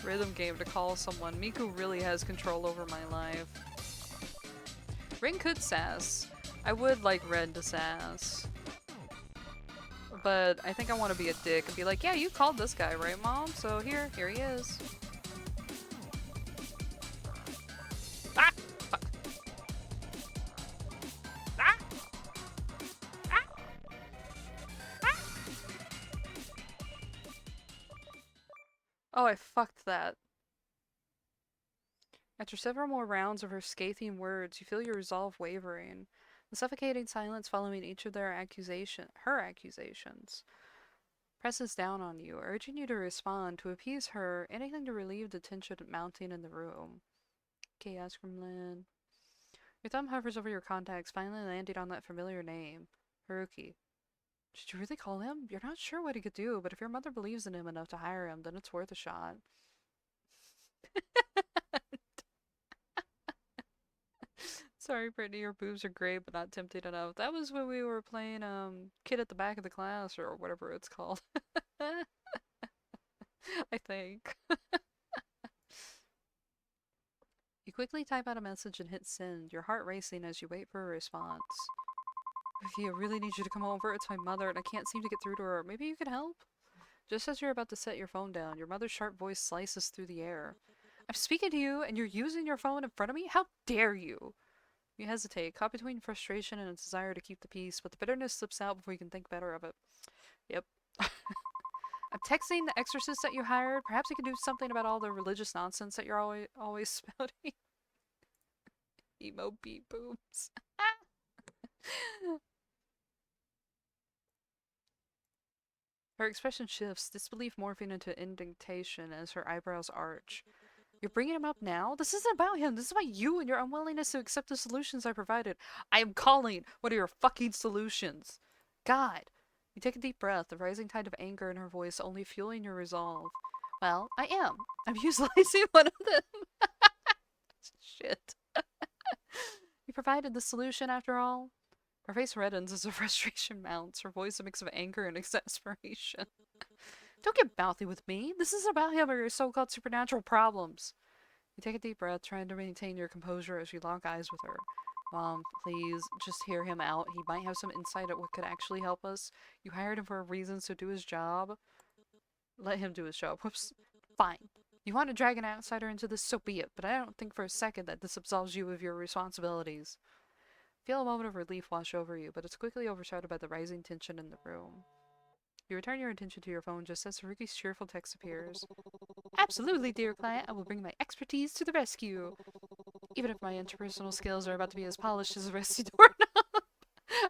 Rhythm game to call someone. Miku really has control over my life. Ring could sass. I would like Red to sass. But I think I want to be a dick and be like, yeah, you called this guy, right, Mom? So here he is. Ah! Fuck. Ah! Ah! Ah! Oh, I fucked that. After several more rounds of her scathing words, you feel your resolve wavering. The suffocating silence following each of her accusations presses down on you, urging you to respond, to appease her, anything to relieve the tension mounting in the room. Chaos Gremlin. Your thumb hovers over your contacts, finally landing on that familiar name. Haruki. Did you really call him? You're not sure what he could do, but if your mother believes in him enough to hire him, then it's worth a shot. Sorry, Brittany, your boobs are great, but not tempting enough. That was when we were playing, Kid at the Back of the Class, or whatever it's called. I think. You quickly type out a message and hit send, your heart racing as you wait for a response. Vicky, I really need you to come over. It's my mother, and I can't seem to get through to her. Maybe you can help? Just as you're about to set your phone down, your mother's sharp voice slices through the air. I'm speaking to you, and you're using your phone in front of me? How dare you? You hesitate, caught between frustration and a desire to keep the peace, but the bitterness slips out before you can think better of it. Yep. I'm texting the exorcist that you hired. Perhaps he can do something about all the religious nonsense that you're always spouting. Emo beat boobs. Her expression shifts, disbelief morphing into indignation as her eyebrows arch. You're bringing him up now? This isn't about him. This is about you and your unwillingness to accept the solutions I provided. I am calling. What are your fucking solutions? God. You take a deep breath, the rising tide of anger in her voice only fueling your resolve. Well, I am. I'm utilizing one of them. Shit. You provided the solution after all? Her face reddens as her frustration mounts, her voice a mix of anger and exasperation. Don't get mouthy with me. This isn't about him or your so-called supernatural problems. You take a deep breath, trying to maintain your composure as you lock eyes with her. Mom, please, just hear him out. He might have some insight at what could actually help us. You hired him for a reason, so do his job. Let him do his job. Whoops. Fine. You want to drag an outsider into this, so be it, but I don't think for a second that this absolves you of your responsibilities. Feel a moment of relief wash over you, but it's quickly overshadowed by the rising tension in the room. You return your attention to your phone just as Haruki's cheerful text appears. Absolutely, dear client, I will bring my expertise to the rescue. Even if my interpersonal skills are about to be as polished as a rusty doorknob.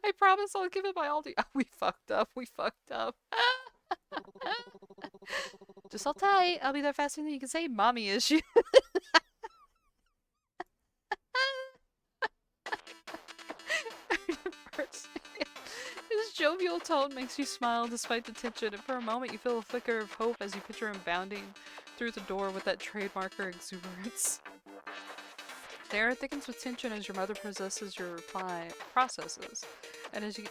I promise I'll give it my all to you. Oh, we fucked up. We fucked up. Just hold tight. I'll be there faster than you can say mommy issue. His jovial tone makes you smile despite the tension, and for a moment you feel a flicker of hope as you picture him bounding through the door with that trademarker exuberance. The air thickens with tension as your mother processes your reply, and you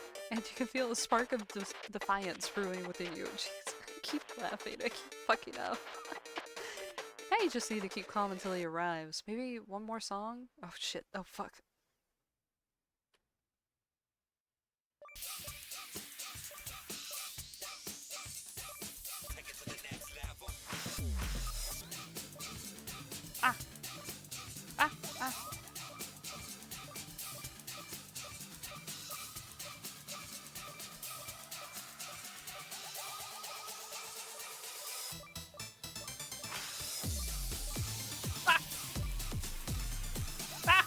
can feel a spark of defiance brewing within you. Jeez, I keep laughing, I keep fucking up. Now you just need to keep calm until he arrives. Maybe one more song? Oh shit, oh fuck. Ah! Ah! Ah! Ah! Ah!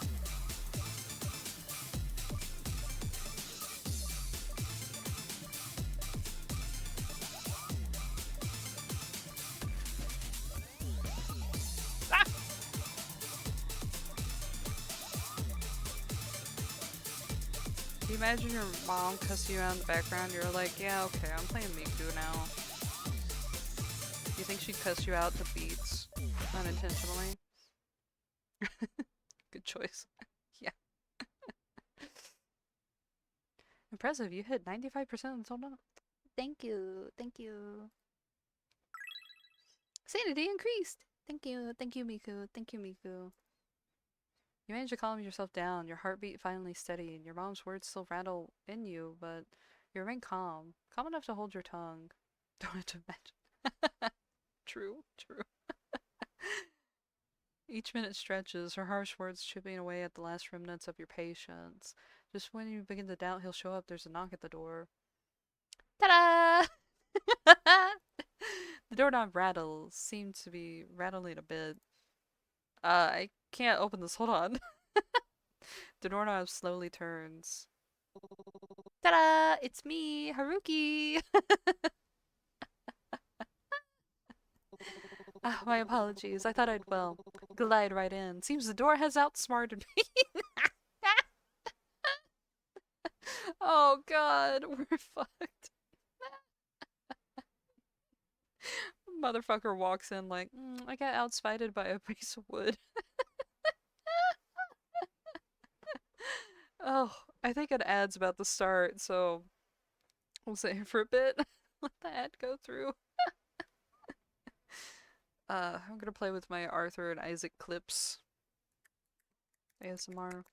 Can you imagine your mom cussing you out in the background? You're like, yeah, okay, I'm playing Miku now. You think she'd cuss you out to beats unintentionally? Good choice. Yeah. Impressive, you hit 95% until now. Thank you, thank you. Sanity increased! Thank you, Miku, thank you, Miku. You managed to calm yourself down, your heartbeat finally steady, and your mom's words still rattle in you, but you remain calm. Calm enough to hold your tongue. Don't have to imagine. True, true. Each minute stretches, her harsh words chipping away at the last remnants of your patience. Just when you begin to doubt he'll show up, there's a knock at the door. Ta-da! The doorknob rattles, seems to be rattling a bit. I can't open this, hold on. The doorknob slowly turns. Ta-da! It's me, Haruki! My apologies. I thought I'd, well, glide right in. Seems the door has outsmarted me. Oh god, we're fucked. Motherfucker walks in like, I got outspited by a piece of wood. Oh, I think an ad's about to start, so we'll sit here for a bit. Let the ad go through. I'm gonna play with my Arthur and Isaac clips. ASMR.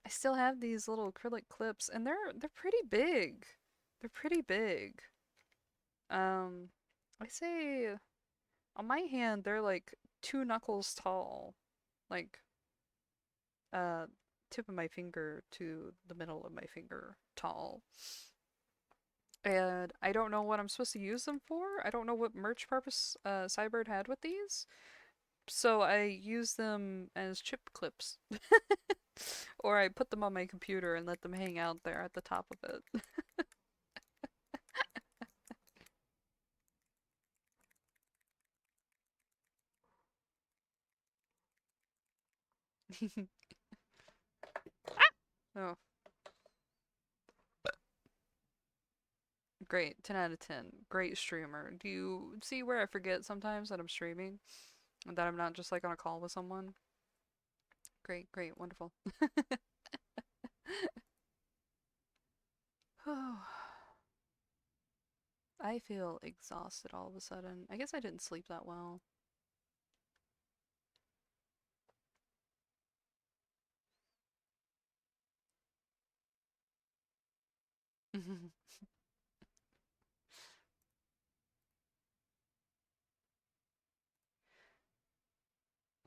I still have these little acrylic clips, and they're pretty big. They're pretty big. I say on my hand they're like 2 knuckles tall, like tip of my finger to the middle of my finger tall. And I don't know what I'm supposed to use them for. I don't know what merch purpose Cybird had with these. So I use them as chip clips. Or I put them on my computer and let them hang out there at the top of it. Oh, great. 10 out of 10. Great streamer. Do you see where I forget sometimes that I'm streaming? And that I'm not just like on a call with someone? Great, great, wonderful. I feel exhausted all of a sudden. I guess I didn't sleep that well.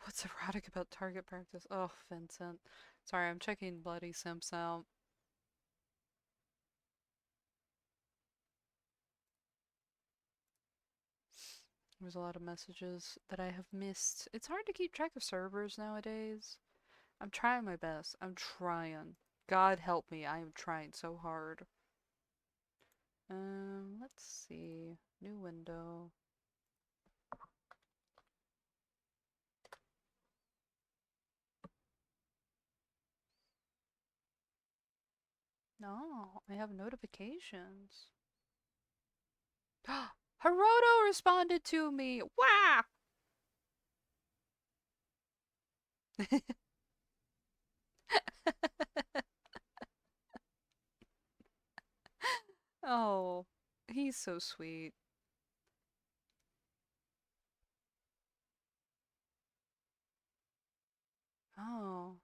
What's erotic about target practice? Oh, Vincent. Sorry, I'm checking Bloody Simps out. There's a lot of messages that I have missed. It's hard to keep track of servers nowadays. I'm trying my best. I'm trying. God help me, I am trying so hard. Let's see. New window. No, I have notifications. Hiroto responded to me! Wow! Oh, he's so sweet. Oh.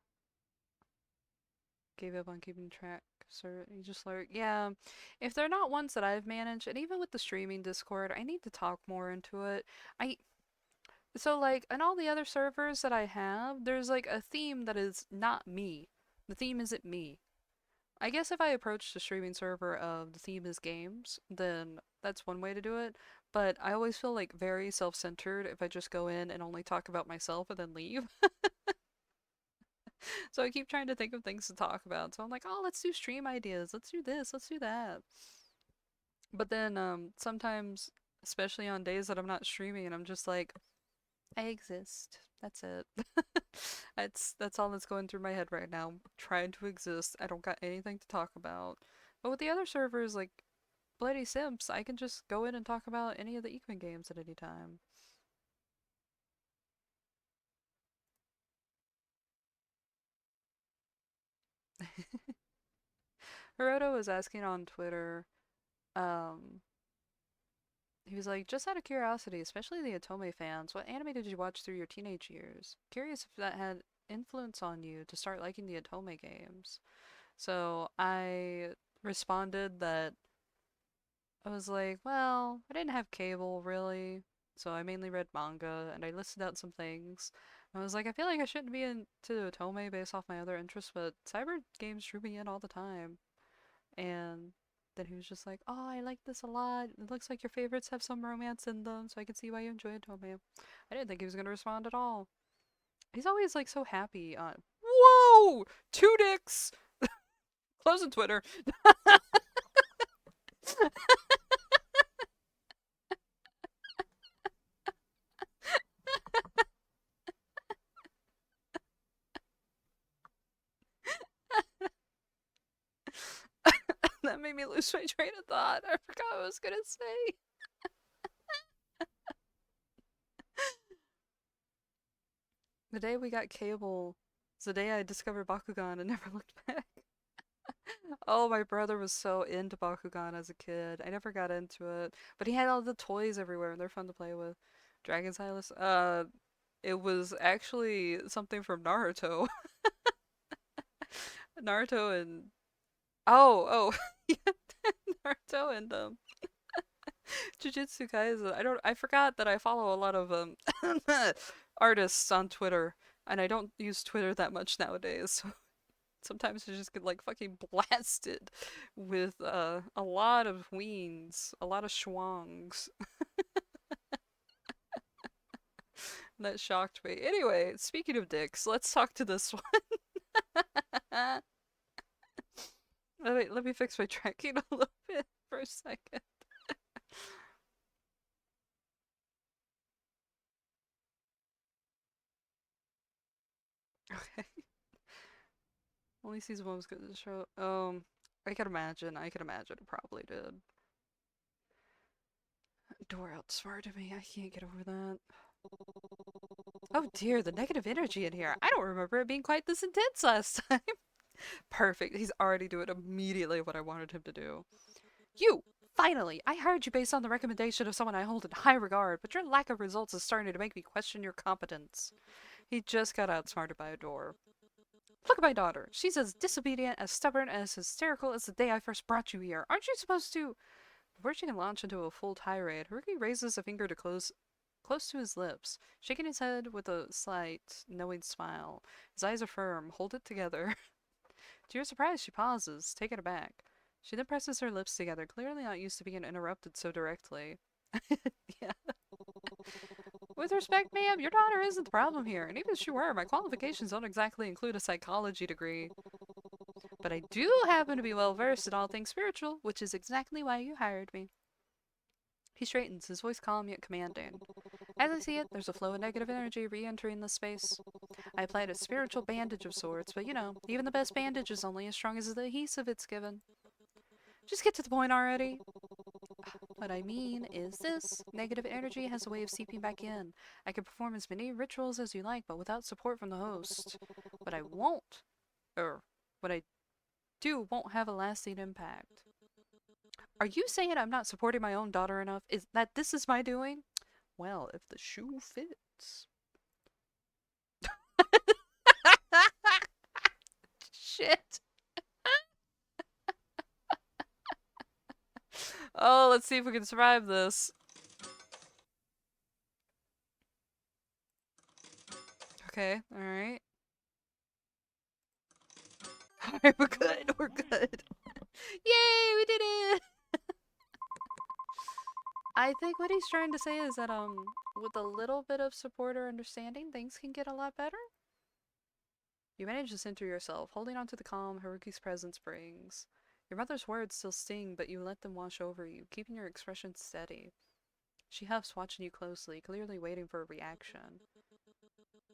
Gave up on keeping track, sir. You just like, yeah. If they're not ones that I've managed, and even with the streaming Discord, I need to talk more into it. So like, on all the other servers that I have, there's like a theme that is not me. The theme isn't me. I guess if I approach the streaming server of the theme is games, then that's one way to do it. But I always feel like very self-centered if I just go in and only talk about myself and then leave. So I keep trying to think of things to talk about. So I'm like, oh, let's do stream ideas. Let's do this. Let's do that. But then sometimes, especially on days that I'm not streaming, I'm just like, I exist. That's it. That's all that's going through my head right now. Trying to exist. I don't got anything to talk about. But with the other servers, like Bloody Simps, I can just go in and talk about any of the Equine games at any time. Hiroto was asking on Twitter, um, he was like, just out of curiosity, especially the Otome fans, what anime did you watch through your teenage years? Curious if that had influence on you to start liking the Otome games. So I responded that I was like, well, I didn't have cable really, so I mainly read manga and I listed out some things. I was like, I feel like I shouldn't be into Otome based off my other interests, but cyber games drew me in all the time. And then he was just like, oh, I like this a lot. It looks like your favorites have some romance in them, so I can see why you enjoy Otome. I didn't think he was gonna respond at all. He's always like so happy on. Whoa! Two dicks! Closing Twitter. That made me lose my train of thought. I forgot what I was gonna say. The day we got cable was the day I discovered Bakugan and never looked back. Oh, my brother was so into Bakugan as a kid. I never got into it, but he had all the toys everywhere and they're fun to play with. Dragon Silas. It was actually something from Naruto. Naruto and oh, yeah, Naruto and Jujutsu Kaisen. I forgot that I follow a lot of artists on Twitter, and I don't use Twitter that much nowadays. So sometimes I just get like fucking blasted with a lot of weens, a lot of schwangs. That shocked me. Anyway, speaking of dicks, let's talk to this one. Let me fix my tracking a little bit for a second. Okay. Only season one was good to show. I could imagine. I could imagine it probably did. Door outsmarted me. I can't get over that. Oh dear, the negative energy in here. I don't remember it being quite this intense last time. Perfect. He's already doing immediately what I wanted him to do. You! Finally! I hired you based on the recommendation of someone I hold in high regard, but your lack of results is starting to make me question your competence. He just got outsmarted by a door. Look at my daughter. She's as disobedient, as stubborn, and as hysterical as the day I first brought you here. Aren't you supposed to— Before she can launch into a full tirade, Haruki raises a finger to close to his lips, shaking his head with a slight, knowing smile. His eyes are firm. Hold it together. To your surprise, she pauses, taken aback. She then presses her lips together, clearly not used to being interrupted so directly. Yeah. With respect, ma'am, your daughter isn't the problem here, and even if she were, my qualifications don't exactly include a psychology degree. But I do happen to be well versed in all things spiritual, which is exactly why you hired me. He straightens, his voice calm yet commanding. As I see it, there's a flow of negative energy re-entering this space. I applied a spiritual bandage of sorts, but you know, even the best bandage is only as strong as the adhesive it's given. Just get to the point already. What I mean is this. Negative energy has a way of seeping back in. I can perform as many rituals as you like, but without support from the host. What I won't, or what I do won't have a lasting impact. Are you saying I'm not supporting my own daughter enough? Is that this is my doing? Well, if the shoe fits. Shit. Oh, let's see if we can survive this. Okay, alright. Alright, we're good, we're good. Yay, we did it! I think what he's trying to say is that, with a little bit of support or understanding, things can get a lot better. You manage to center yourself, holding on to the calm Haruki's presence brings. Your mother's words still sting, but you let them wash over you, keeping your expression steady. She huffs, watching you closely, clearly waiting for a reaction.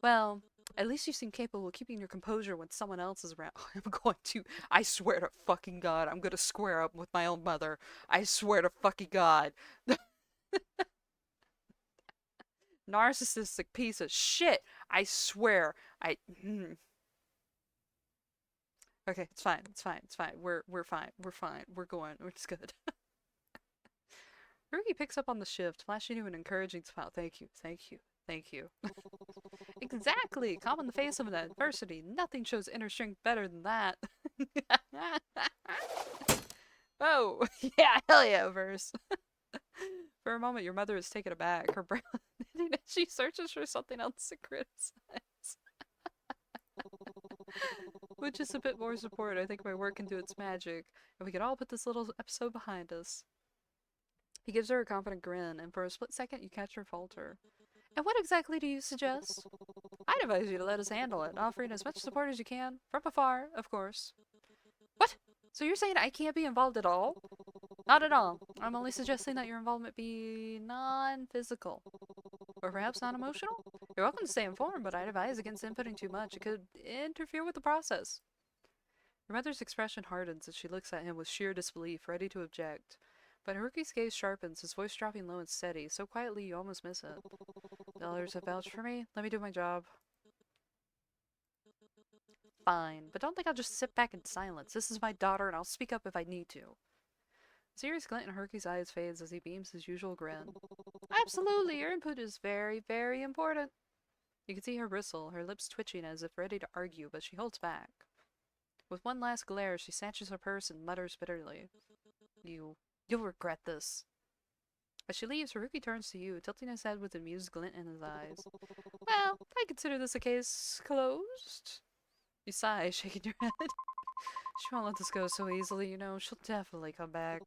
Well, at least you seem capable of keeping your composure when someone else is around. I swear to fucking God, I'm gonna square up with my own mother. I swear to fucking God. Narcissistic piece of shit. I swear. Okay, it's fine. It's fine. It's fine. We're fine. We're fine. We're going. It's good. Haruki picks up on the shift, flashing you an encouraging smile. Thank you. Thank you. Thank you. Exactly! Calm in the face of an adversity. Nothing shows inner strength better than that. Oh, yeah, hell yeah, verse. For a moment, your mother is taken aback. Her brow knitting as she searches for something else to criticize. With just a bit more support, I think my work can do its magic, and we can all put this little episode behind us. He gives her a confident grin, and for a split second, you catch her falter. And what exactly do you suggest? I'd advise you to let us handle it, offering as much support as you can, from afar, of course. What? So you're saying I can't be involved at all? Not at all. I'm only suggesting that your involvement be non-physical. Or perhaps non-emotional? You're welcome to stay informed, but I'd advise against inputting too much. It could interfere with the process. Your mother's expression hardens as she looks at him with sheer disbelief, ready to object. But Haruki's gaze sharpens, his voice dropping low and steady, so quietly you almost miss it. The elders have vouched for me. Let me do my job. Fine, but don't think I'll just sit back in silence. This is my daughter, and I'll speak up if I need to. The serious glint in Haruki's eyes fades as he beams his usual grin. Absolutely, your input is very, very important. You can see her bristle, her lips twitching as if ready to argue, but she holds back. With one last glare, she snatches her purse and mutters bitterly. You'll regret this. As she leaves, Haruki turns to you, tilting his head with an amused glint in his eyes. Well, I consider this a case closed. You sigh, shaking your head. She won't let this go so easily, you know. She'll definitely come back.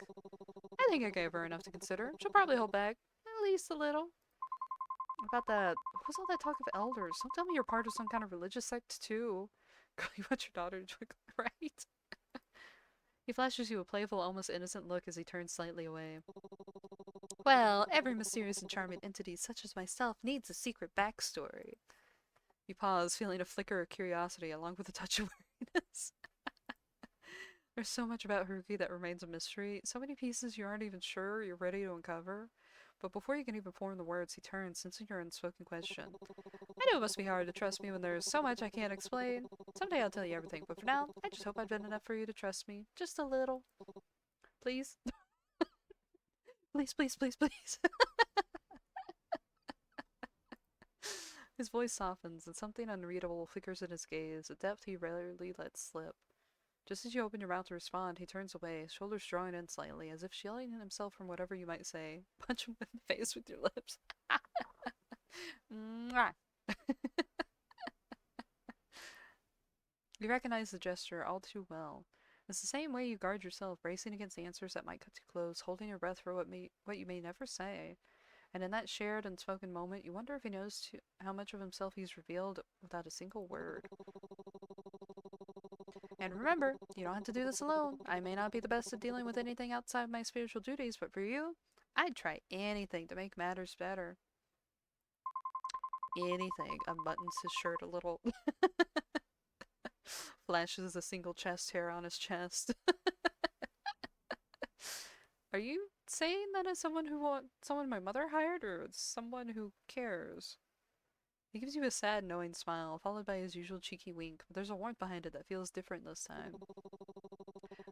I think I gave her enough to consider. She'll probably hold back. At least a little. About that, what's all that talk of elders? Don't tell me you're part of some kind of religious sect, too. Girl, you want your daughter to join, right? He flashes you a playful, almost innocent look as he turns slightly away. Well, every mysterious and charming entity such as myself needs a secret backstory. You pause, feeling a flicker of curiosity along with a touch of weariness. There's so much about Haruki that remains a mystery, so many pieces you aren't even sure you're ready to uncover. But before you can even form the words, he turns, sensing your unspoken question. I know it must be hard to trust me when there's so much I can't explain. Someday I'll tell you everything, but for now, I just hope I've been enough for you to trust me. Just a little. Please? Please, please, please, please. His voice softens, and something unreadable flickers in his gaze, a depth he rarely lets slip. Just as you open your mouth to respond, he turns away, his shoulders drawing in slightly, as if shielding himself from whatever you might say. Punch him in the face with your lips. Mwah. You recognize the gesture all too well. It's the same way you guard yourself, bracing against answers that might cut too close, holding your breath for what you may never say. And in that shared, unspoken moment, you wonder if he knows how much of himself he's revealed without a single word. And remember, you don't have to do this alone. I may not be the best at dealing with anything outside my spiritual duties, but for you, I'd try anything to make matters better. Anything. Unbuttons his shirt a little. Flashes a single chest hair on his chest. Are you saying that as someone my mother hired, or someone who cares? He gives you a sad, knowing smile, followed by his usual cheeky wink, but there's a warmth behind it that feels different this time.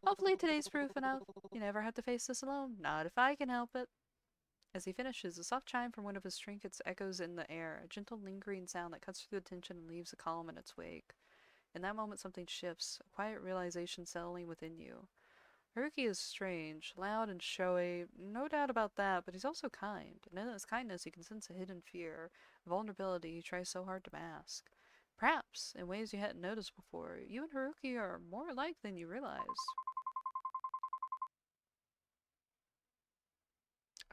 Hopefully today's proof enough. You never have to face this alone. Not if I can help it. As he finishes, a soft chime from one of his trinkets echoes in the air, a gentle lingering sound that cuts through the tension and leaves a calm in its wake. In that moment something shifts, a quiet realization settling within you. Haruki is strange, loud and showy, no doubt about that, but he's also kind, and in his kindness you can sense a hidden fear, a vulnerability he tries so hard to mask. Perhaps, in ways you hadn't noticed before, you and Haruki are more alike than you realize.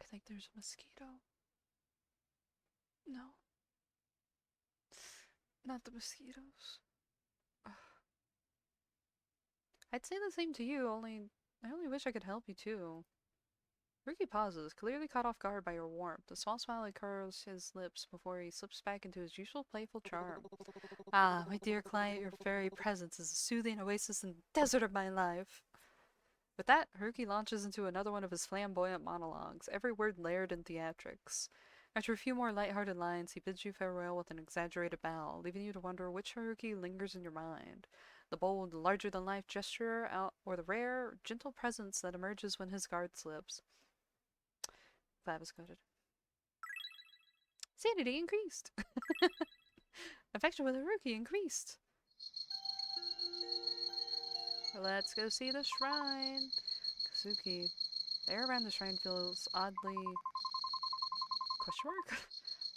I think there's a mosquito. No. Not the mosquitoes. Ugh. I'd say the same to you, I only wish I could help you too. Haruki pauses, clearly caught off guard by your warmth. A small smile curls his lips before he slips back into his usual playful charm. Ah, my dear client, your very presence is a soothing oasis in the desert of my life. With that, Haruki launches into another one of his flamboyant monologues, every word layered in theatrics. After a few more light-hearted lines, he bids you farewell with an exaggerated bow, leaving you to wonder which Haruki lingers in your mind. The bold, larger-than-life gesture, or the rare, gentle presence that emerges when his guard slips. Fab is coded. Sanity increased! Affection with Haruki increased! Let's go see the shrine! Kazuki. The air around the shrine feels oddly... Question mark?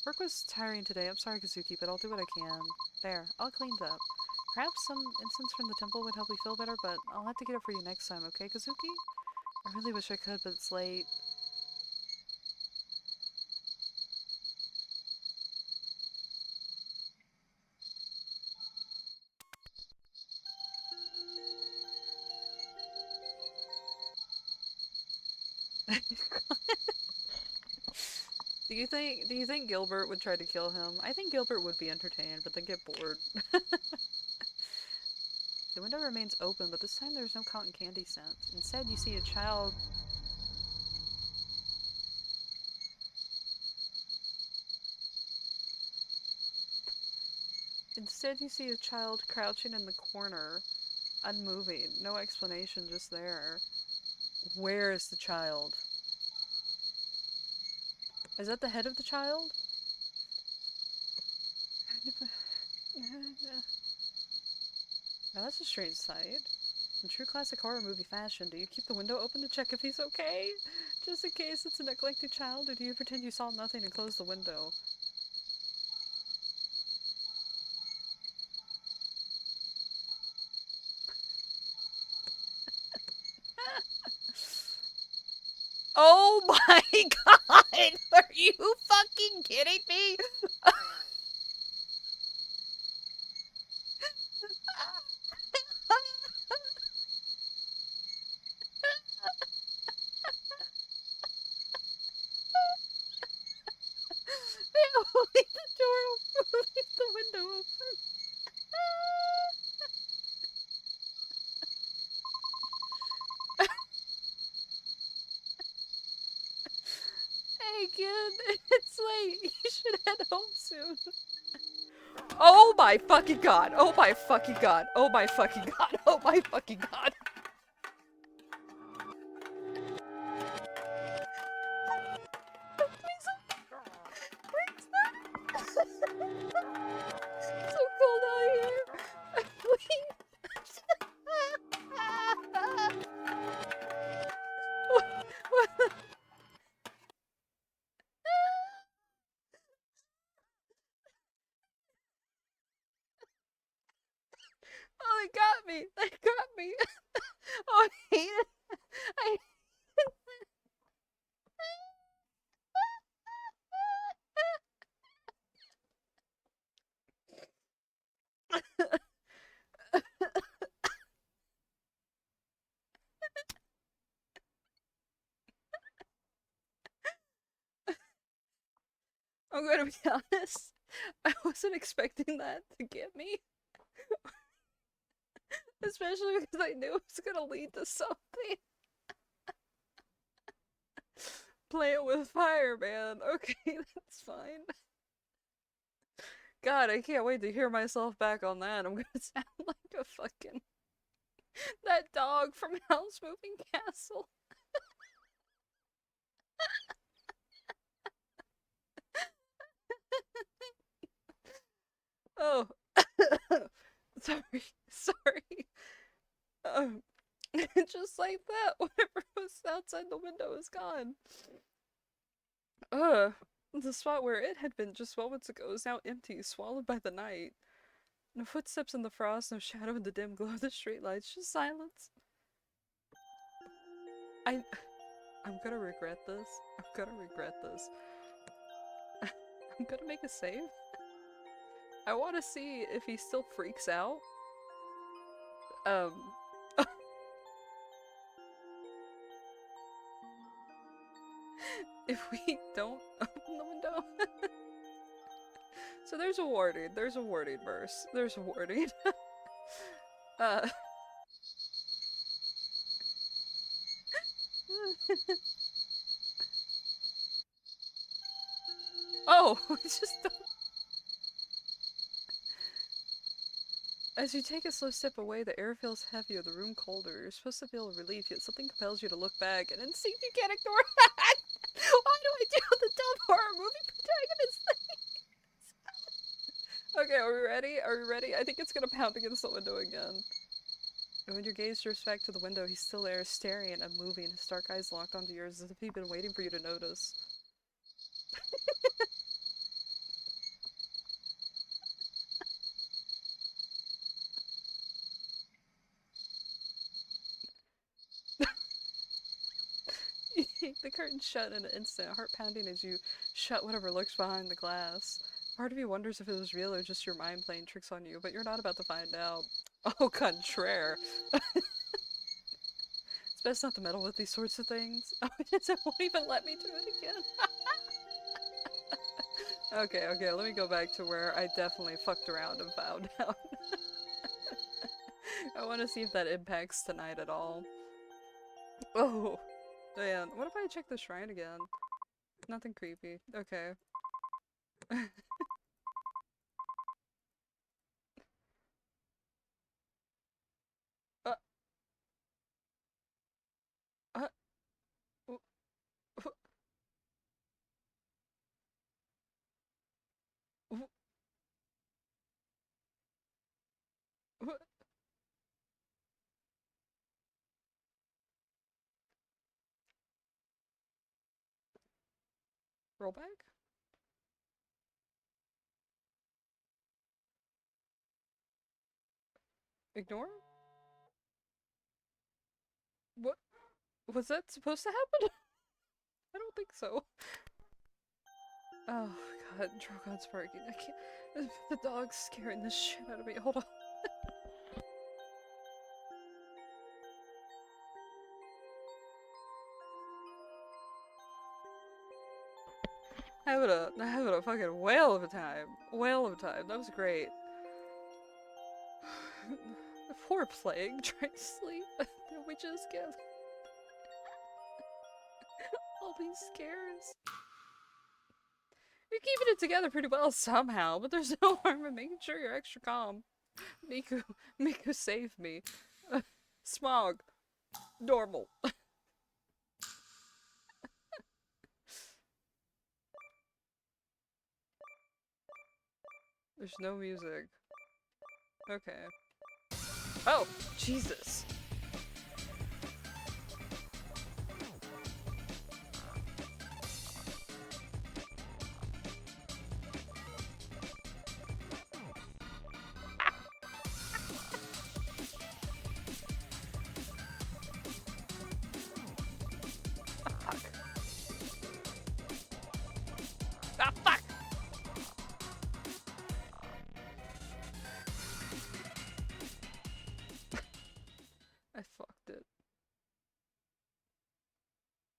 Work was tiring today. I'm sorry, Kazuki, but I'll do what I can. There, all cleaned up. Perhaps some incense from the temple would help me feel better, but I'll have to get it for you next time, okay, Kazuki? I really wish I could, but it's late. Do you think Gilbert would try to kill him? I think Gilbert would be entertained, but then get bored. The window remains open, but this time there's no cotton candy scent. Instead, you see a child... crouching in the corner, unmoving. No explanation, just there. Where is the child? Is that the head of the child? Now that's a strange sight. In true classic horror movie fashion, do you keep the window open to check if he's okay? Just in case it's a neglected child, or do you pretend you saw nothing and close the window? Oh my god! Are you fucking kidding me? Leave the door open. Leave the window open. Hey kid, it's late. You should head home soon. Oh my fucking god. Oh my fucking god. Oh my fucking god. Oh my fucking god. It's so cold out here. Please. What? Oh, they got me. They got me. Oh, I hate it. I hate it. I'm gonna be honest. I wasn't expecting that to get me. Especially because I knew it was gonna lead to something. Playing with fire, man. Okay, that's fine. God, I can't wait to hear myself back on that. I'm gonna sound like a fucking... that dog from Howl's Moving Castle. Oh. Sorry. Just like that, whatever was outside the window is gone. The spot where it had been just moments ago is now empty, swallowed by the night. No footsteps in the frost, no shadow in the dim glow of the streetlights, just silence. I'm gonna regret this. I'm gonna regret this. I'm gonna make a save. I want to see if he still freaks out. If we don't open the window. So there's a warning. There's a warning verse. There's a warning. Oh, we just don't... As you take a slow step away, the air feels heavier, the room colder. You're supposed to feel relief, yet something compels you to look back, and instinct you can't ignore that! Why do I do the dumb horror movie protagonist thing? Okay, are we ready? Are we ready? I think it's gonna pound against the window again. And when your gaze drifts back to the window, he's still there, staring and unmoving, his dark eyes locked onto yours as if he'd been waiting for you to notice. The curtain shut in an instant, heart pounding as you shut whatever lurks behind the glass. Part of you wonders if it was real or just your mind playing tricks on you, but you're not about to find out. Au contraire. It's best not to meddle with these sorts of things. Oh, it won't even let me do it again. Okay, let me go back to where I definitely fucked around and found out. I want to see if that impacts tonight at all. Oh, man. What if I check the shrine again? Nothing creepy. Okay. uh, uh, roll back? Ignore? What? Was that supposed to happen? I don't think so. Oh god, Drogon's barking. I can't. The dog's scaring the shit out of me. Hold on. having a fucking whale of a time. Whale of a time. That was great. Poor Plague trying to sleep. We just get all these scares. You're keeping it together pretty well somehow, but there's no harm in making sure you're extra calm. Miku saved me. Smog. Normal. There's no music. Okay. Oh, Jesus.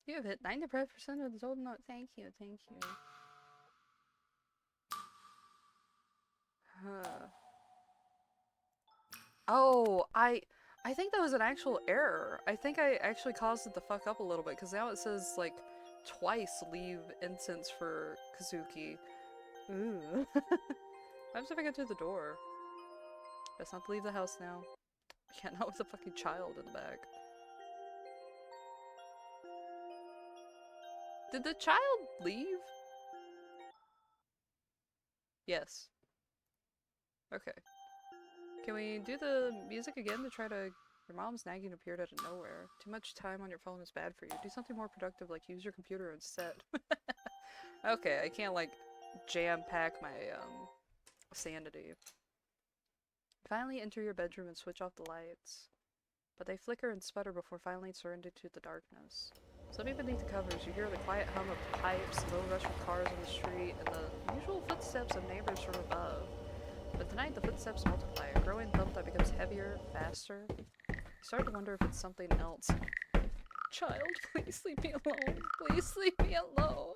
You have hit 95% of the total note. Thank you, thank you. Oh, I think that was an actual error. I think I actually caused it to fuck up a little bit, because now it says, like, twice leave incense for Kazuki. Ooh. What happens if I get through the door? Best not to leave the house now. Yeah, not with a fucking child in the back. Did the child leave? Yes. Okay. Can we do the music again to try to... Your mom's nagging appeared out of nowhere. Too much time on your phone is bad for you. Do something more productive, like use your computer instead. Okay, I can't, like, jam-pack my, sanity. Finally enter your bedroom and switch off the lights. But they flicker and sputter before finally surrendering to the darkness. Slipping beneath the covers, you hear the quiet hum of pipes, the low rush of cars on the street, and the usual footsteps of neighbors from above. But tonight the footsteps multiply, a growing thump that becomes heavier, faster. You start to wonder if it's something else. Child, please leave me alone. Please leave me alone.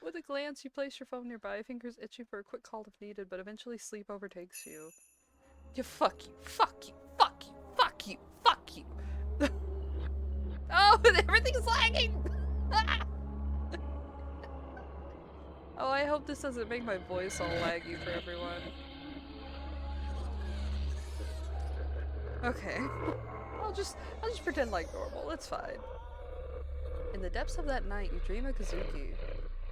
With a glance, you place your phone nearby, fingers itching for a quick call if needed, but eventually sleep overtakes you. Fuck you, fuck you, fuck you, fuck you, fuck you. Oh, everything's lagging! Oh, I hope this doesn't make my voice all laggy for everyone. Okay. I'll just pretend like normal. It's fine. In the depths of that night, you dream of Kazuki.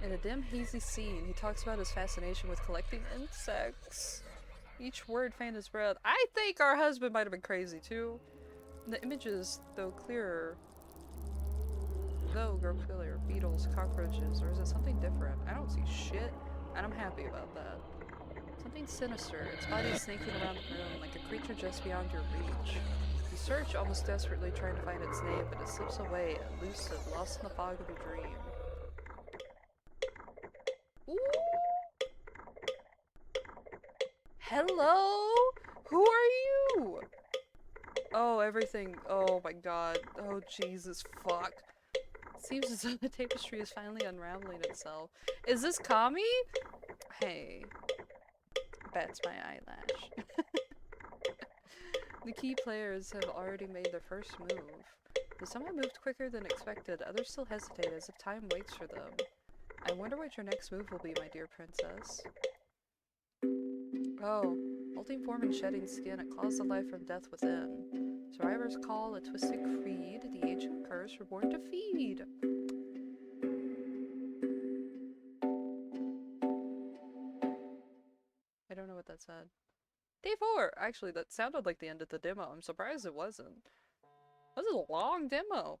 In a dim, hazy scene, he talks about his fascination with collecting insects. Each word fanned his breath. I think our husband might have been crazy too. The images, though grow clearer. Beetles, cockroaches, or is it something different? I don't see shit, and I'm happy about that. Something sinister, its body snaking around the room like a creature just beyond your reach. You search almost desperately trying to find its name, but it slips away, elusive, lost in the fog of your dream. Ooh! Hello? Who are you? Oh, everything. Oh my god. Oh, Jesus fuck. Seems as though the tapestry is finally unraveling itself. Is this Kami? Hey. That's my eyelash. The key players have already made their first move. But some have moved quicker than expected, others still hesitate as if time waits for them. I wonder what your next move will be, my dear princess. Oh, molting form and shedding skin, it claws the life from death within. Survivors call a twisted creed, the ancient curse, reborn to feed. I don't know what that said. Day 4! Actually, that sounded like the end of the demo. I'm surprised it wasn't. That was a long demo.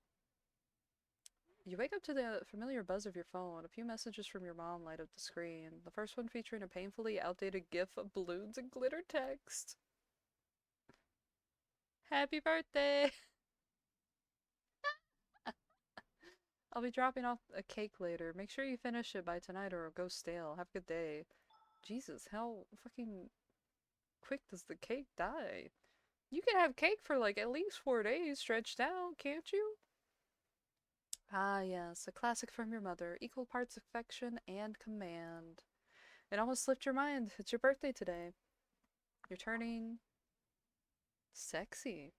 You wake up to the familiar buzz of your phone. A few messages from your mom light up the screen. The first one featuring a painfully outdated gif of balloons and glitter text. Happy birthday! I'll be dropping off a cake later. Make sure you finish it by tonight or it'll go stale. Have a good day. Jesus, how fucking quick does the cake die? You can have cake for like at least 4 days stretched out, can't you? Ah, yes, a classic from your mother. Equal parts affection and command. It almost slipped your mind. It's your birthday today. You're turning sexy.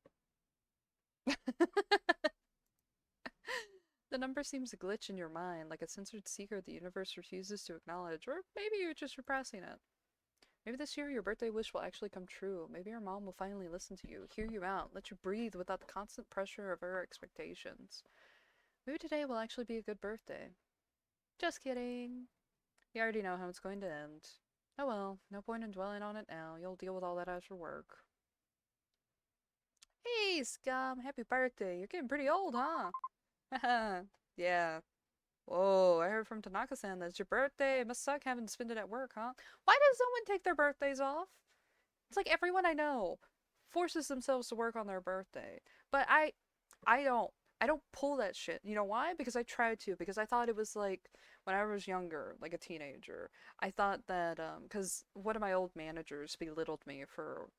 The number seems to glitch in your mind, like a censored secret the universe refuses to acknowledge, or maybe you're just repressing it. Maybe this year your birthday wish will actually come true. Maybe your mom will finally listen to you, hear you out, let you breathe without the constant pressure of her expectations. Maybe today will actually be a good birthday. Just kidding. You already know how it's going to end. Oh well, no point in dwelling on it now. You'll deal with all that after work. Hey, Scum! Happy birthday! You're getting pretty old, huh? Haha. Yeah. Whoa, I heard from Tanaka-san that it's your birthday. It must suck having to spend it at work, huh? Why does no one take their birthdays off? It's like everyone I know forces themselves to work on their birthday. But I don't. I don't pull that shit. You know why? Because I tried to. Because I thought it was like when I was younger, like a teenager. I thought that because one of my old managers belittled me for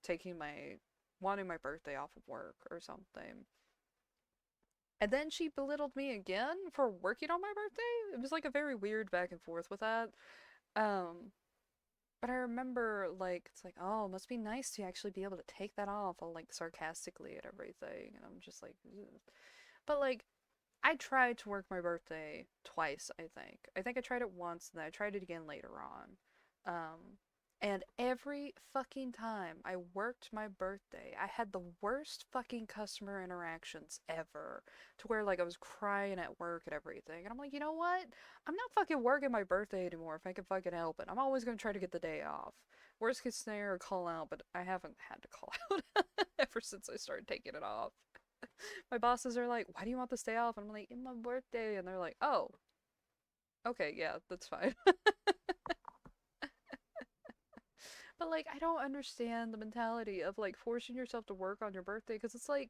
wanting my birthday off of work or something. And then she belittled me again for working on my birthday. It was like a very weird back and forth with that. Um, but I remember like it's like, oh, it must be nice to actually be able to take that off, all like sarcastically and everything. And I'm just like, ugh. But like I tried to work my birthday twice, I think. I think I tried it once, and then I tried it again later on. And every fucking time I worked my birthday, I had the worst fucking customer interactions ever. To where, like, I was crying at work and everything. And I'm like, you know what? I'm not fucking working my birthday anymore if I can fucking help it. I'm always gonna try to get the day off. Worst case scenario, call out, but I haven't had to call out ever since I started taking it off. My bosses are like, why do you want this day off? And I'm like, it's my birthday. And they're like, oh, okay, yeah, that's fine. But like, I don't understand the mentality of like forcing yourself to work on your birthday because it's like,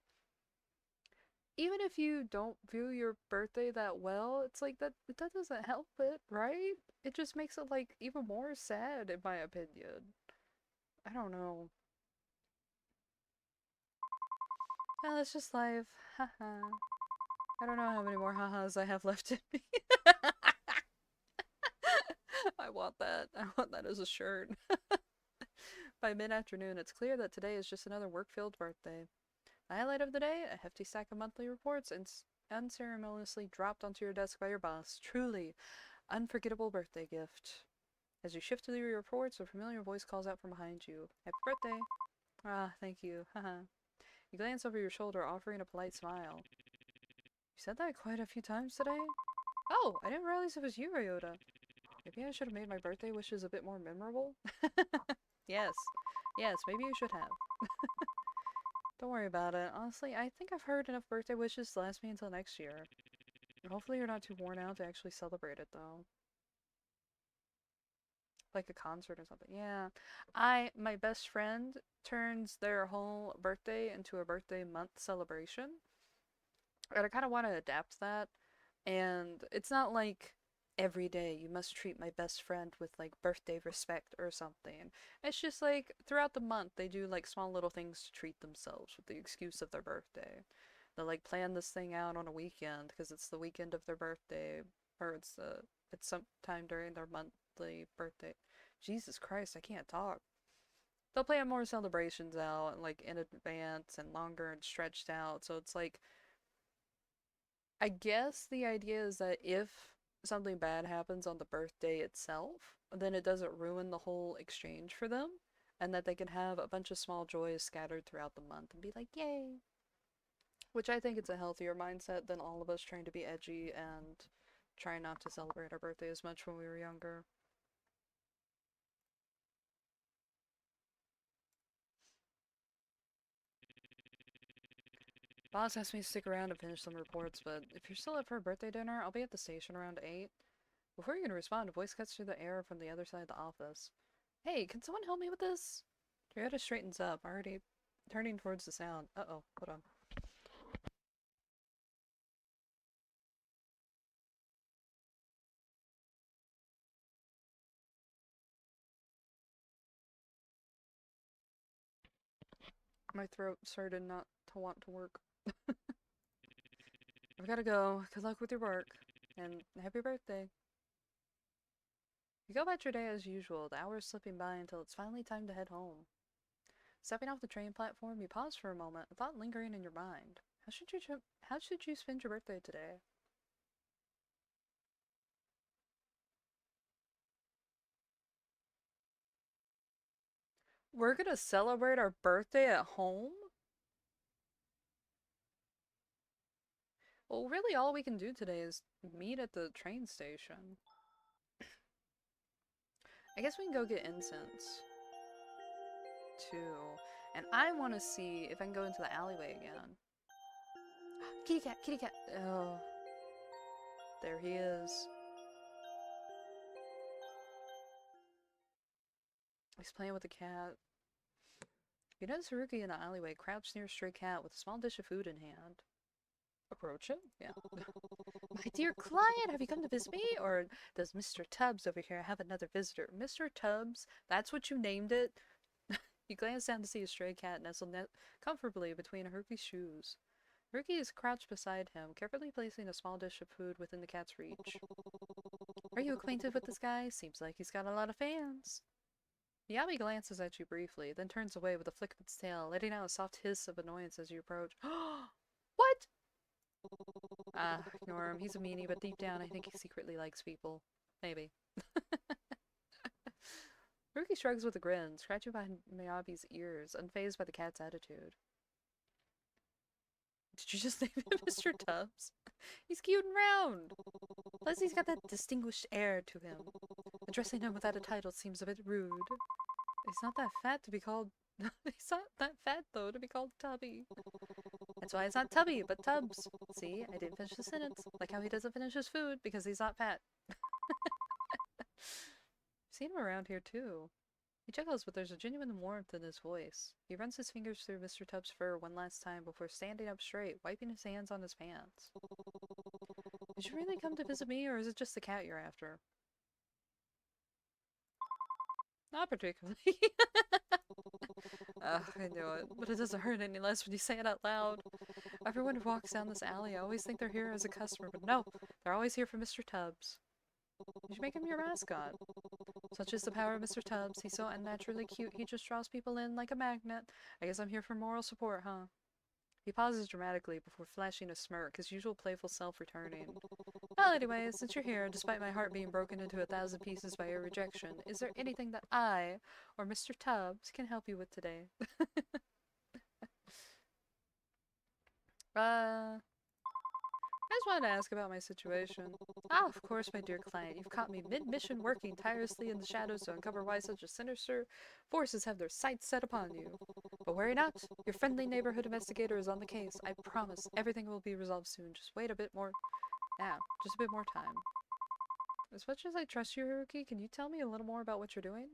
even if you don't view your birthday that well, it's like that doesn't help it, right? It just makes it like even more sad, in my opinion. I don't know. Oh, that's just life. Haha. I don't know how many more hahas I have left in me. I want that. I want that as a shirt. By mid-afternoon, it's clear that today is just another work-filled birthday. The highlight of the day, a hefty stack of monthly reports unceremoniously dropped onto your desk by your boss. Truly unforgettable birthday gift. As you shift to your reports, a familiar voice calls out from behind you. Happy birthday. Ah, thank you. Haha. You glance over your shoulder, offering a polite smile. You said that quite a few times today? Oh, I didn't realize it was you, Ryota. Maybe I should have made my birthday wishes a bit more memorable? Yes. Yes, maybe you should have. Don't worry about it. Honestly, I think I've heard enough birthday wishes to last me until next year. Hopefully you're not too worn out to actually celebrate it, though. Like a concert or something. Yeah. My best friend turns their whole birthday into a birthday month celebration. And I kind of want to adapt that. And it's not like every day you must treat my best friend with like birthday respect or something. It's just like throughout the month they do like small little things to treat themselves with the excuse of their birthday. They'll like plan this thing out on a weekend because it's the weekend of their birthday, or it's sometime during their monthly birthday. Jesus Christ, I can't talk. They'll plan more celebrations out like in advance and longer and stretched out. So it's like I guess the idea is that if something bad happens on the birthday itself, then it doesn't ruin the whole exchange for them, and that they can have a bunch of small joys scattered throughout the month and be like, yay! Which I think it's a healthier mindset than all of us trying to be edgy and trying not to celebrate our birthday as much when we were younger. Boss asked me to stick around and finish some reports, but if you're still up for a birthday dinner, I'll be at the station around 8. Before you can respond, a voice cuts through the air from the other side of the office. Hey, can someone help me with this? Toyota straightens up, already turning towards the sound. Uh-oh, hold on. My throat started not to want to work. I've gotta go. Good luck with your work. And happy birthday. You go about your day as usual, the hours slipping by until it's finally time to head home. Stepping off the train platform, you pause for a moment, a thought lingering in your mind. How should you spend your birthday today? We're gonna celebrate our birthday at home? Well, really all we can do today is meet at the train station. I guess we can go get incense, too. And I want to see if I can go into the alleyway again. Kitty cat, kitty cat. Oh, there he is. He's playing with the cat. You notice Haruki in the alleyway crouched near a stray cat with a small dish of food in hand. Approach him? Yeah. My dear client, have you come to visit me? Or does Mr. Tubbs over here have another visitor? Mr. Tubbs? That's what you named it? You glance down to see a stray cat nestled comfortably between Haruki's shoes. Haruki is crouched beside him, carefully placing a small dish of food within the cat's reach. Are you acquainted with this guy? Seems like he's got a lot of fans. Miyabi glances at you briefly, then turns away with a flick of its tail, letting out a soft hiss of annoyance as you approach. What? Ah, ignore him. He's a meanie, but deep down I think he secretly likes people. Maybe. Haruki shrugs with a grin, scratching behind Miyabi's ears, unfazed by the cat's attitude. Did you just name him Mr. Tubbs? He's cute and round. Plus he's got that distinguished air to him. Addressing him without a title seems a bit rude. He's not that fat to be called... He's not that fat, though, to be called Tubby. That's why it's not Tubby, but Tubbs. See, I didn't finish the sentence. Like how he doesn't finish his food, because he's not fat. I've seen him around here, too. He chuckles, but there's a genuine warmth in his voice. He runs his fingers through Mr. Tubbs' fur one last time before standing up straight, wiping his hands on his pants. Did you really come to visit me, or is it just the cat you're after? Not particularly. Ugh, I knew it. But it doesn't hurt any less when you say it out loud. Everyone who walks down this alley, I always think they're here as a customer, but no, they're always here for Mr. Tubbs. You should make him your mascot. Such is the power of Mr. Tubbs. He's so unnaturally cute, he just draws people in like a magnet. I guess I'm here for moral support, huh? He pauses dramatically before flashing a smirk, his usual playful self returning. Well, anyway, since you're here, despite my heart being broken into 1,000 pieces by your rejection, is there anything that I, or Mr. Tubbs, can help you with today? I just wanted to ask about my situation. Ah, of course, my dear client. You've caught me mid-mission working tirelessly in the shadows to uncover why such a sinister forces have their sights set upon you. But worry not. Your friendly neighborhood investigator is on the case. I promise everything will be resolved soon. Just wait a bit more. Yeah, just a bit more time. As much as I trust you, Haruki, can you tell me a little more about what you're doing?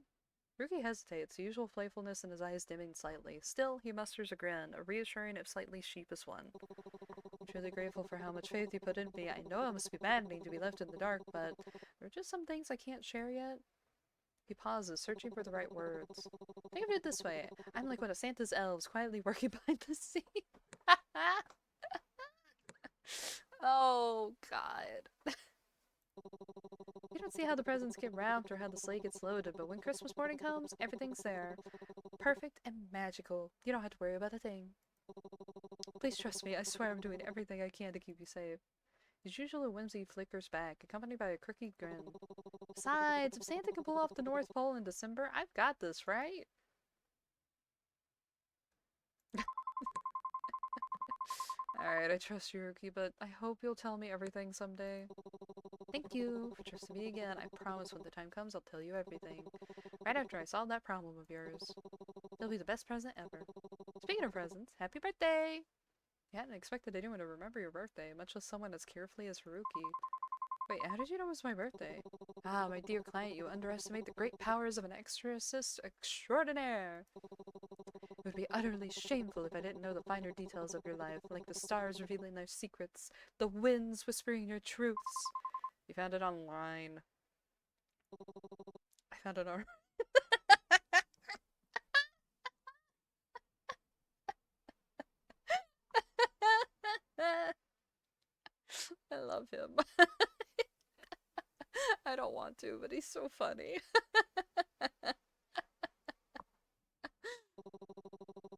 Haruki hesitates, the usual playfulness in his eyes dimming slightly. Still, he musters a grin, a reassuring if slightly sheepish one. I'm truly grateful for how much faith you put in me. I know it must be maddening to be left in the dark, but there are just some things I can't share yet. He pauses, searching for the right words. Think of it this way. I'm like one of Santa's elves, quietly working behind the scenes. Oh, God. You don't see how the presents get wrapped or how the sleigh gets loaded, but when Christmas morning comes, everything's there. Perfect and magical. You don't have to worry about a thing. Please trust me, I swear I'm doing everything I can to keep you safe. His usual whimsy flickers back, accompanied by a crooked grin. Besides, if Santa can pull off the North Pole in December, I've got this, right? Alright, I trust you, Ruki, but I hope you'll tell me everything someday. Thank you for trusting me again. I promise when the time comes, I'll tell you everything. Right after I solve that problem of yours. It'll be the best present ever. Speaking of presents, happy birthday! You hadn't expected anyone to remember your birthday, much less someone as carefully as Haruki. Wait, how did you know it was my birthday? Ah, my dear client, you underestimate the great powers of an exorcist extraordinaire! It would be utterly shameful if I didn't know the finer details of your life, like the stars revealing their secrets, the winds whispering your truths. You found it online. I found it on... I love him. I don't want to, but he's so funny.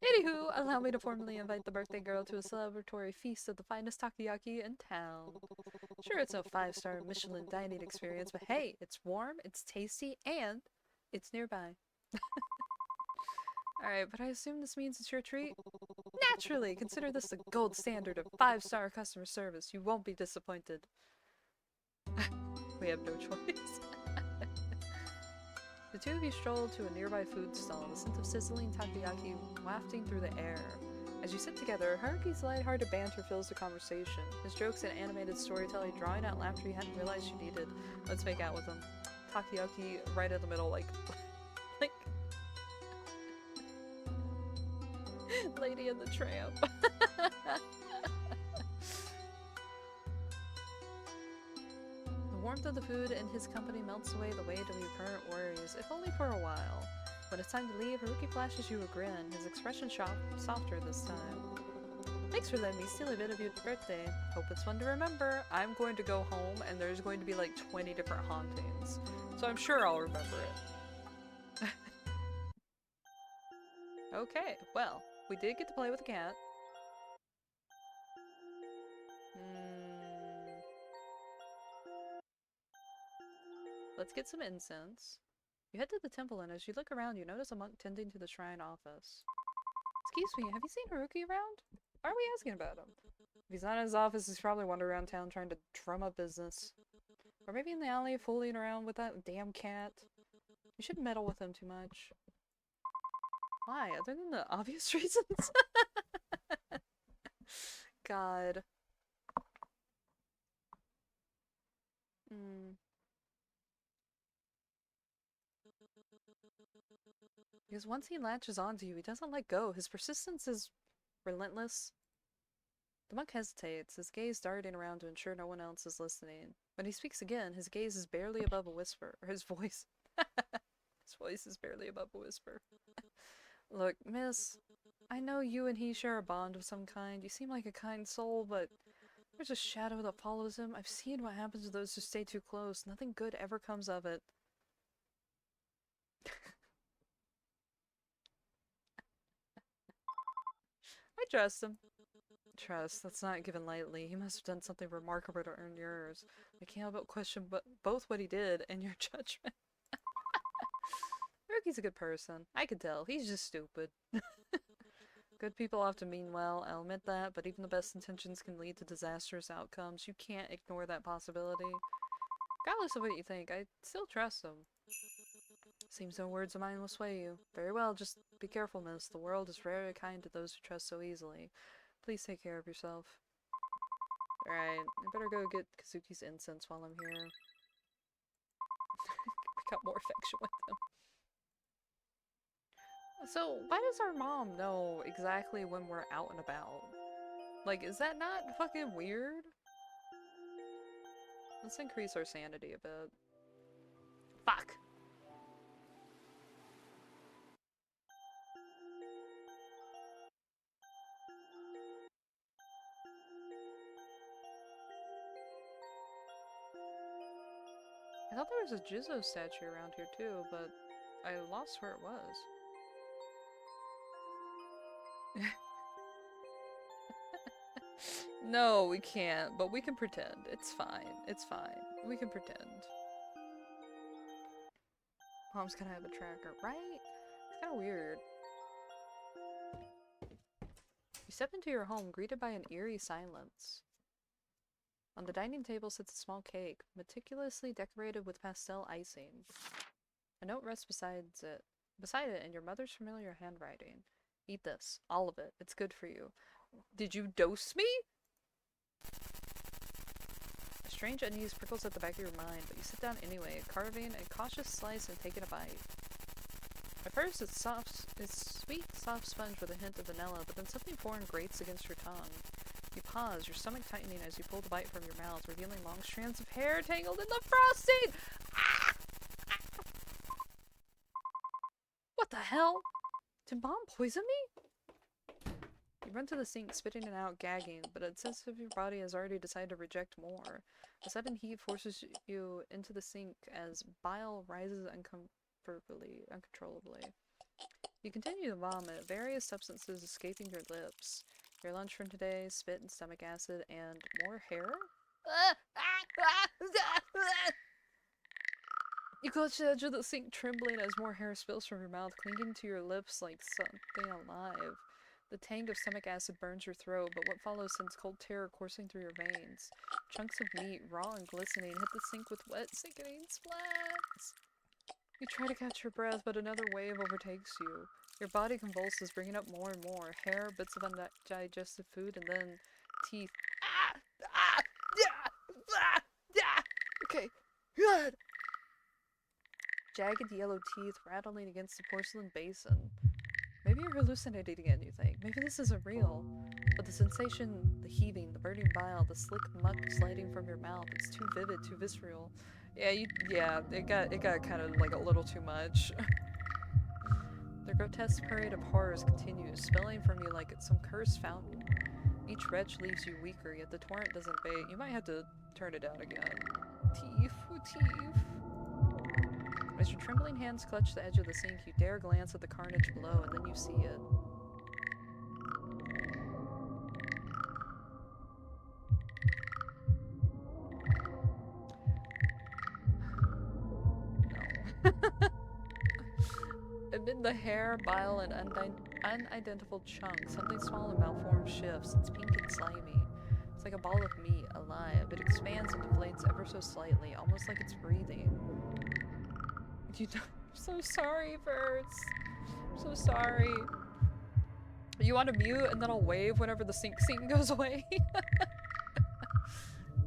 Anywho, allow me to formally invite the birthday girl to a celebratory feast of the finest takoyaki in town. Sure, it's no 5-star Michelin dining experience, but hey, it's warm, it's tasty, and it's nearby. Alright, but I assume this means it's your treat? Naturally! Consider this the gold standard of 5-star customer service. You won't be disappointed. We have no choice. The two of you stroll to a nearby food stall, the scent of sizzling takoyaki wafting through the air. As you sit together, Haruki's lighthearted banter fills the conversation, his jokes and animated storytelling drawing out laughter you hadn't realized you needed. Let's make out with him. Takoyaki right in the middle, like Lady and the Tramp. The warmth of the food and his company melts away the weight of your current worries, if only for a while. When it's time to leave, Haruki flashes you a grin, his expression softer this time. Thanks for letting me steal a bit of your birthday. Hope it's one to remember. I'm going to go home and there's going to be like 20 different hauntings. So I'm sure I'll remember it. Okay, well, we did get to play with a cat. Let's get some incense. You head to the temple, and as you look around, you notice a monk tending to the shrine office. Excuse me, have you seen Haruki around? Why are we asking about him? If he's not in his office, he's probably wandering around town trying to drum up business. Or maybe in the alley fooling around with that damn cat. You shouldn't meddle with him too much. Why? Other than the obvious reasons? God. Because once he latches onto you, he doesn't let go. His persistence is relentless. The monk hesitates, his gaze darting around to ensure no one else is listening. When he speaks again, his gaze is barely above a whisper. Or his voice. His voice is barely above a whisper. Look, miss, I know you and he share a bond of some kind. You seem like a kind soul, but there's a shadow that follows him. I've seen what happens to those who stay too close. Nothing good ever comes of it. I trust him. Trust, that's not given lightly. He must have done something remarkable to earn yours. I can't help but question both what he did and your judgment. Ruki's a good person. I can tell. He's just stupid. Good people often mean well, I'll admit that, but even the best intentions can lead to disastrous outcomes. You can't ignore that possibility. Regardless of what you think, I still trust them. Seems no words of mine will sway you. Very well, just be careful, miss. The world is rarely kind to those who trust so easily. Please take care of yourself. Alright, I better go get Kazuki's incense while I'm here. Got more affection with them. So, why does our mom know exactly when we're out and about? Like, is that not fucking weird? Let's increase our sanity a bit. Fuck! I thought there was a Jizo statue around here too, but I lost where it was. No, we can't, but we can pretend. It's fine. It's fine. We can pretend. Mom's gonna have a tracker, right? It's kinda weird. You step into your home, greeted by an eerie silence. On the dining table sits a small cake, meticulously decorated with pastel icing. A note rests beside it in your mother's familiar handwriting. Eat this, all of it. It's good for you. Did you dose me? A strange unease prickles at the back of your mind, but you sit down anyway, carving a cautious slice and taking a bite. At first, it's sweet, soft sponge with a hint of vanilla, but then something foreign grates against your tongue. You pause, your stomach tightening as you pull the bite from your mouth, revealing long strands of hair tangled in the frosting! Ah! What the hell? Did Mom poison me? You run to the sink, spitting it out, gagging, but it's as if your body has already decided to reject more. A sudden heat forces you into the sink as bile rises uncontrollably. You continue to vomit, various substances escaping your lips. Your lunch from today, spit and stomach acid, and more hair? You clutch the edge of the sink, trembling as more hair spills from your mouth, clinging to your lips like something alive. The tang of stomach acid burns your throat, but what follows sends cold terror coursing through your veins. Chunks of meat, raw and glistening, hit the sink with wet, sickening splats. You try to catch your breath, but another wave overtakes you. Your body convulses, bringing up more and more. Hair, bits of undigested food, and then teeth. Okay, good! Jagged yellow teeth rattling against the porcelain basin. Maybe you're hallucinating again, you think. Maybe this isn't real. But the sensation, the heaving, the burning bile, the slick muck sliding from your mouth, it's too vivid, too visceral. Yeah, it got kind of like a little too much. The grotesque parade of horrors continues, spilling from you like it's some cursed fountain. Each wretch leaves you weaker, yet the torrent doesn't abate. You might have to turn it down again. Teeth. As your trembling hands clutch the edge of the sink, you dare glance at the carnage below, and then you see it. No. Amid the hair, bile, and unidentifiable chunks, something small and malformed shifts. It's pink and slimy. It's like a ball of meat, alive. It expands and deflates ever so slightly, almost like it's breathing. I'm so sorry, Verts. I'm so sorry. You want to mute and then I'll wave whenever the sink scene goes away?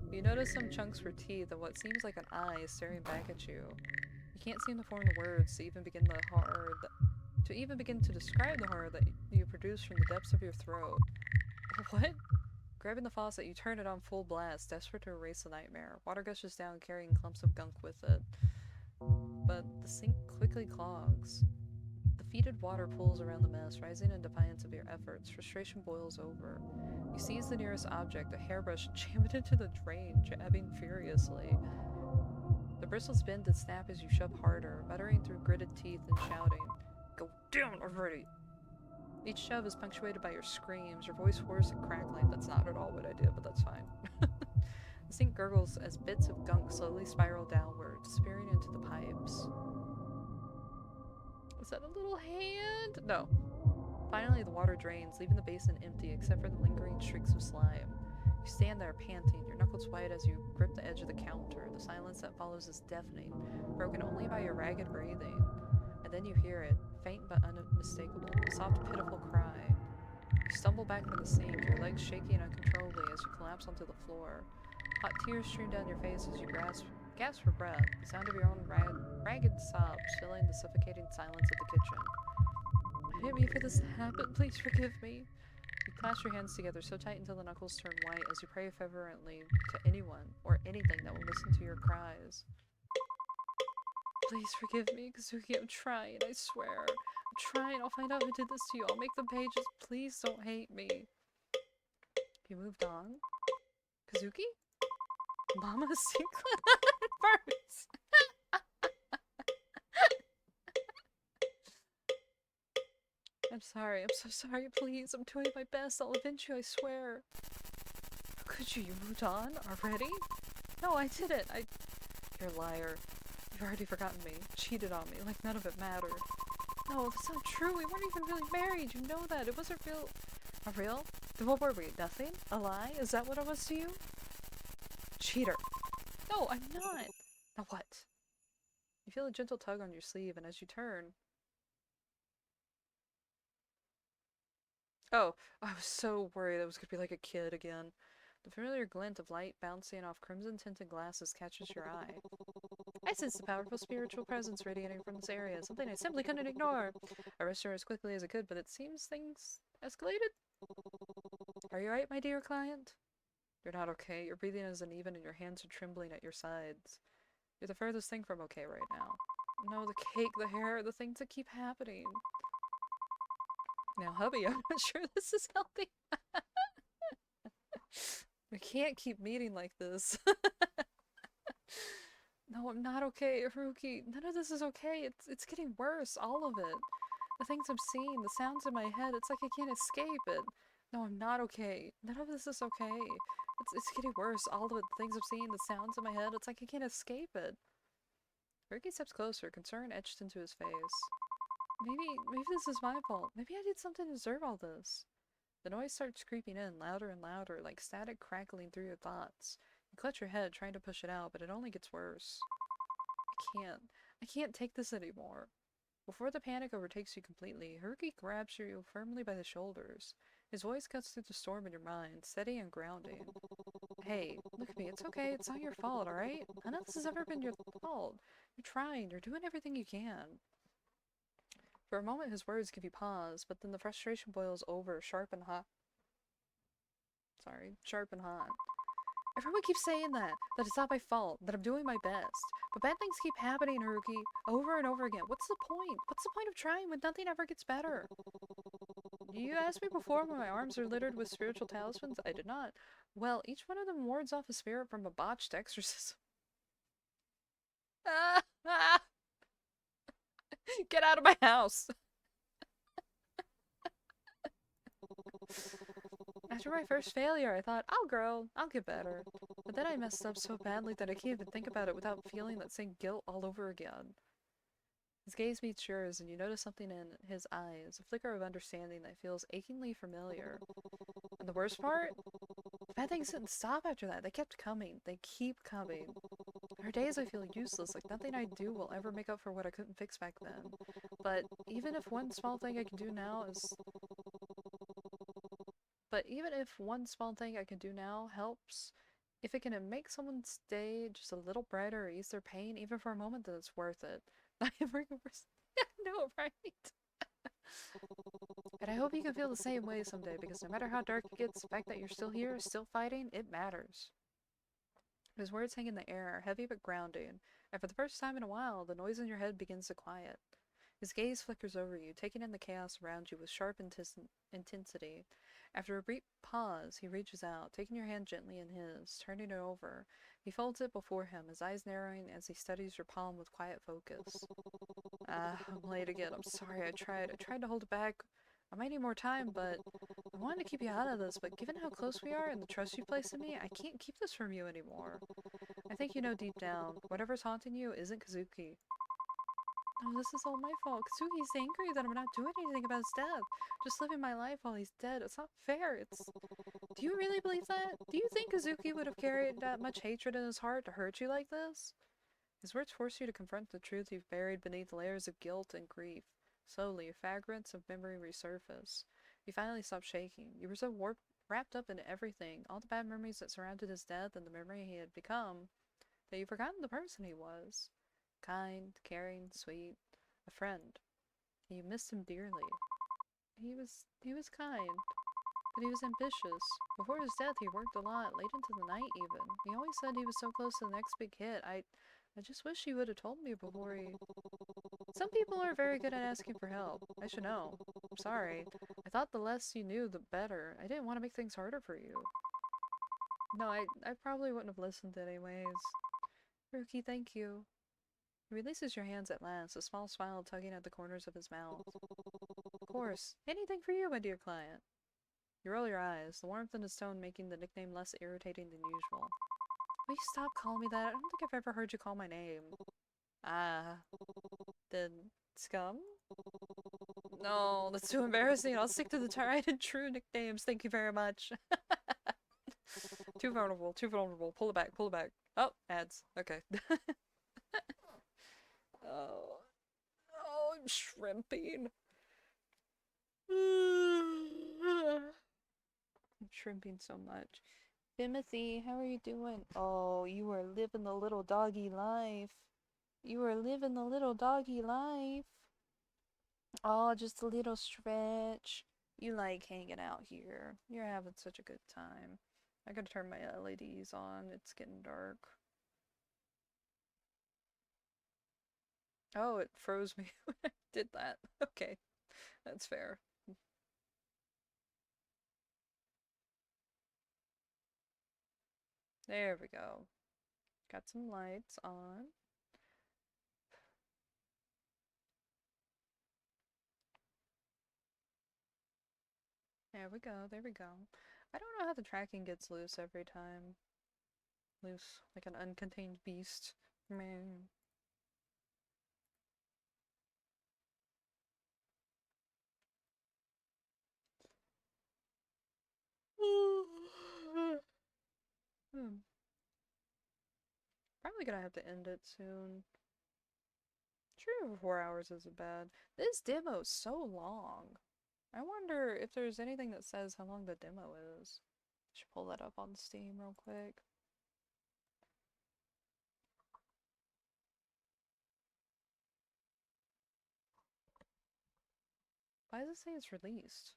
You notice some chunks were teeth and what seems like an eye staring back at you. You can't seem to form the words to even begin to describe the horror that you produce from the depths of your throat. What? Grabbing the faucet, you turn it on full blast, desperate to erase the nightmare. Water gushes down, carrying clumps of gunk with it. But the sink quickly clogs. The fetid water pools around the mess, rising in defiance of your efforts. Frustration boils over. You seize the nearest object, a hairbrush, and jam it into the drain, jabbing furiously. The bristles bend and snap as you shove harder, muttering through gritted teeth and shouting, "Go down already!" Each shove is punctuated by your screams, your voice hoarse and crackling. That's not at all what I did, but that's fine. The sink gurgles as bits of gunk slowly spiral downward, disappearing into the pipes. Is that a little hand? No. Finally, the water drains, leaving the basin empty except for the lingering streaks of slime. You stand there, panting, your knuckles white as you grip the edge of the counter. The silence that follows is deafening, broken only by your ragged breathing. And then you hear it, faint but unmistakable, a soft, pitiful cry. You stumble back from the sink, your legs shaking uncontrollably as you collapse onto the floor. Hot tears stream down your face as you gasp for breath, the sound of your own ragged sobs filling the suffocating silence of the kitchen. I didn't mean for this to happen. Please forgive me. You clasp your hands together so tight until the knuckles turn white as you pray fervently to anyone or anything that will listen to your cries. Please forgive me, Kazuki. I'm trying, I swear. I'm trying. I'll find out who did this to you. I'll make the pages. Please don't hate me. You moved on? Kazuki? Mama's secret first. I'm sorry. I'm so sorry. Please. I'm doing my best. I'll avenge you, I swear. How could you? You moved on? Already? No, I didn't. You're a liar. You've already forgotten me. Cheated on me. Like none of it mattered. No, that's not true. We weren't even really married. You know that. It wasn't real. A real? Then what were we? Nothing? A lie? Is that what I was to you? Cheater. No, I'm not. Now what? You feel a gentle tug on your sleeve, and as you turn... Oh, I was so worried I was gonna be like a kid again. The familiar glint of light bouncing off crimson-tinted glasses catches your eye. I sense the powerful spiritual presence radiating from this area, something I simply couldn't ignore. I rushed her as quickly as I could, but it seems things escalated. Are you right, my dear client? You're not okay. Your breathing is uneven and your hands are trembling at your sides. You're the furthest thing from okay right now. No, the cake, the hair, the things that keep happening. Now, hubby, I'm not sure this is healthy. We can't keep meeting like this. No, I'm not okay, Haruki. None of this is okay. It's getting worse, all of it. The things I'm seeing, the sounds in my head, it's like I can't escape it. No, I'm not okay. None of this is okay. It's getting worse, all of it. The things I'm seeing, the sounds in my head, it's like I can't escape it. Haruki steps closer, concern etched into his face. Maybe this is my fault. Maybe I did something to deserve all this. The noise starts creeping in, louder and louder, like static crackling through your thoughts. You clutch your head, trying to push it out, but it only gets worse. I can't take this anymore. Before the panic overtakes you completely, Haruki grabs you firmly by the shoulders. His voice cuts through the storm in your mind, steady and grounding. Hey, look at me, it's okay, it's not your fault, alright? None of this has ever been your fault. You're trying, you're doing everything you can. For a moment his words give you pause, but then the frustration boils over, sharp and hot. Everyone keeps saying that it's not my fault, that I'm doing my best. But bad things keep happening, Haruki, over and over again. What's the point? What's the point of trying when nothing ever gets better? You asked me before when my arms are littered with spiritual talismans? I did not. Well, each one of them wards off a spirit from a botched exorcism. Get out of my house! After my first failure, I thought, I'll grow, I'll get better. But then I messed up so badly that I can't even think about it without feeling that same guilt all over again. His gaze meets yours, and you notice something in his eyes, a flicker of understanding that feels achingly familiar. And the worst part? Bad things didn't stop after that. They kept coming. They keep coming. There are days I feel useless, like nothing I do will ever make up for what I couldn't fix back then. But even if one small thing I can do now helps, if it can make someone's day just a little brighter or ease their pain, even for a moment, then it's worth it. I know, right? And I hope you can feel the same way someday, because no matter how dark it gets, the fact that you're still here, still fighting, it matters. His words hang in the air, heavy but grounding, and for the first time in a while, the noise in your head begins to quiet. His gaze flickers over you, taking in the chaos around you with sharp intensity. After a brief pause, he reaches out, taking your hand gently in his, turning it over. He folds it before him, his eyes narrowing as he studies your palm with quiet focus. I'm late again. I'm sorry. I tried to hold it back. I might need more time, but I wanted to keep you out of this, but given how close we are and the trust you place in me, I can't keep this from you anymore. I think you know deep down, whatever's haunting you isn't Kazuki. Oh, this is all my fault. Kazuki's angry that I'm not doing anything about his death. Just living my life while he's dead. It's not fair. Do you really believe that? Do you think Kazuki would have carried that much hatred in his heart to hurt you like this? His words force you to confront the truth you've buried beneath layers of guilt and grief. Slowly, fragments of memory resurface. You finally stop shaking. You were so wrapped up in everything, all the bad memories that surrounded his death and the memory he had become, that you've forgotten the person he was. Kind, caring, sweet, a friend. And you missed him dearly. He was kind, but he was ambitious. Before his death, he worked a lot, late into the night even. He always said he was so close to the next big hit. I just wish he would have told me before he... Some people are very good at asking for help. I should know. I'm sorry. I thought the less you knew, the better. I didn't want to make things harder for you. No, I probably wouldn't have listened anyways. Ruki, thank you. He releases your hands at last, a small smile tugging at the corners of his mouth. Of course. Anything for you, my dear client. You roll your eyes, the warmth in his tone making the nickname less irritating than usual. Will you stop calling me that? I don't think I've ever heard you call my name. Ah. Then... Scum? No, that's too embarrassing. I'll stick to the tried and true nicknames. Thank you very much. Too vulnerable, too vulnerable. Pull it back, pull it back. Oh, ads. Okay. Oh. Oh, I'm shrimping. I'm shrimping so much. Timothy, how are you doing? Oh, you are living the little doggy life. You are living the little doggy life. Oh, just a little stretch. You like hanging out here. You're having such a good time. I gotta turn my LEDs on. It's getting dark. Oh, it froze me when I did that. Okay, that's fair. There we go. Got some lights on. There we go, there we go. I don't know how the tracking gets loose every time. Loose, like an uncontained beast. Man. Probably gonna have to end it soon. True, 4 hours isn't bad. This demo's so long. I wonder if there's anything that says how long the demo is. Should pull that up on Steam real quick. Why does it say it's released?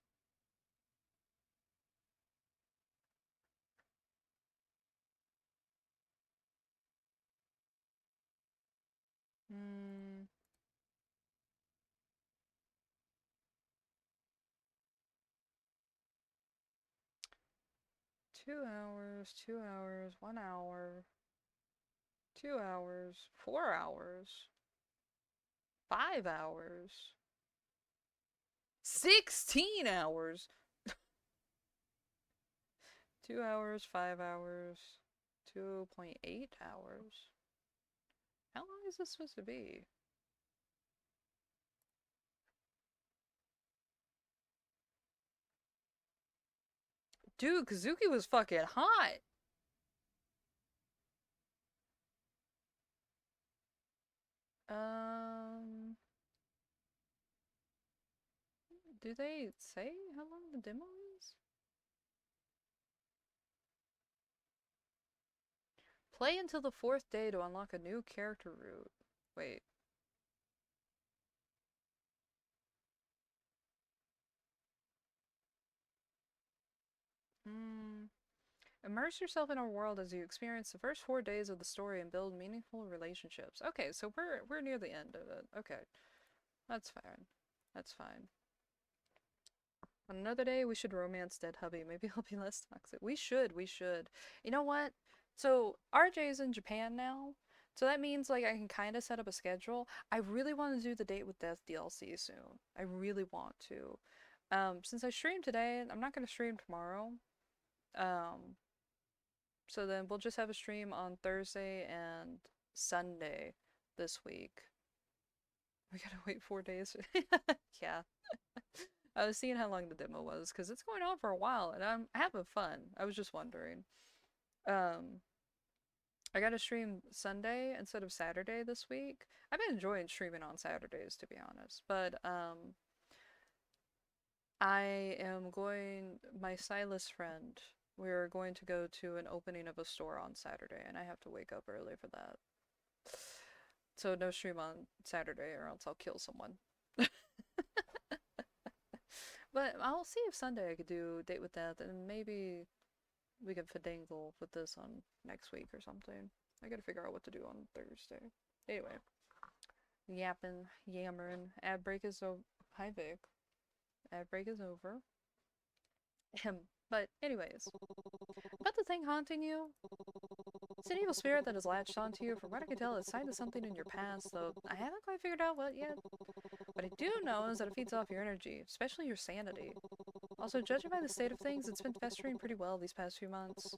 Hmm. 2 hours, 2 hours, 1 hour, 2 hours, 4 hours, 5 hours, 16 hours. 2 hours, 5 hours, 2.8 hours. How long is this supposed to be? Dude, Kazuki was fucking hot. Do they say how long the demo is? Play until the 4th day to unlock a new character route. Wait. Immerse yourself in our world as you experience the first 4 days of the story and build meaningful relationships. Okay, so we're near the end of it. Okay. That's fine. That's fine. On another day, we should romance dead hubby. Maybe he'll be less toxic. We should, we should. You know what? So, RJ's in Japan now. So that means, like, I can kind of set up a schedule. I really want to do the Date with Death DLC soon. I really want to. Since I streamed today, I'm not going to stream tomorrow. So then we'll just have a stream on Thursday and Sunday this week. We gotta wait 4 days. Yeah. I was seeing how long the demo was, because it's going on for a while, and I'm having fun. I was just wondering. I gotta stream Sunday instead of Saturday this week. I've been enjoying streaming on Saturdays, to be honest, but, I am going, my stylist friend, we're going to go to an opening of a store on Saturday, and I have to wake up early for that. So no stream on Saturday, or else I'll kill someone. But I'll see if Sunday I could do Date with Death, and maybe we can finagle with this on next week or something. I gotta figure out what to do on Thursday. Anyway. Yapping, yammering. Ad break is over. Hi, Vic. Ad break is over. But anyways. About the thing haunting you. It's an evil spirit that has latched onto you. From what I can tell, it's tied to something in your past, though I haven't quite figured out what yet. What I do know is that it feeds off your energy, especially your sanity. Also, judging by the state of things, it's been festering pretty well these past few months.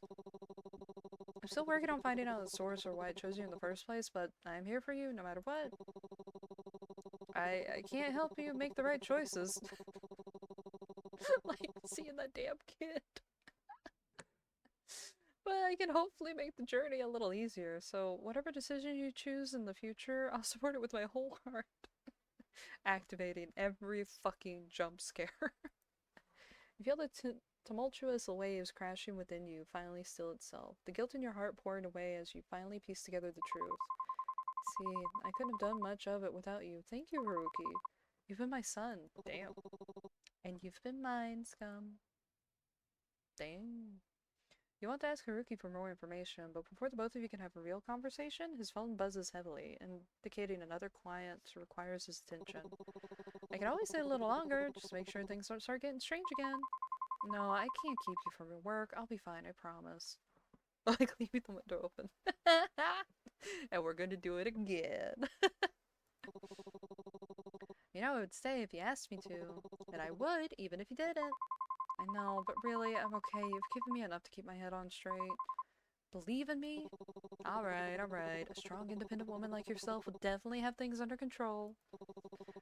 I'm still working on finding out the source or why it chose you in the first place, but I'm here for you no matter what. I can't help you make the right choices. Like seeing that damn kid. But I can hopefully make the journey a little easier, so whatever decision you choose in the future, I'll support it with my whole heart. Activating every fucking jump scare. You feel the tumultuous waves crashing within you finally still itself, the guilt in your heart pouring away as you finally piece together the truth. See, I couldn't have done much of it without you. Thank you, Haruki. You've been my son. Damn. And you've been mine, Scum. Damn. You want to ask Haruki for more information, but before the both of you can have a real conversation, his phone buzzes heavily, indicating another client requires his attention. I can always stay a little longer, just to make sure things don't start getting strange again. No, I can't keep you from your work. I'll be fine, I promise. Like, leaving the window open. And we're gonna do it again. You know, I would stay if you asked me to. And I would, even if you didn't. I know, but really, I'm okay. You've given me enough to keep my head on straight. Believe in me? Alright, alright. A strong, independent woman like yourself will definitely have things under control.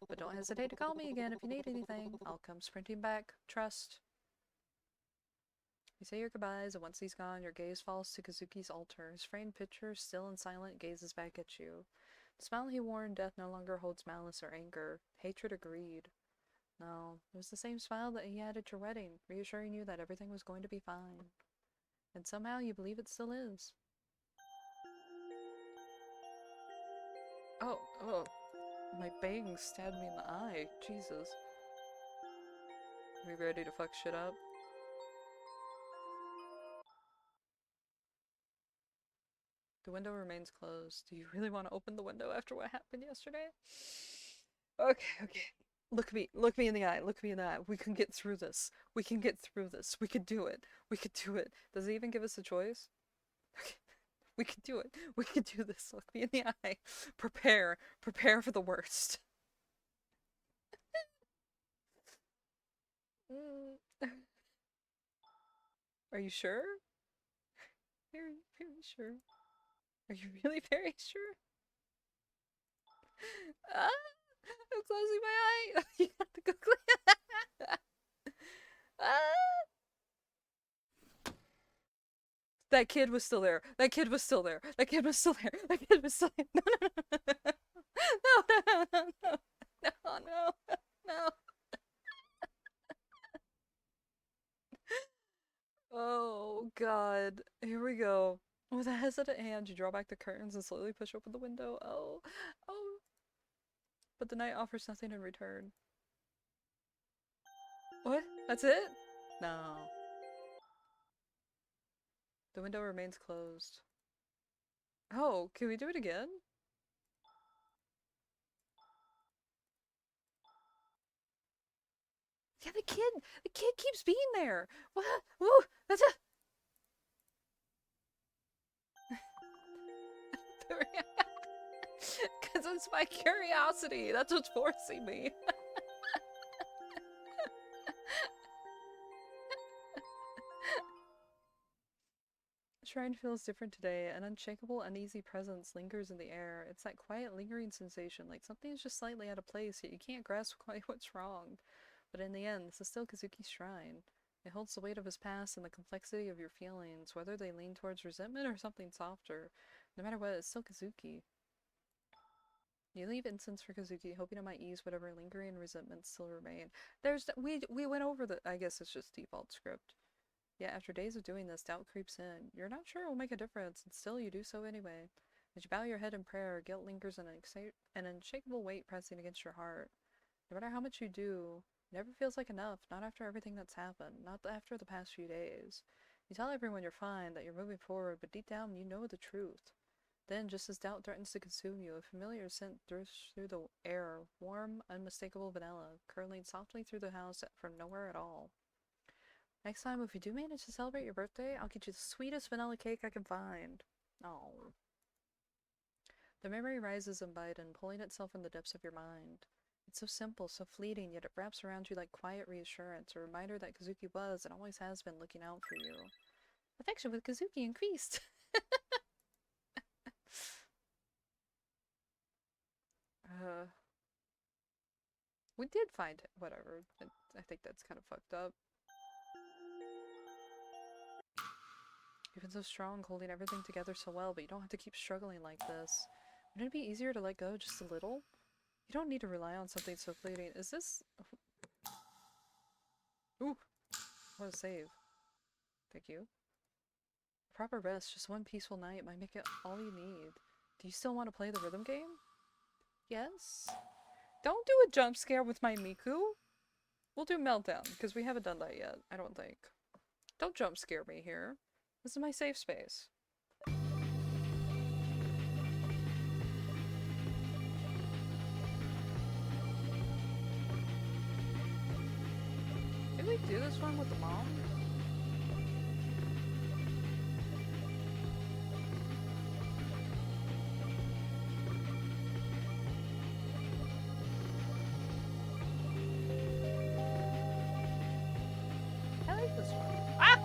But don't hesitate to call me again if you need anything. I'll come sprinting back. Trust. You say your goodbyes, and once he's gone, your gaze falls to Kazuki's altar. His framed picture, still and silent, gazes back at you. The smile he wore in death no longer holds malice or anger, hatred or greed. No, it was the same smile that he had at your wedding, reassuring you that everything was going to be fine. And somehow you believe it still is. Oh, my bang stabbed me in the eye. Jesus. Are we ready to fuck shit up? The window remains closed. Do you really want to open the window after what happened yesterday? Okay. Look me in the eye, look me in the eye. We can get through this. We can get through this. We could do it. We could do it. Does it even give us a choice? Okay. We could do it. We could do this. Look me in the eye. Prepare. Prepare for the worst. Are you sure? Very, very sure. Are you really very sure? I'm closing my eye. You have to go clean. That kid was still there. That kid was still there. That kid was still there. That kid was still there. No. Oh, God. Here we go. With a hesitant hand, you draw back the curtains and slowly push open the window. Oh. But the night offers nothing in return. What? That's it? No. The window remains closed. Oh, can we do it again? Yeah, the kid keeps being there. What? Ooh, that's a. Because it's my curiosity. That's what's forcing me. shrine feels different today. An unshakable, uneasy presence lingers in the air. It's that quiet, lingering sensation, like something is just slightly out of place, yet you can't grasp quite what's wrong. But in the end, this is still Kazuki's shrine. It holds the weight of his past and the complexity of your feelings, whether they lean towards resentment or something softer. No matter what, it's still Kazuki. You leave incense for Kazuki, hoping it might ease whatever lingering resentments still remain. We went over the, I guess it's just default script. Yet after days of doing this, doubt creeps in. You're not sure it will make a difference, and still you do so anyway. As you bow your head in prayer, guilt lingers an unshakable weight pressing against your heart. No matter how much you do, it never feels like enough, not after everything that's happened, not after the past few days. You tell everyone you're fine, that you're moving forward, but deep down you know the truth. Then, just as doubt threatens to consume you, a familiar scent drifts through the air, warm, unmistakable vanilla, curling softly through the house from nowhere at all. Next time, if you do manage to celebrate your birthday, I'll get you the sweetest vanilla cake I can find. Oh. The memory rises in Biden, pulling itself from the depths of your mind. It's so simple, so fleeting, yet it wraps around you like quiet reassurance, a reminder that Kazuki was and always has been looking out for you. Affection with Kazuki increased! We did find it. Whatever. I think that's kind of fucked up. You've been so strong, holding everything together so well, but you don't have to keep struggling like this. Wouldn't it be easier to let go just a little? You don't need to rely on something so fleeting. Is this... Ooh! What a save. Thank you. Proper rest, just one peaceful night might make it all you need. Do you still want to play the rhythm game? Yes? Don't do a jump scare with my Miku! We'll do Meltdown, because we haven't done that yet, I don't think. Don't jump scare me here. This is my safe space. Did we do this one with the mom? I like this one. Ah!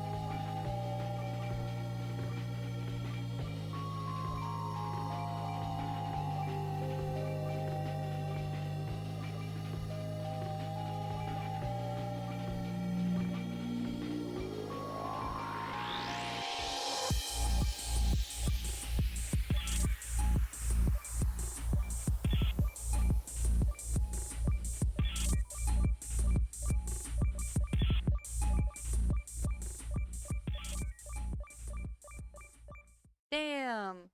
Damn!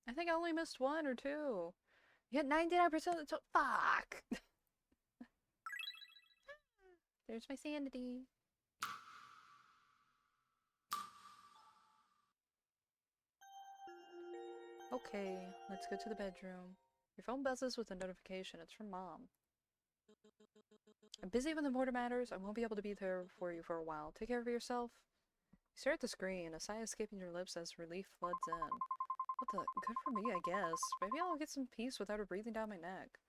I think I only missed one or two. You had 99% of the fuck! There's my sanity. Okay, let's go to the bedroom. Your phone buzzes with a notification. It's from Mom. I'm busy with important matters. I won't be able to be there for you for a while. Take care of yourself. You stare at the screen, a sigh escaping your lips as relief floods in. What the? Good for me, I guess. Maybe I'll get some peace without her breathing down my neck.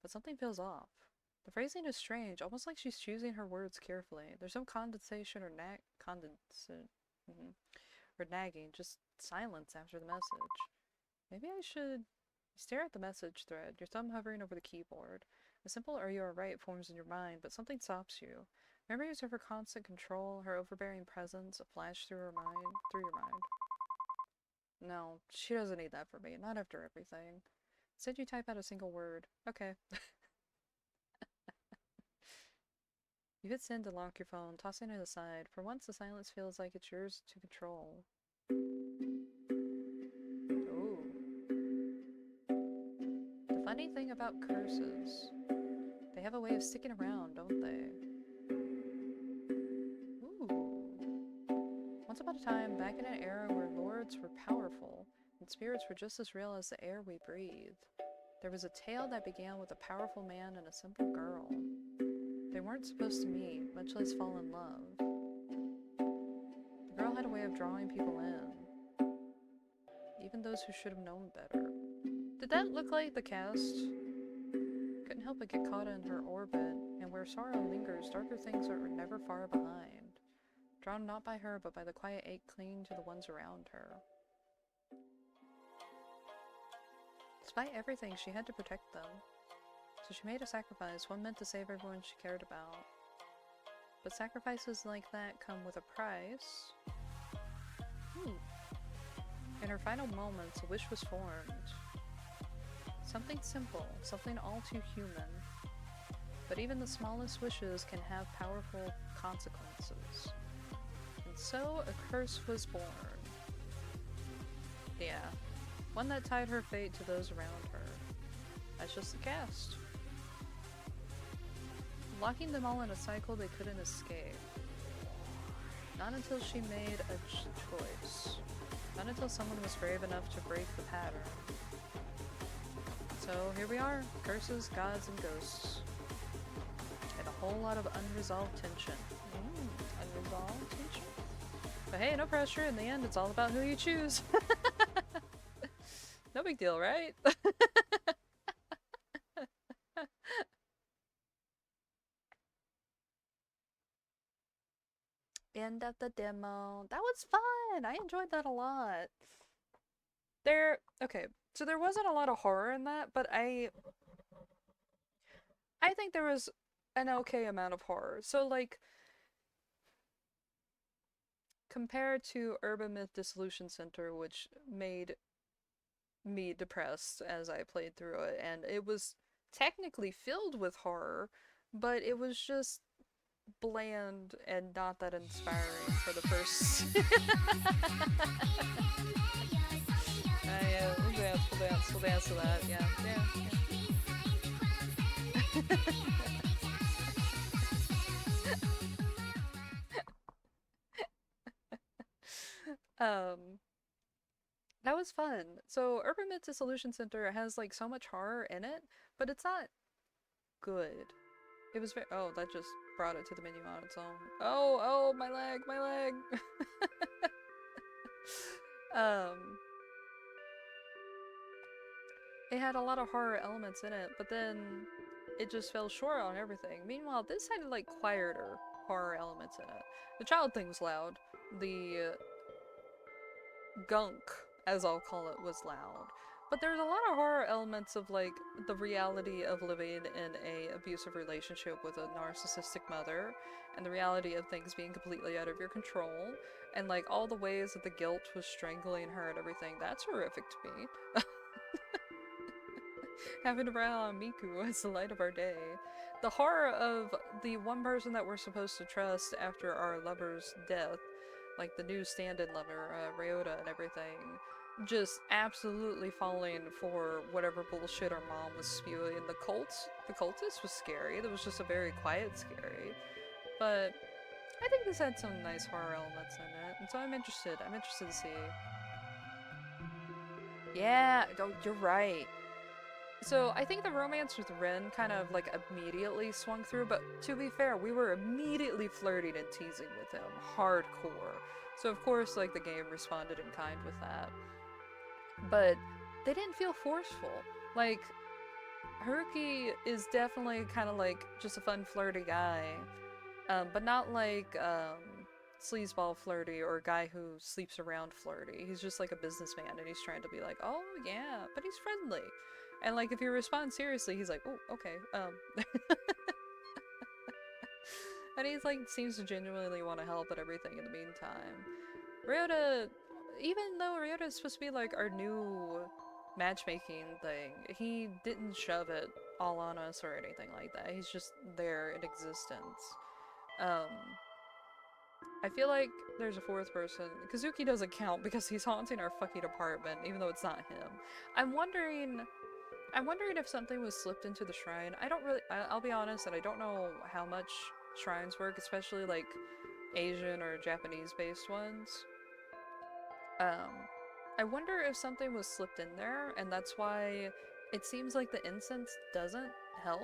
But something feels off. The phrasing is strange, almost like she's choosing her words carefully. There's no condensation or or nagging, just silence after the message. Maybe I should... You stare at the message thread, your thumb hovering over the keyboard. A simple "Are you alright" forms in your mind, but something stops you. Memories of her constant control, her overbearing presence, a flash through your mind. No, she doesn't need that from me, not after everything. Instead you type out a single word. Okay. You hit send to lock your phone, tossing it aside. For once the silence feels like it's yours to control. Ooh. The funny thing about curses, they have a way of sticking around, don't they? Ooh. Once upon a time, back in an era where lords were powerful, and spirits were just as real as the air we breathe, there was a tale that began with a powerful man and a simple girl. They weren't supposed to meet, much less fall in love. The girl had a way of drawing people in, even those who should have known better. Did that look like the cast? Couldn't help but get caught in her orbit, and where sorrow lingers, darker things are never far behind. drawn not by her, but by the quiet ache clinging to the ones around her. Despite everything, she had to protect them. So she made a sacrifice, one meant to save everyone she cared about. But sacrifices like that come with a price. In her final moments, a wish was formed. Something simple, something all too human. But even the smallest wishes can have powerful consequences. And so a curse was born. Yeah, one that tied her fate to those around her. That's just the cast. Locking them all in a cycle they couldn't escape. Not until she made a choice. Not until someone was brave enough to break the pattern. So here we are, curses, gods, and ghosts. And a whole lot of unresolved tension. Unresolved tension? But hey, no pressure, in the end it's all about who you choose. No big deal, right? End of the demo. That was fun! I enjoyed that a lot. Okay, so there wasn't a lot of horror in that, but I think there was an okay amount of horror. So, like, compared to Urban Myth Dissolution Center, which made me depressed as I played through it, and it was technically filled with horror, but it was just bland and not that inspiring for the first. Yeah, we'll dance to that. Yeah. That was fun. So Urban Myth Dissolution Center has like so much horror in it, but it's not good. It was very— oh, that just brought it to the menu on its own. Oh, my leg. It had a lot of horror elements in it, but then it just fell short on everything. Meanwhile, this had like quieter horror elements in it. The child thing was loud. The gunk, as I'll call it, was loud. But there's a lot of horror elements of like the reality of living in a abusive relationship with a narcissistic mother, and the reality of things being completely out of your control, and like all the ways that the guilt was strangling her and everything. That's horrific to me. Having to rely on Miku as the light of our day. The horror of the one person that we're supposed to trust after our lover's death, like the new stand-in lover, Ryota and everything, just absolutely falling for whatever bullshit our mom was spewing. The cultist was scary. There was just a very quiet scary. But I think this had some nice horror elements in it, and so I'm interested to see. Yeah, you're right. So I think the romance with Rin kind of like immediately swung through, but to be fair, we were immediately flirting and teasing with him, hardcore. So of course, like, the game responded in kind with that. But they didn't feel forceful. Like, Haruki is definitely kind of like just a fun flirty guy, but not like sleazeball flirty or a guy who sleeps around flirty. He's just like a businessman and he's trying to be like, oh yeah, but he's friendly. And like if you respond seriously, he's like, oh, okay, and he's like, seems to genuinely want to help and everything in the meantime. Ryota, even though Ryota is supposed to be like our new matchmaking thing, he didn't shove it all on us or anything like that. He's just there in existence. I feel like there's a fourth person. Kazuki doesn't count because he's haunting our fucking apartment, even though it's not him. I'm wondering if something was slipped into the shrine. I'll be honest that I don't know how much shrines work, especially like Asian or Japanese based ones. I wonder if something was slipped in there, and that's why it seems like the incense doesn't help.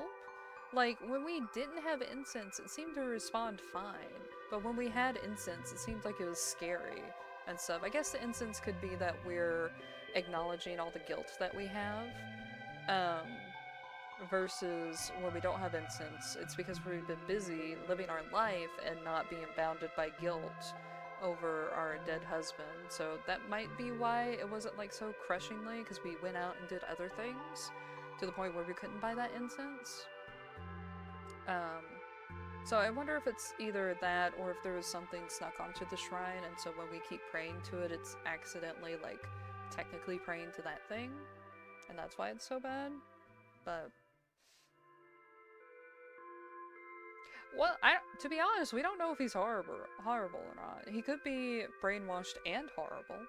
Like, when we didn't have incense, it seemed to respond fine, but when we had incense, it seemed like it was scary and stuff. I guess the incense could be that we're acknowledging all the guilt that we have. versus when we don't have incense, it's because we've been busy living our life and not being bounded by guilt over our dead husband. So that might be why it wasn't like so crushingly, because we went out and did other things to the point where we couldn't buy that incense. So I wonder if it's either that or if there was something snuck onto the shrine, and so when we keep praying to it, it's accidentally like technically praying to that thing, and that's why it's so bad. But well, to be honest, we don't know if he's horrible or not. He could be brainwashed and horrible.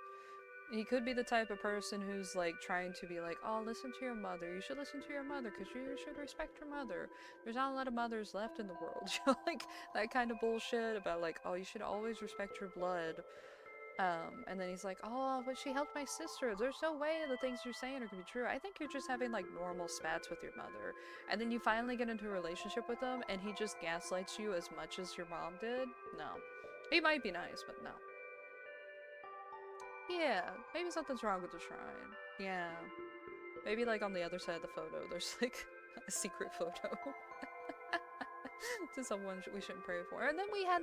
He could be the type of person who's like trying to be like, oh, listen to your mother. You should listen to your mother because you should respect your mother. There's not a lot of mothers left in the world. Like that kind of bullshit about like, oh, you should always respect your blood. And then he's like, oh, but she helped my sister. There's no way the things you're saying are gonna be true. I think you're just having like normal spats with your mother. And then you finally get into a relationship with him and he just gaslights you as much as your mom did. No. He might be nice, but no. Yeah, maybe something's wrong with the shrine. Yeah. Maybe like on the other side of the photo, there's like a secret photo. To someone we shouldn't pray for. And then we had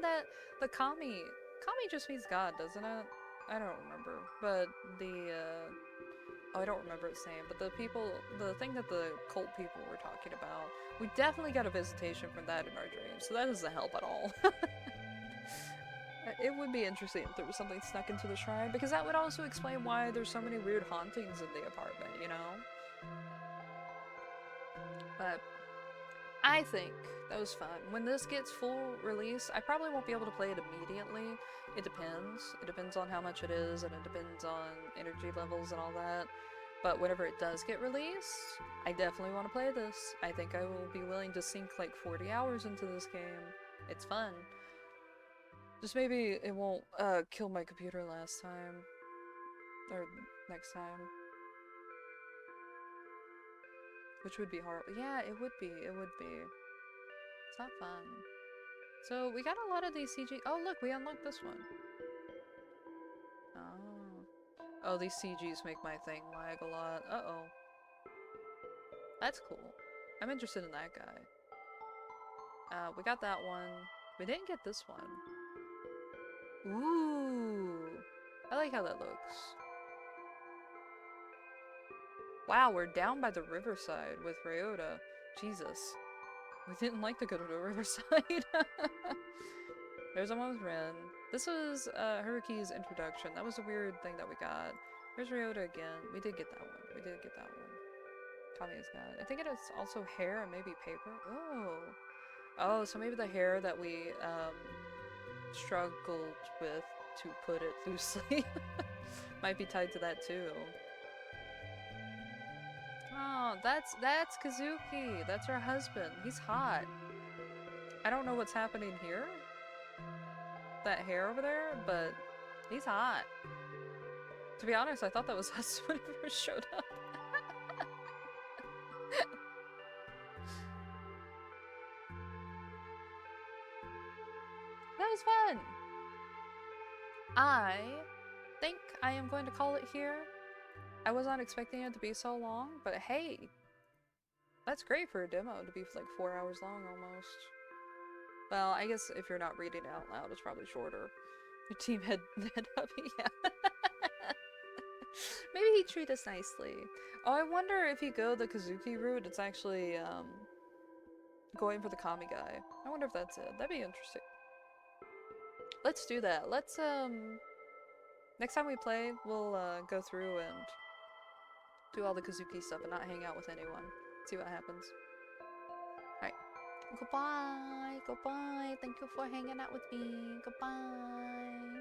the Kami. Kami just means God, doesn't it? I don't remember. But I don't remember its name. But the thing that the cult people were talking about, we definitely got a visitation from that in our dreams. So that doesn't help at all. It would be interesting if there was something snuck into the shrine, because that would also explain why there's so many weird hauntings in the apartment, you know? But I think that was fun. When this gets full release, I probably won't be able to play it immediately. It depends. It depends on how much it is, and it depends on energy levels and all that. But whenever it does get released, I definitely want to play this. I think I will be willing to sink like 40 hours into this game. It's fun. Just maybe it won't kill my computer last time. Or next time. Which would be horrible. Yeah, it would be. It would be. It's not fun. So we got a lot of these CG. Oh look, we unlocked this one. Oh. Oh, these CGs make my thing lag a lot. Uh-oh. That's cool. I'm interested in that guy. We got that one. We didn't get this one. Ooh, I like how that looks. Wow, we're down by the riverside with Ryota. Jesus. We didn't like to go to the riverside. There's someone with Ren. This was Haruki's introduction. That was a weird thing that we got. Here's Ryota again. We did get that one. We did get that one. Kami's got. I think it is also hair and maybe paper. Oh. Oh, so maybe the hair that we struggled with, to put it loosely, might be tied to that too. Oh, that's Kazuki. That's her husband. He's hot. I don't know what's happening here. That hair over there, but he's hot. To be honest, I thought that was us when he first showed up. That was fun! I think I am going to call it here. I was not expecting it to be so long, but hey, that's great for a demo to be like 4 hours long almost. Well, I guess if you're not reading it out loud, it's probably shorter. Your team head up, yeah. Maybe he'd treat us nicely. Oh, I wonder if you go the Kazuki route, it's actually going for the Kami guy. I wonder if that's it. That'd be interesting. Let's do that. Let's next time we play, we'll go through and do all the Kazuki stuff and not hang out with anyone. See what happens. Alright. Goodbye. Goodbye. Thank you for hanging out with me. Goodbye.